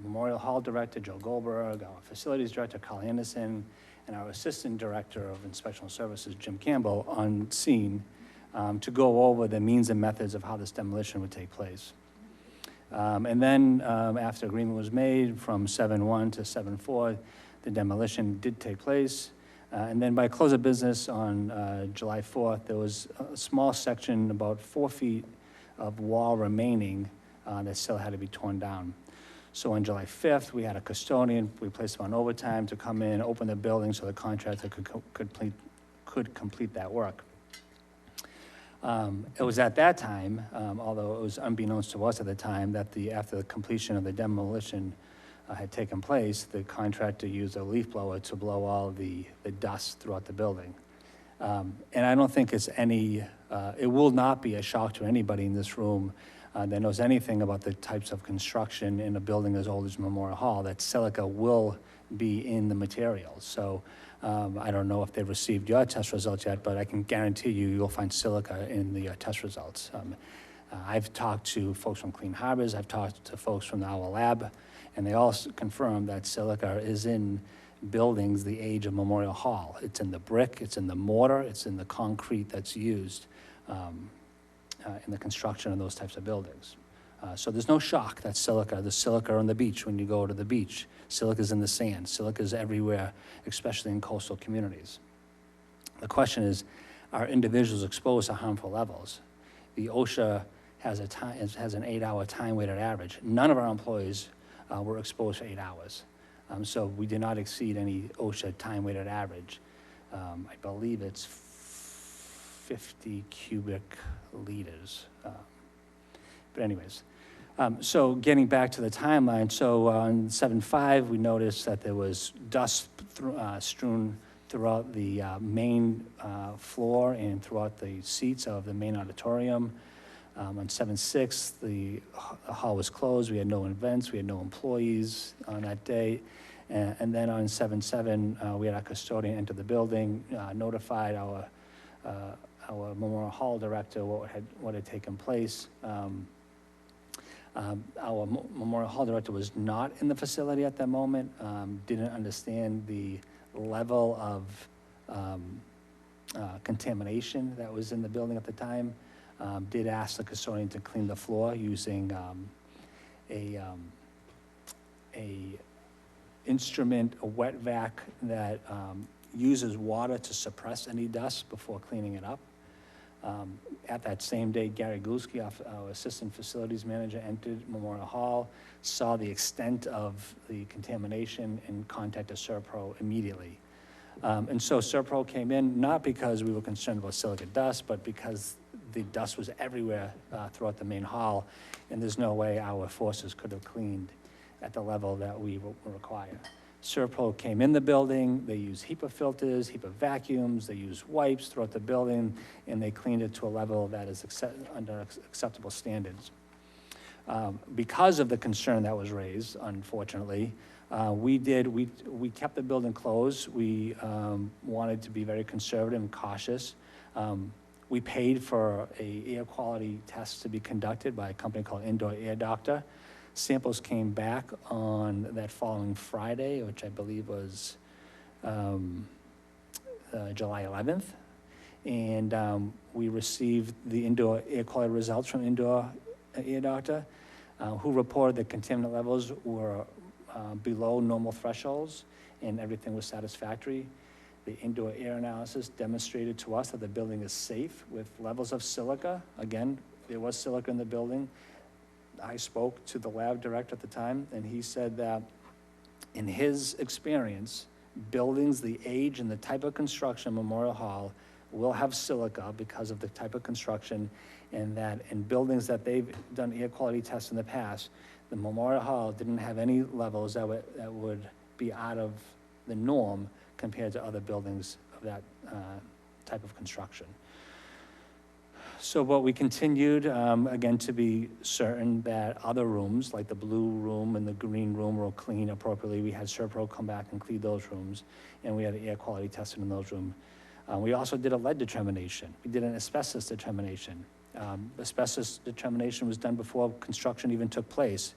Memorial Hall director, Joe Goldberg, our facilities director, Carl Anderson, and our assistant director of inspectional services, Jim Campbell, on scene to go over the means and methods of how this demolition would take place. And then after agreement was made from 7/1 to 7/4, the demolition did take place. And then by close of business on July 4th, there was a small section, about 4 feet of wall remaining that still had to be torn down. So on July 5th, we had a custodian, we placed him on overtime to come in, open the building so the contractor could complete that work. It was at that time, although it was unbeknownst to us at the time, that after the completion of the demolition had taken place, the contractor used a leaf blower to blow all the dust throughout the building. And I don't think it's it will not be a shock to anybody in this room that knows anything about the types of construction in a building as old as Memorial Hall, that silica will be in the materials. So I don't know if they've received your test results yet, but I can guarantee you'll find silica in the test results. I've talked to folks from Clean Harbors, I've talked to folks from the Owl Lab, and they all confirm that silica is in buildings the age of Memorial Hall. It's in the brick, it's in the mortar, it's in the concrete that's used in the construction of those types of buildings. So there's no shock that there's silica on the beach when you go to the beach. Silica's in the sand. Silica's everywhere, especially in coastal communities. The question is, are individuals exposed to harmful levels? The OSHA has an 8-hour time-weighted average. None of our employees were exposed for 8 hours. So we did not exceed any OSHA time-weighted average. I believe it's 50 cubic liters. But anyways, so getting back to the timeline, so on 7/5, we noticed that there was dust strewn throughout the main floor and throughout the seats of the main auditorium. On 7/6, the hall was closed. We had no events. We had no employees on that day. And then on 7/7, we had our custodian enter the building, notified our Memorial Hall director what had taken place. Our Memorial Hall director was not in the facility at that moment, didn't understand the level of contamination that was in the building at the time. Did ask the custodian to clean the floor using a wet vac that uses water to suppress any dust before cleaning it up. At that same day, Gary Gluski, our assistant facilities manager, entered Memorial Hall, saw the extent of the contamination, and contacted Serpro immediately. And so Serpro came in, not because we were concerned about silica dust, but because the dust was everywhere throughout the main hall, and there's no way our forces could have cleaned at the level that we require. Serpro came in the building, they used HEPA filters, HEPA vacuums, they used wipes throughout the building, and they cleaned it to a level that is under acceptable standards. Because of the concern that was raised, unfortunately, we kept the building closed. We wanted to be very conservative and cautious. We paid for an air quality test to be conducted by a company called Indoor Air Doctor. Samples came back on that following Friday, which I believe was July 11th. And we received the indoor air quality results from Indoor Air Doctor, who reported that contaminant levels were below normal thresholds and everything was satisfactory. The indoor air analysis demonstrated to us that the building is safe with levels of silica. Again, there was silica in the building. I spoke to the lab director at the time, and he said that in his experience, buildings the age and the type of construction, Memorial Hall, will have silica because of the type of construction, and that in buildings that they've done air quality tests in the past, the Memorial Hall didn't have any levels that would be out of the norm compared to other buildings of that type of construction. So what we continued, again, to be certain that other rooms, like the blue room and the green room, were clean appropriately. We had Serpro come back and clean those rooms, and we had air quality tested in those rooms. We also did a lead determination. We did an asbestos determination. Asbestos determination was done before construction even took place.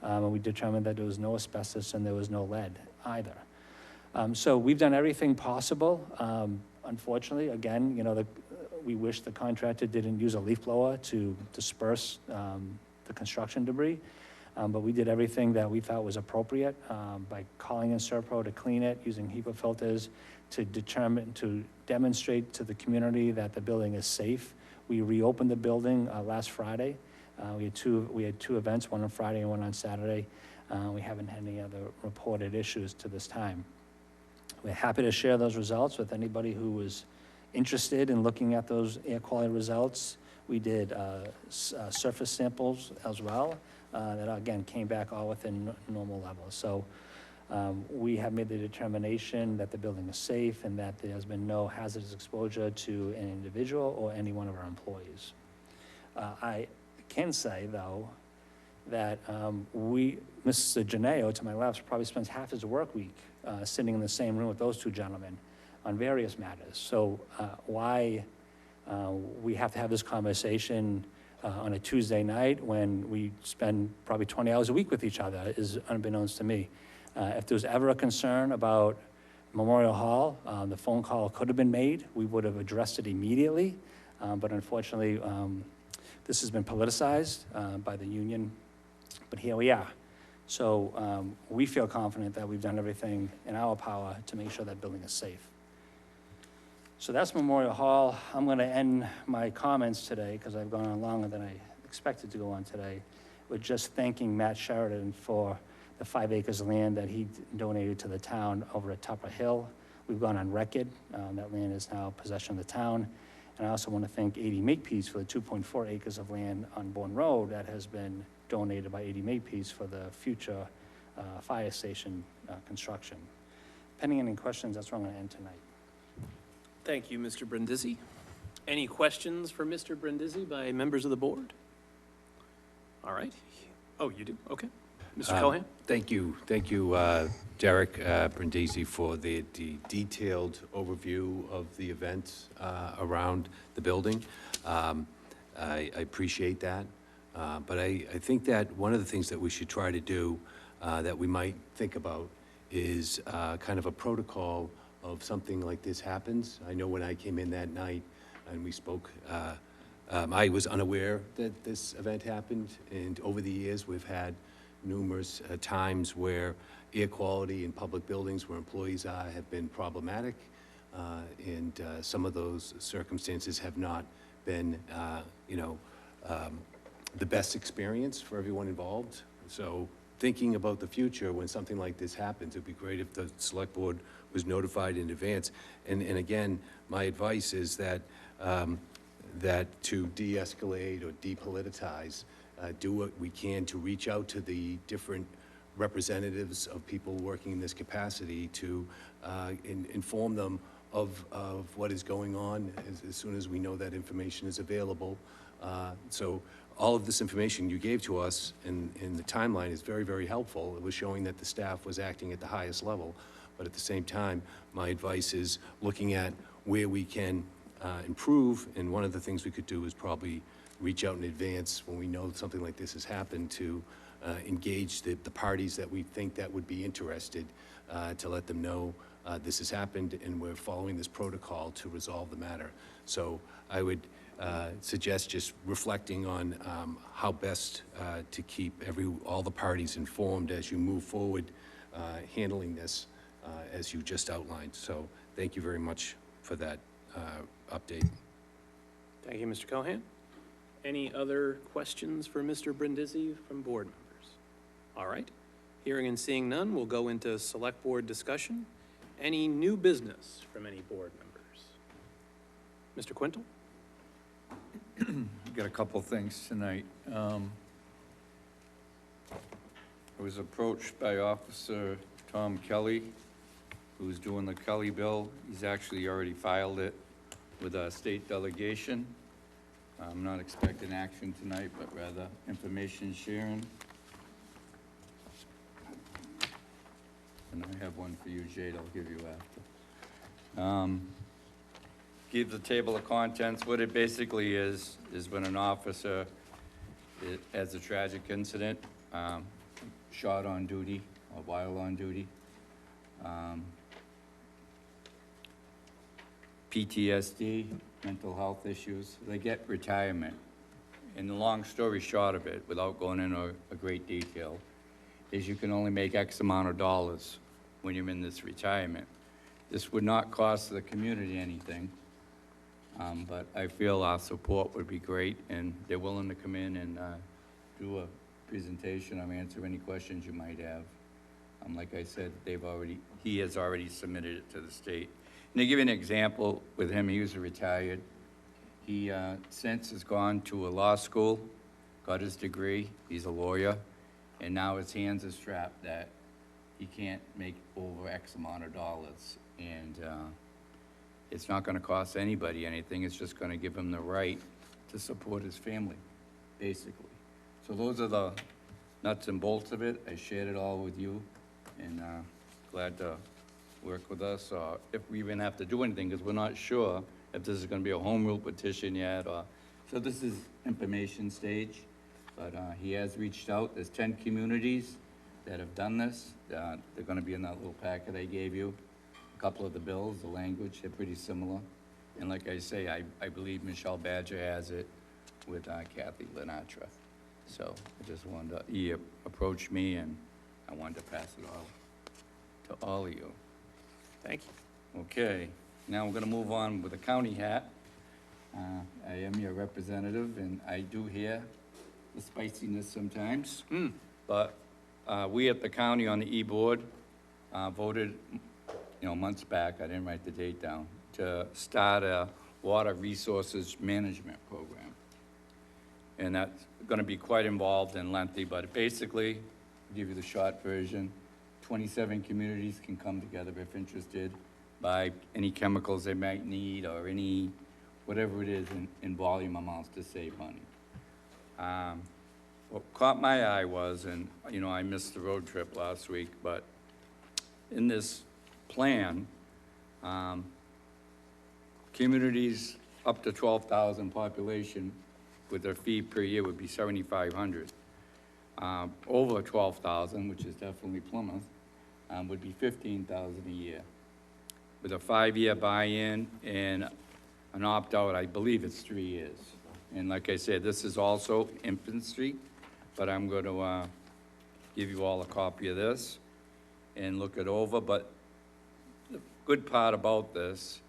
And we determined that there was no asbestos and there was no lead either. So we've done everything possible. Unfortunately, again, we wish the contractor didn't use a leaf blower to disperse the construction debris, but we did everything that we thought was appropriate by calling in Serpro to clean it, using HEPA filters to demonstrate to the community that the building is safe We reopened the building last Friday. We had two events, one on Friday and one on Saturday. We haven't had any other reported issues to this time. We're happy to share those results with anybody who was interested in looking at those air quality results. We did surface samples as well that, again, came back all within normal levels. So we have made the determination that the building is safe and that there has been no hazardous exposure to an individual or any one of our employees. I can say, though, that Mr. Janeo, to my left, probably spends half his work week sitting in the same room with those two gentlemen on various matters. So why we have to have this conversation on a Tuesday night when we spend probably 20 hours a week with each other is unbeknownst to me. If there was ever a concern about Memorial Hall, the phone call could have been made. We would have addressed it immediately, but unfortunately, this has been politicized by the union, but here we are. So we feel confident that we've done everything in our power to make sure that building is safe. So that's Memorial Hall. I'm going to end my comments today, because I've gone on longer than I expected to go on today, with just thanking Matt Sheridan for the 5 acres of land that he donated to the town over at Tupper Hill. We've gone on record. That land is now possession of the town. And I also want to thank 80 Makepeace for the 2.4 acres of land on Bourne Road that has been donated by 80 Makepeace for the future fire station construction. Pending any questions, that's where I'm going to end tonight. Thank you, Mr. Brindisi. Any questions for Mr. Brindisi by members of the board? All right. Oh, you do? Okay. Mr. Cohen? Thank you, Derek Brindisi, for the detailed overview of the events around the building. I appreciate that. But I think that one of the things that we should try to do that we might think about is kind of a protocol of something like this happens. I know when I came in that night and we spoke, I was unaware that this event happened, and over the years we've had numerous times where air quality in public buildings where employees are have been problematic, and some of those circumstances have not been, the best experience for everyone involved. So thinking about the future, when something like this happens, it'd be great if the select board was notified in advance. And again, my advice is that that to de-escalate or depoliticize, do what we can to reach out to the different representatives of people working in this capacity to inform them of what is going on as soon as we know that information is available. So all of this information you gave to us in the timeline is very, very helpful. It was showing that the staff was acting at the highest level. But at the same time, my advice is looking at where we can improve, and one of the things we could do is probably reach out in advance when we know something like this has happened to engage the parties that we think that would be interested, to let them know this has happened and we're following this protocol to resolve the matter. So I would suggest just reflecting on how best to keep all the parties informed as you move forward handling this as you just outlined. So thank you very much for that update. Thank you, Mr. Cohen. Any other questions for Mr. Brindisi from board members? All right. Hearing and seeing none, we'll go into select board discussion. Any new business from any board members? Mr. Quintal? Got a couple things tonight. I was approached by Officer Tom Kelly, who's doing the Kelly bill. He's actually already filed it with a state delegation. I'm not expecting action tonight, but rather information sharing. And I have one for you, Jade, I'll give you after. Give the table of contents. What it basically is when an officer has a tragic incident, shot on duty or while on duty, PTSD, mental health issues, they get retirement. And the long story short of it, without going into a great detail, is you can only make X amount of dollars when you're in this retirement. This would not cost the community anything. But I feel our support would be great, and they're willing to come in and do a presentation or answer any questions you might have. Like I said, he has already submitted it to the state. And to give you an example, with him, he was retired. He since has gone to a law school, got his degree, he's a lawyer, and now his hands are strapped that he can't make over X amount of dollars. And it's not gonna cost anybody anything, it's just gonna give him the right to support his family, basically. So those are the nuts and bolts of it. I shared it all with you, and glad to work with us, or if we even have to do anything, because we're not sure if this is gonna be a home rule petition yet, or, so this is information stage, but he has reached out. There's 10 communities that have done this. They're gonna be in that little packet I gave you. A couple of the bills, the language, they're pretty similar. And like I say, I believe Michelle Badger has it with Kathy Lenatra. So I just wanted to, he approached me, and I wanted to pass it all to all of you. Thank you. Okay, now we're gonna move on with the county hat. I am your representative, and I do hear the spiciness sometimes. But we at the county on the E-Board voted, months back, I didn't write the date down, to start a water resources management program. And that's gonna be quite involved and lengthy, but basically, I'll give you the short version. 27 communities can come together if interested, buy any chemicals they might need, or any, whatever it is in volume amounts to save money. What caught my eye was, and I missed the road trip last week, but in this plan, communities up to 12,000 population with their fee per year would be $7,500. Over 12,000, which is definitely Plymouth, would be $15,000 a year. With a 5-year buy-in and an opt-out, I believe it's 3 years. And like I said, this is also infancy, but I'm going to give you all a copy of this and look it over. But the good part about this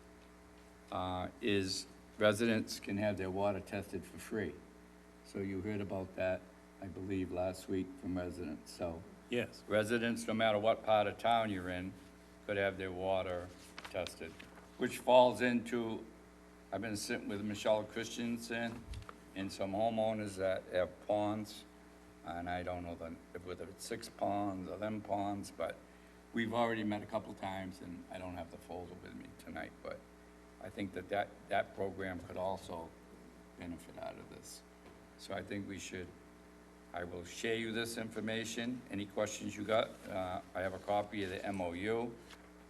is residents can have their water tested for free. So you heard about that, I believe, last week from residents. So Yes. residents, no matter what part of town you're in, could have their water tested, which falls into, I've been sitting with Michelle Christensen and some homeowners that have ponds, and I don't know whether it's 6 ponds or them ponds, but we've already met a couple times, and I don't have the folder with me tonight, but I think that program could also benefit out of this. So I think we should, I will share you this information. Any questions you got, I have a copy of the MOU.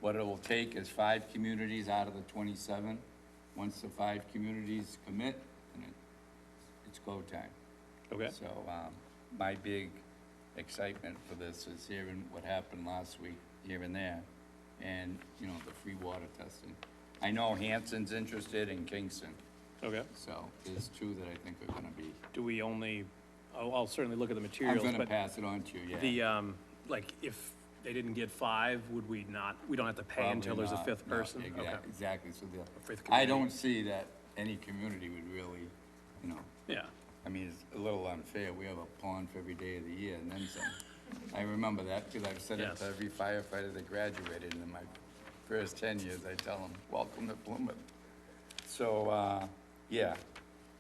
What it will take is 5 communities out of the 27. Once the 5 communities commit, then it's go time. Okay. So my big excitement for this is hearing what happened last week here and there, and, the free water testing. I know Hanson's interested in Kingston. Okay. So there's 2 that I think are gonna be. Do we only, I'll certainly look at the materials, I'm gonna but pass it on to you, yeah. the, if they didn't get 5, would we not, we don't have to pay until there's a Probably 5th not. No, person? Okay. Exactly, so Fifth I community. don't see that any community would really, Yeah. I mean, it's a little unfair. We have a pond for every day of the year and then some. I remember that because I've said it Yes. to every firefighter that graduated, and in my first 10 years, I tell them, welcome to Plymouth. So, yeah,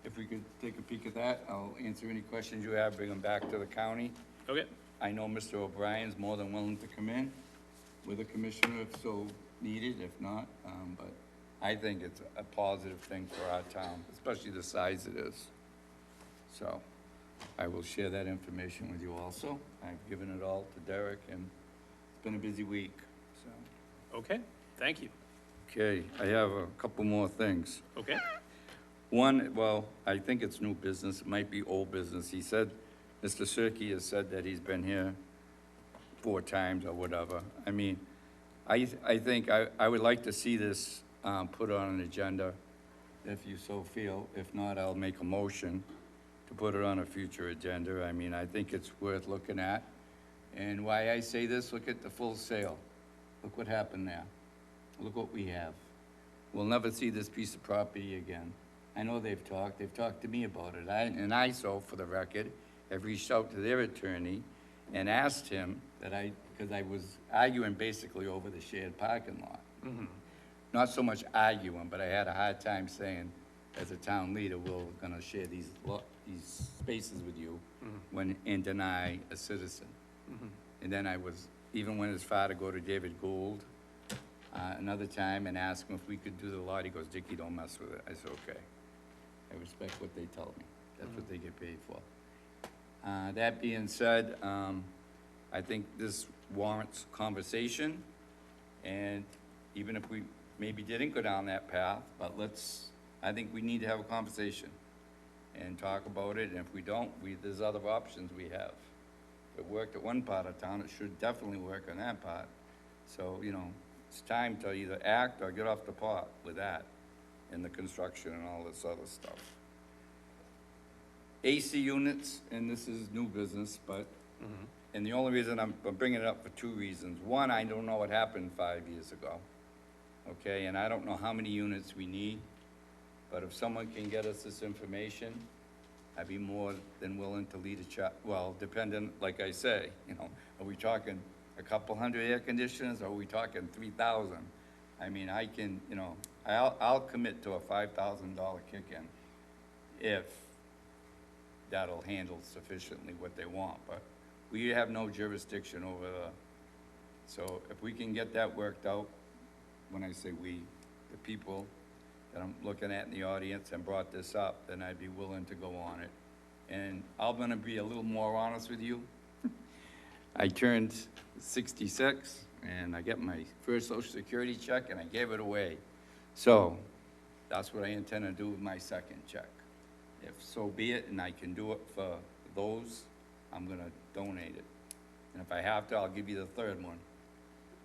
if we could take a peek at that, I'll answer any questions you have, bring them back to the county. Okay. I know Mr. O'Brien's more than willing to come in with a commissioner if so needed, if not, but I think it's a positive thing for our town, especially the size it is. So I will share that information with you also. I've given it all to Derek, and it's been a busy week, so. Okay, thank you. Okay, I have a couple more things. Okay. One, well, I think it's new business, it might be old business. He said, Mr. Cirque has said that he's been here 4 times or whatever. I mean, I think I would like to see this put on an agenda, if you so feel. If not, I'll make a motion to put it on a future agenda. I mean, I think it's worth looking at. And why I say this, look at the Full Sail. Look what happened there. Look what we have. we'll never see this piece of property again. I know they've talked to me about it. So for the record, have reached out to their attorney and asked him because I was arguing basically over the shared parking lot. Not so much arguing, but I had a hard time saying, as a town leader, we're gonna share these spaces with you and deny a citizen. And then I even went as far to go to David Gould another time and ask him if we could do the lot. He goes, Dickie, don't mess with it. I said, okay. I respect what they tell me. That's what they get paid for. That being said, I think this warrants conversation, and even if we maybe didn't go down that path, but I think we need to have a conversation and talk about it, and if we don't, there's other options we have. If it worked at one part of town, it should definitely work on that part. So, it's time to either act or get off the pot with that and the construction and all this other stuff. AC units, and this is new business, but, and the only reason I'm bringing it up for 2 reasons. One, I don't know what happened 5 years ago, okay? And I don't know how many units we need, but if someone can get us this information, I'd be more than willing to lead a chat. Well, depending, like I say, are we talking a couple hundred air conditioners, or are we talking 3,000? I mean, I can, I'll commit to a $5,000 kick-in if that'll handle sufficiently what they want, but we have no jurisdiction over so if we can get that worked out, when I say we, the people that I'm looking at in the audience and brought this up, then I'd be willing to go on it. And I'm gonna be a little more honest with you. I turned 66, and I got my first Social Security check, and I gave it away. So that's what I intend to do with my second check. If so be it, and I can do it for those, I'm gonna donate it. And if I have to, I'll give you the third one.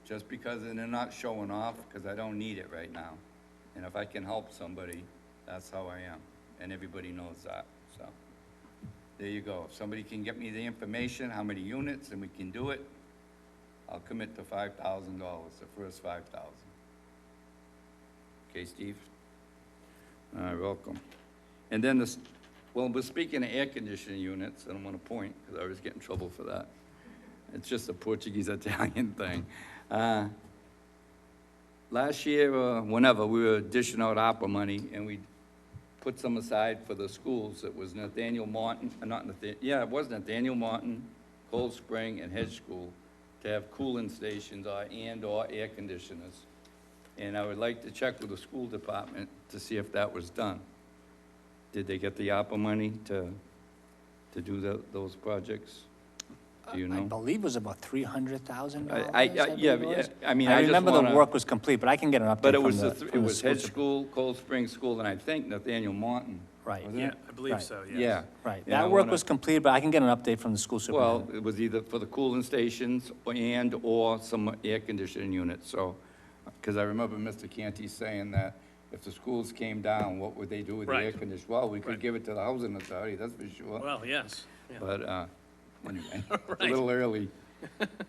Just because they're not showing off, because I don't need it right now. And if I can help somebody, that's how I am. And everybody knows that, so. There you go. If somebody can get me the information, how many units, and we can do it, I'll commit to $5,000, the first 5,000. Okay, Steve? All right, welcome. And then we're speaking of air conditioning units, and I'm gonna point, because I always get in trouble for that. It's just a Portuguese-Italian thing. Last year, whenever, we were dishing out ARPA money, and we put some aside for the schools. It was Nathaniel Martin, it was Nathaniel Martin, Cold Spring, and Hedge School to have cooling stations or air conditioners. And I would like to check with the school department to see if that was done. Did they get the ARPA money to do those projects? Do you know? I believe it was about $300,000. Yeah, I mean, I I just remember the wanna- work was complete, but I can get an update But it from was, the it was school Hedge sup- School, Cold Spring School, and I think Nathaniel Martin. Right. wasn't Yeah, it? I believe Right. so, yes. Yeah. Right, And I that work wanna- was completed, but I can get an update from the school Well, superintendent. it was either for the cooling stations or some air conditioning units, so, because I remember Mr. Canty saying that if the schools came down, what would they do with the air Right. conditioning? Well, we Right. could give it to the housing authority, that's for sure. Well, yes. Yeah. But, anyway, it's a Right. little early.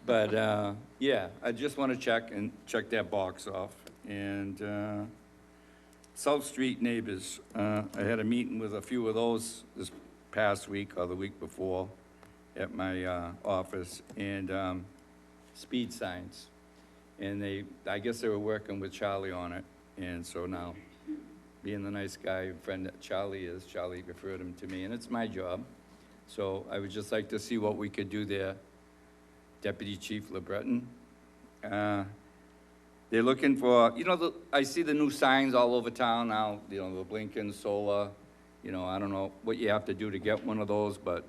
But, yeah, I just want to check that box off. And, South Street neighbors, I had a meeting with a few of those this past week or the week before at my, office, and, speed signs. And I guess they were working with Charlie on it, and so now, being the nice guy, friend that Charlie is, Charlie referred him to me, and it's my job. So I would just like to see what we could do there. Deputy Chief LeBreton. They're looking for, I see the new signs all over town now, the blinking solar, I don't know what you have to do to get one of those, but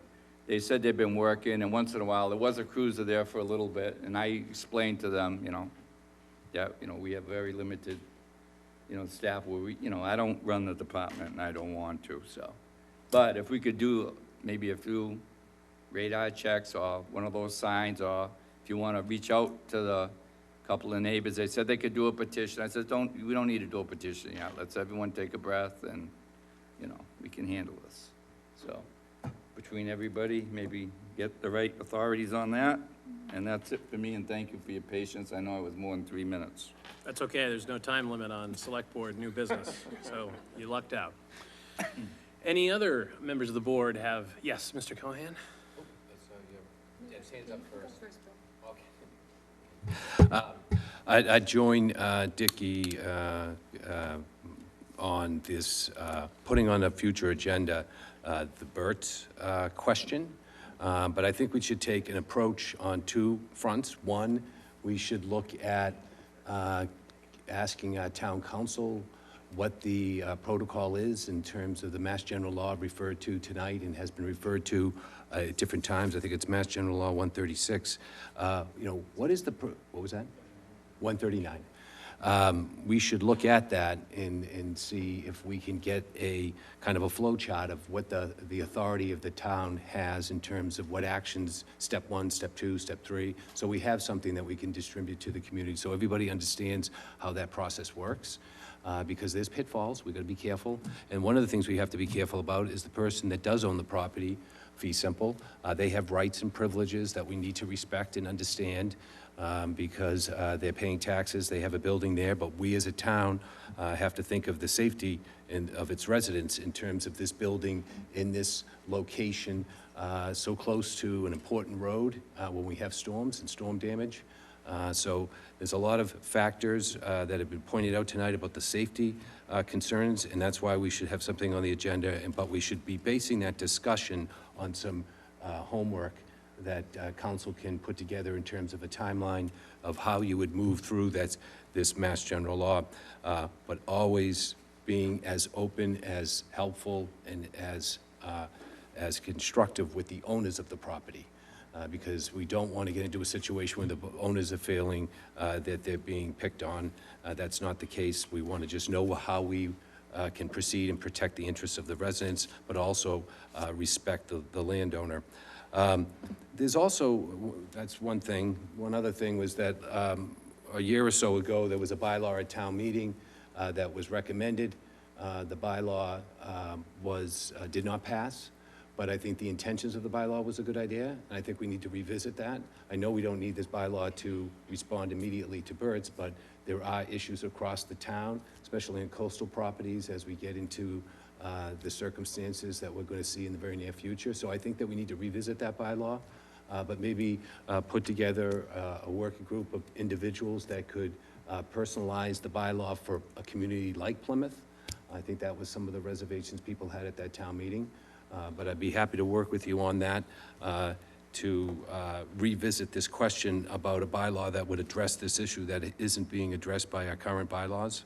they said they've been working, and once in a while, there was a cruiser there for a little bit, and I explained to them, that, we have very limited, staff where I don't run the department, and I don't want to, so. But if we could do maybe a few radar checks or one of those signs, or if you want to reach out to the couple of neighbors, they said they could do a petition. I said, we don't need to do a petition yet. Let's everyone take a breath, and, we can handle this. So, between everybody, maybe get the right authorities on that, And that's it for me, and thank you for your patience. I know I was more than 3 minutes. That's okay, there's no time limit on select board new business, so you lucked out. Any other members of the board have, yes, Mr. Cohan? Hands up first. Okay. I join Dickie on this, putting on a future agenda, the Burt question. But I think we should take an approach on two fronts. One, we should look at asking our town council what the protocol is in terms of the Mass General Law referred to tonight and has been referred to at different times. I think it's Mass General Law 136. What is what was that? 139. We should look at that and see if we can get a kind of a flow chart of what the authority of the town has in terms of what actions, step 1, step 2, step 3. So we have something that we can distribute to the community so everybody understands how that process works. Because there's pitfalls, we've got to be careful. And one of the things we have to be careful about is the person that does own the property, fee simple. They have rights and privileges that we need to respect and understand. Because they're paying taxes, they have a building there, but we as a town have to think of the safety of its residents in terms of this building in this location so close to an important road when we have storms and storm damage. So there's a lot of factors that have been pointed out tonight about the safety concerns, and that's why we should have something on the agenda, but we should be basing that discussion on some homework that council can put together in terms of a timeline of how you would move through this Mass General Law, but always being as open, as helpful, and as constructive with the owners of the property. Because we don't want to get into a situation where the owners are feeling that they're being picked on. That's not the case. We want to just know how we can proceed and protect the interests of the residents, but also respect the landowner. There's also, that's one thing. One other thing was that a year or so ago, there was a bylaw at town meeting that was recommended. The bylaw did not pass, but I think the intentions of the bylaw was a good idea, and I think we need to revisit that. I know we don't need this bylaw to respond immediately to birds, but there are issues across the town, especially in coastal properties, as we get into the circumstances that we're going to see in the very near future. So I think that we need to revisit that bylaw, but maybe put together a working group of individuals that could personalize the bylaw for a community like Plymouth. I think that was some of the reservations people had at that town meeting. But I'd be happy to work with you on that to revisit this question about a bylaw that would address this issue that isn't being addressed by our current bylaws.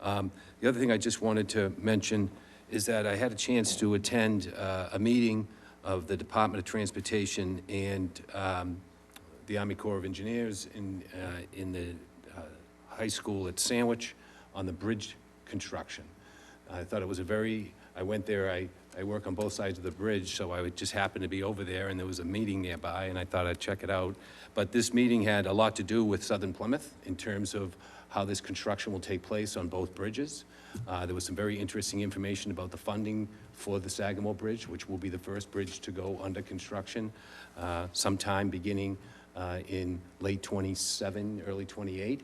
The other thing I just wanted to mention is that I had a chance to attend a meeting of the Department of Transportation and the Army Corps of Engineers in the high school at Sandwich on the bridge construction. I thought it was I went there, I work on both sides of the bridge, so I would just happen to be over there, and there was a meeting nearby, and I thought I'd check it out. But this meeting had a lot to do with Southern Plymouth in terms of how this construction will take place on both bridges. There was some very interesting information about the funding for the Sagamore Bridge, which will be the first bridge to go under construction sometime beginning in late '27, early '28.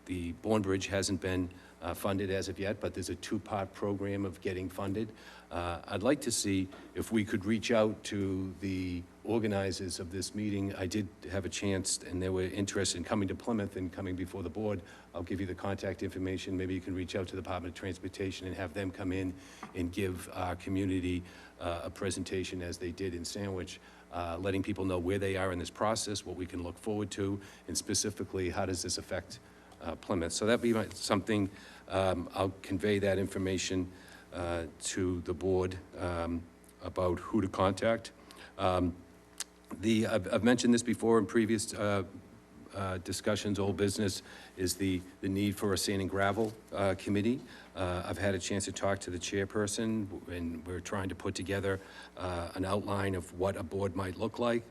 The Bourne Bridge hasn't been funded as of yet, but there's a two-part program of getting funded. I'd like to see if we could reach out to the organizers of this meeting. I did have a chance, and they were interested in coming to Plymouth and coming before the board. I'll give you the contact information. Maybe you can reach out to the Department of Transportation and have them come in and give our community a presentation as they did in Sandwich, letting people know where they are in this process, what we can look forward to, and specifically, how does this affect Plymouth. So that'd be something, I'll convey that information to the board about who to contact. I've mentioned this before in previous discussions. Old business is the need for a sand and gravel committee. I've had a chance to talk to the chairperson, and we're trying to put together an outline of what a board might look like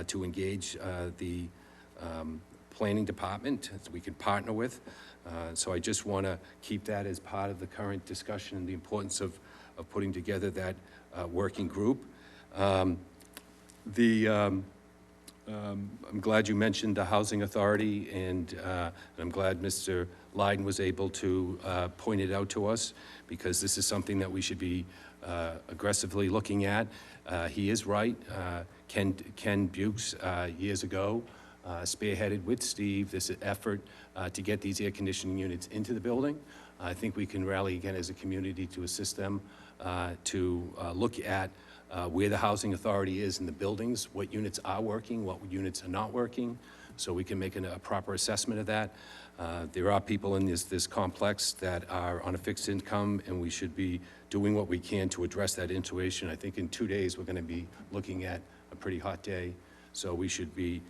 to engage the planning department that we can partner with. So I just want to keep that as part of the current discussion and the importance of putting together that working group. I'm glad you mentioned the Housing Authority, and I'm glad Mr. Lydon was able to point it out to us, because this is something that we should be aggressively looking at. He is right. Ken Bukes, years ago, spearheaded with Steve this effort to get these air conditioning units into the building. I think we can rally again as a community to assist them to look at where the Housing Authority is in the buildings, what units are working, what units are not working, so we can make a proper assessment of that. There are people in this complex that are on a fixed income, and we should be doing what we can to address that situation. I think in 2 days, we're going to be looking at a pretty hot day, so we should be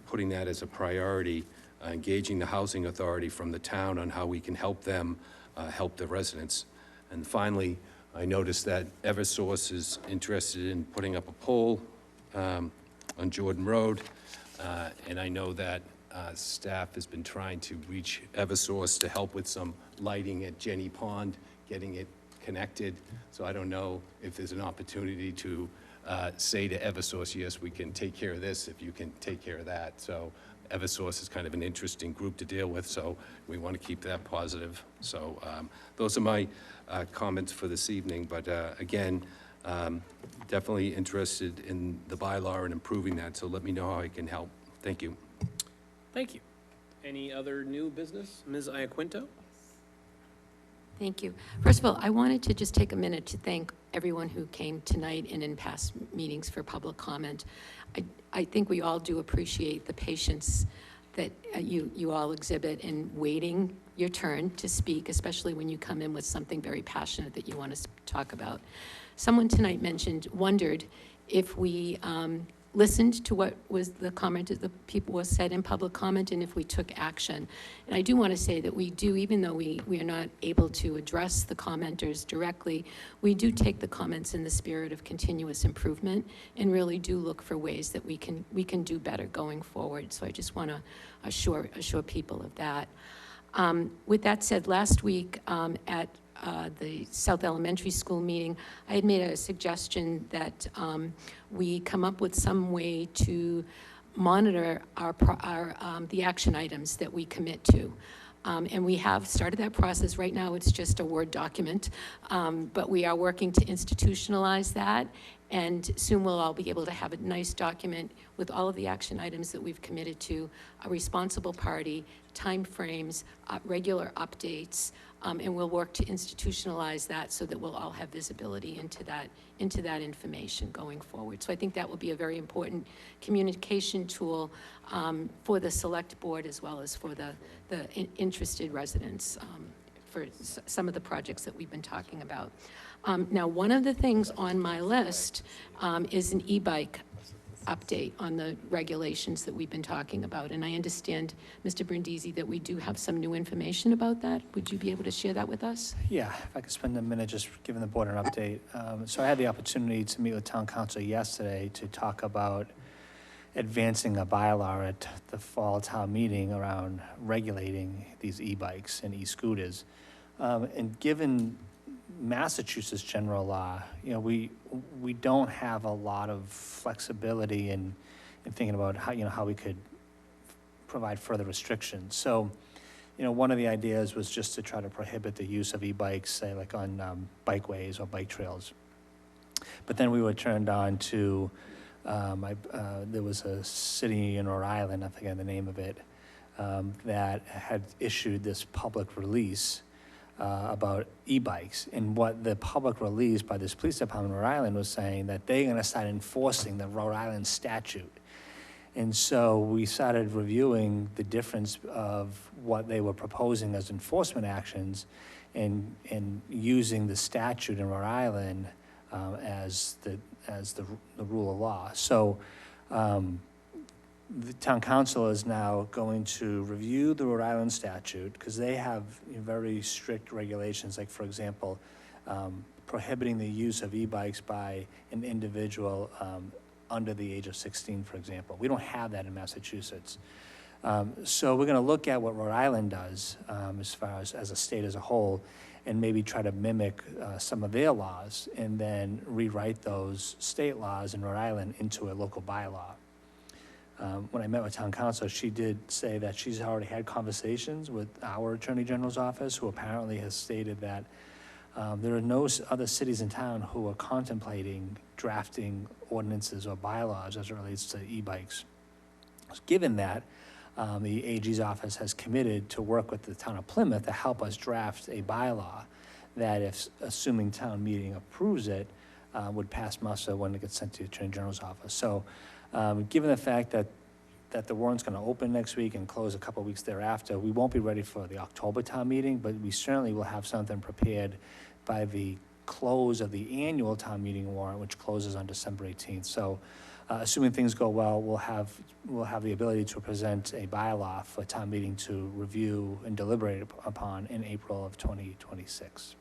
putting that as a priority, engaging the Housing Authority from the town on how we can help them help the residents. And finally, I noticed that Eversource is interested in putting up a pole on Jordan Road, and I know that staff has been trying to reach Eversource to help with some lighting at Jenny Pond, getting it connected. So I don't know if there's an opportunity to say to Eversource, yes, we can take care of this if you can take care of that. So Eversource is kind of an interesting group to deal with, so we want to keep that positive. So those are my comments for this evening, but again, definitely interested in the bylaw and improving that, so let me know how I can help. Thank you. Thank you. Any other new business? Ms. Iaquinto? Thank you. First of all, I wanted to just take a minute to thank everyone who came tonight and in past meetings for public comment. I think we all do appreciate the patience that you all exhibit in waiting your turn to speak, especially when you come in with something very passionate that you want to talk about. Someone tonight wondered if we listened to what was the comment that the people was said in public comment, and if we took action. And I do want to say that we do, even though we are not able to address the commenters directly, we do take the comments in the spirit of continuous improvement and really do look for ways that we can do better going forward. So I just want to assure people of that. With that said, last week at the South Elementary School meeting, I had made a suggestion that we come up with some way to monitor the action items that we commit to. And we have started that process. Right now, it's just a Word document, but we are working to institutionalize that, and soon we'll all be able to have a nice document with all of the action items that we've committed to, a responsible party, timeframes, regular updates, and we'll work to institutionalize that so that we'll all have visibility into that information going forward. So I think that will be a very important communication tool for the select board as well as for the interested residents for some of the projects that we've been talking about. Now, one of the things on my list is an e-bike update on the regulations that we've been talking about. And I understand, Mr. Brindisi, that we do have some new information about that. Would you be able to share that with us? Yeah, if I could spend a minute just giving the board an update. So I had the opportunity to meet with town council yesterday to talk about advancing a bylaw at the fall town meeting around regulating these e-bikes and e-scooters. And given Massachusetts general law, we don't have a lot of flexibility in thinking about how we could provide further restrictions. So, one of the ideas was just to try to prohibit the use of e-bikes, say like on bikeways or bike trails. But then we were turned on to, there was a city in Rhode Island, I forget the name of it, that had issued this public release about e-bikes. And what the public release by this police department in Rhode Island was saying that they're going to start enforcing the Rhode Island statute. And so we started reviewing the difference of what they were proposing as enforcement actions and using the statute in Rhode Island as the rule of law. So the town council is now going to review the Rhode Island statute because they have very strict regulations, like, for example, prohibiting the use of e-bikes by an individual under the age of 16, for example. We don't have that in Massachusetts. So we're going to look at what Rhode Island does as far as a state as a whole, and maybe try to mimic some of their laws and then rewrite those state laws in Rhode Island into a local bylaw. when I met with town council, she did say that she's already had conversations with our Attorney General's office, who apparently has stated that there are no other cities in town who are contemplating drafting ordinances or bylaws as it relates to e-bikes. Given that, the AG's office has committed to work with the town of Plymouth to help us draft a bylaw that, if, assuming town meeting approves it, would pass muster when it gets sent to the Attorney General's office. So, given the fact that the warrant's going to open next week and close a couple of weeks thereafter, we won't be ready for the October town meeting, but we certainly will have something prepared by the close of the annual town meeting warrant, which closes on December 18th. So, assuming things go well, we'll have the ability to present a bylaw for town meeting to review and deliberate upon in April of 2026.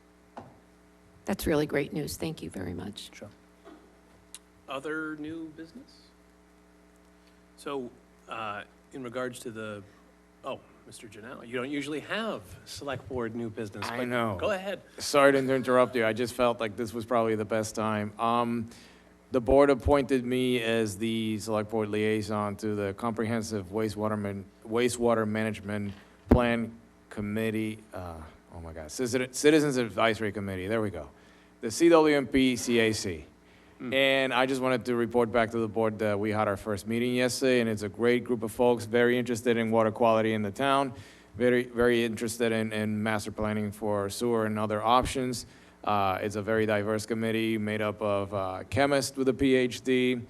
That's really great news. Thank you very much. Sure. Other new business? So, in regards to the, Mr. Janelle, you don't usually have select board new business. I but know. Go ahead. Sorry to interrupt you. I just felt like this was probably the best time. The board appointed me as the select board liaison to the Comprehensive Wastewater Management Plan Committee. Oh my God, Citizens Advisory Committee. There we go. The CWMP CAC. And I just wanted to report back to the board that we had our first meeting yesterday, and it's a great group of folks, very interested in water quality in the town, very, very interested in master planning for sewer and other options. It's a very diverse committee made up of a chemist with a PhD,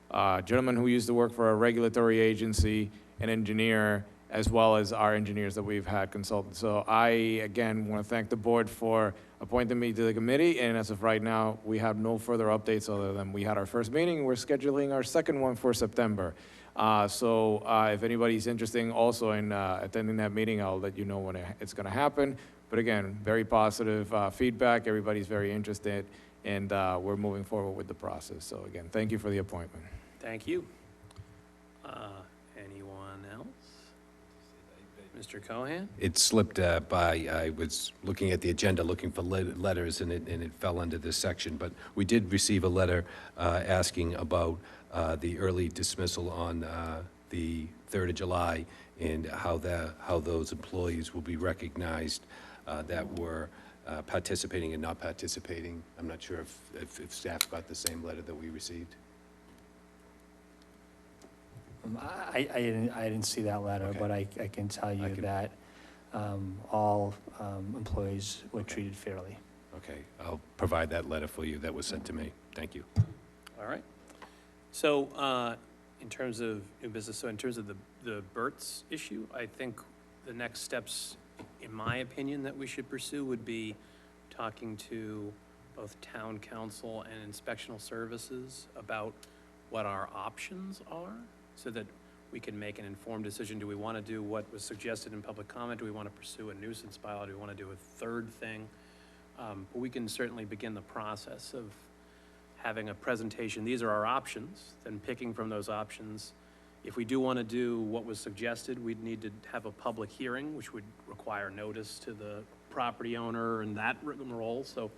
a gentleman who used to work for a regulatory agency, an engineer, as well as our engineers that we've had consulted. So I, again, want to thank the board for appointing me to the committee, and as of right now, we have no further updates other than we had our first meeting, and we're scheduling our second one for September. So if anybody's interested also in attending that meeting, I'll let you know when it's going to happen. But again, very positive feedback. Everybody's very interested, and we're moving forward with the process. So again, thank you for the appointment. Thank you. Anyone else? Mr. Cohan? It slipped by. I was looking at the agenda, looking for letters, and it fell under this section. But we did receive a letter asking about the early dismissal on the 3rd of July and how those employees will be recognized that were participating and not participating. I'm not sure if staff got the same letter that we received. I didn't see that letter, Okay. but I can tell you that all employees were treated fairly. Okay, I'll provide that letter for you that was sent to me. Thank you. All right. So in terms of new business, so in terms of the Burt's issue, I think the next steps, in my opinion, that we should pursue would be talking to both town council and inspectional services about what our options are, so that we can make an informed decision. Do we want to do what was suggested in public comment? Do we want to pursue a nuisance bylaw? Do we want to do a third thing? But we can certainly begin the process of having a presentation. These are our options, then picking from those options. If we do want to do what was suggested, we'd need to have a public hearing, which would require notice to the property owner and that role. So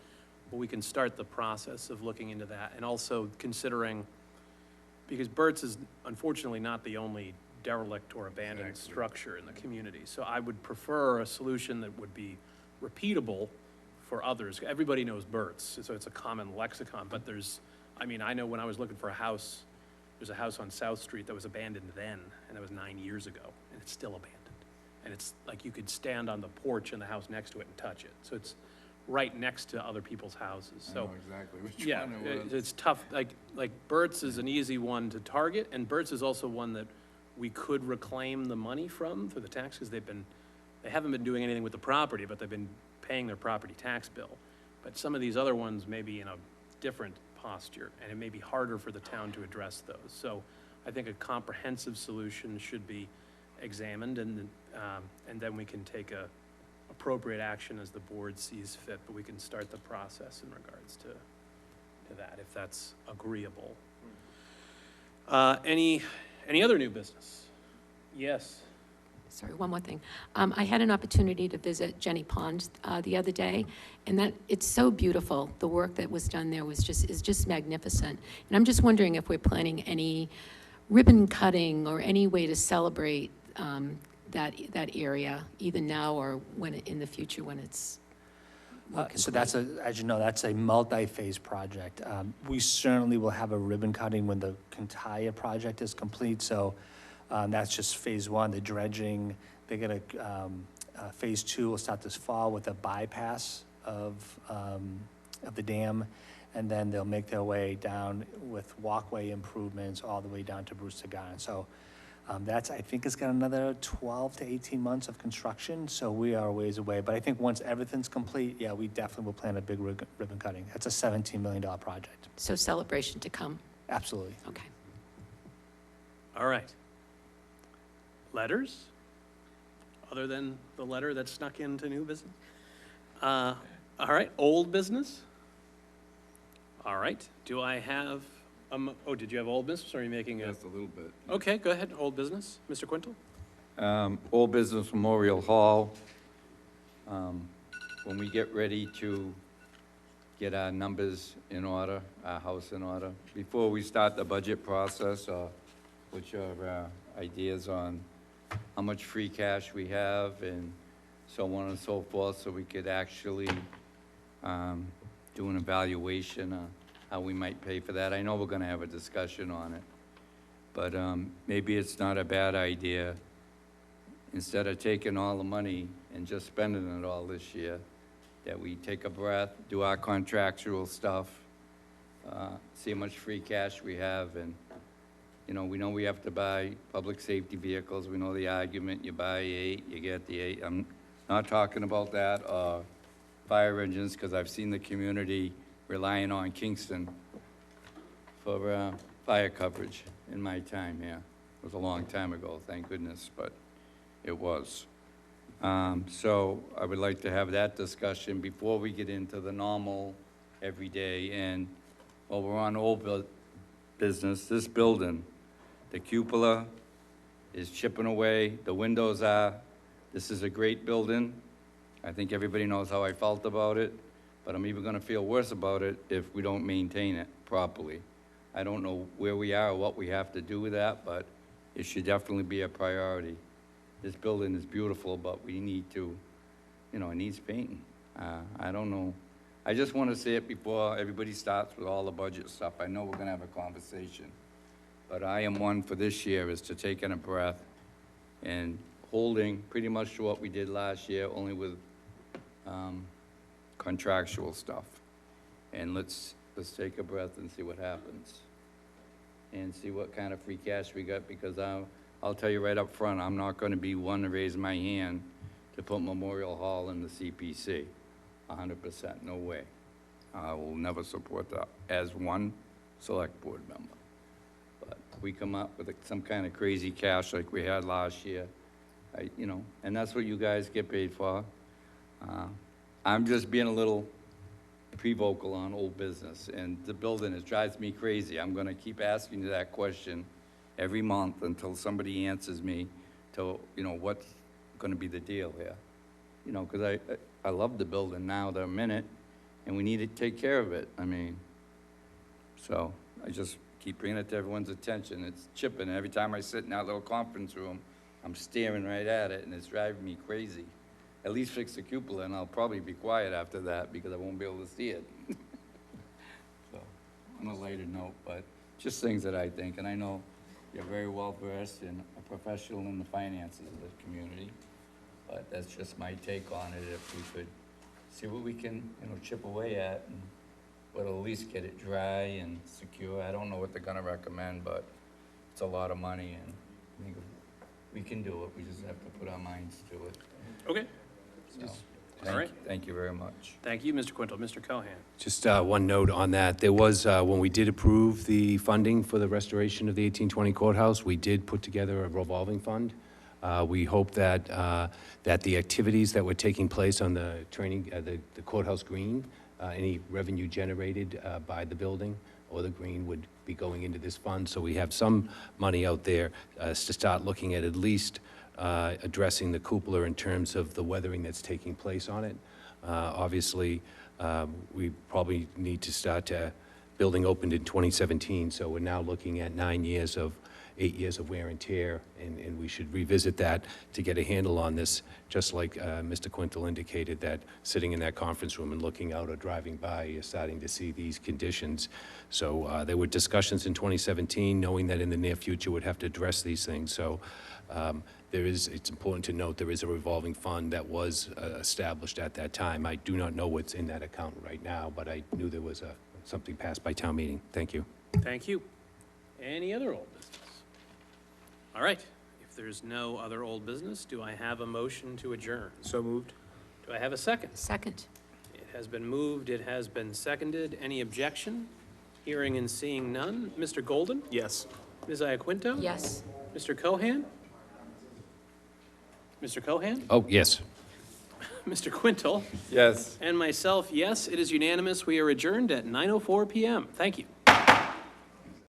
we can start the process of looking into that, and also considering, because Burt's is unfortunately not the only derelict or abandoned structure in the community. So I would prefer a solution that would be repeatable for others. Everybody knows Burt's, so it's a common lexicon, but I know when I was looking for a house, there's a house on South Street that was abandoned then, and that was 9 years ago, and it's still abandoned. And it's like you could stand on the porch in the house next to it and touch it. So it's right next to other people's houses. So I know exactly which yeah, one it was. it's tough. Like Burt's is an easy one to target, and Burt's is also one that we could reclaim the money from through the tax, because they haven't been doing anything with the property, but they've been paying their property tax bill. But some of these other ones may be in a different posture, and it may be harder for the town to address those. So I think a comprehensive solution should be examined, and then we can take a appropriate action as the board sees fit, but we can start the process in regards to that, if that's agreeable. Any other new business? Yes. Sorry, one more thing. I had an opportunity to visit Jenny Pond the other day, and it's so beautiful. The work that was done there is just magnificent. And I'm just wondering if we're planning any ribbon cutting or any way to celebrate that area, either now or in the future when it's more So complete? as you know, that's a multi-phase project. We certainly will have a ribbon cutting when the entire project is complete, so that's just phase one, the dredging. They're gonna, phase two will start this fall with a bypass of the dam, and then they'll make their way down with walkway improvements all the way down to Brewster Garden. So that's, I think it's got another 12 to 18 months of construction, so we are a ways away. But I think once everything's complete, yeah, we definitely will plan a big ribbon cutting. That's a $17 million project. So celebration to come? Absolutely. Okay. All right. Letters? Other than the letter that snuck into new business? All right, old business? All right, do I have, oh, did you have old business, or are you making a? Just a little bit. Okay, go ahead, old business. Mr. Quintal? Old Business Memorial Hall. When we get ready to get our numbers in order, our house in order, before we start the budget process, what's your ideas on how much free cash we have and so on and so forth, so we could actually do an evaluation of how we might pay for that. I know we're gonna have a discussion on it, but maybe it's not a bad idea, instead of taking all the money and just spending it all this year, that we take a breath, do our contractual stuff, see how much free cash we have, and we know we have to buy public safety vehicles. We know the argument, you buy 8, you get the 8. I'm not talking about that, fire engines, because I've seen the community relying on Kingston for fire coverage in my time here. It was a long time ago, thank goodness, but it was. So I would like to have that discussion before we get into the normal everyday. And while we're on old business, this building, the cupola is chipping away, the windows are. This is a great building. I think everybody knows how I felt about it, but I'm even gonna feel worse about it if we don't maintain it properly. I don't know where we are or what we have to do with that, but it should definitely be a priority. This building is beautiful, but we need to, it needs painting. I don't know. I just want to see it before everybody starts with all the budget stuff. I know we're gonna have a conversation, but I am one for this year is to take in a breath and holding pretty much to what we did last year, only with contractual stuff. And let's take a breath and see what happens. And see what kind of free cash we got, because I'll tell you right up front, I'm not gonna be one to raise my hand to put Memorial Hall in the CPC. 100%, no way. I will never support that as one select board member. But we come up with some kind of crazy cash like we had last year, and that's what you guys get paid for. I'm just being a little pre-vocal on old business, and the building, it drives me crazy. I'm gonna keep asking you that question every month until somebody answers me to, what's gonna be the deal here. Because I love the building now, the minute, and we need to take care of it. So I just keep bringing it to everyone's attention. It's chipping. Every time I sit in that little conference room, I'm staring right at it, and it's driving me crazy. At least fix the cupola, and I'll probably be quiet after that because I won't be able to see it. So, on a lighter note, but just things that I think, and I know you're very well versed and a professional in the finances of the community, but that's just my take on it. If we could see what we can, chip away at, and but at least get it dry and secure. I don't know what they're gonna recommend, but it's a lot of money, and I think we can do it. We just have to put our minds to it. Okay. So, All right. Thank you very much. Thank you, Mr. Quintal. Mr. Cohan? Just one note on that. There was, when we did approve the funding for the restoration of the 1820 courthouse, we did put together a revolving fund. We hope that, that the activities that were taking place on the training, the courthouse green, any revenue generated by the building or the green would be going into this fund. So we have some money out there to start looking at least addressing the cupola in terms of the weathering that's taking place on it. Obviously, we probably need to start building opened in 2017, so we're now looking at 9 years of 8 years of wear and tear, and we should revisit that to get a handle on this, just like Mr. Quintal indicated, that sitting in that conference room and looking out or driving by, you're starting to see these conditions. So there were discussions in 2017, knowing that in the near future would have to address these things. So it's important to note there is a revolving fund that was established at that time. I do not know what's in that account right now, but I knew there was something passed by town meeting. Thank you. Thank you. Any other old business? All right, if there's no other old business, do I have a motion to adjourn? So moved. Do I have a second? Second. It has been moved, it has been seconded. Any objection? Hearing and seeing none. Mr. Golden? Yes. Ms. Iaquinto? Yes. Mr. Cohan? Mr. Cohan? Oh, yes. Mr. Quintal? Yes. And myself, yes, it is unanimous. We are adjourned at 9:04 PM. Thank you.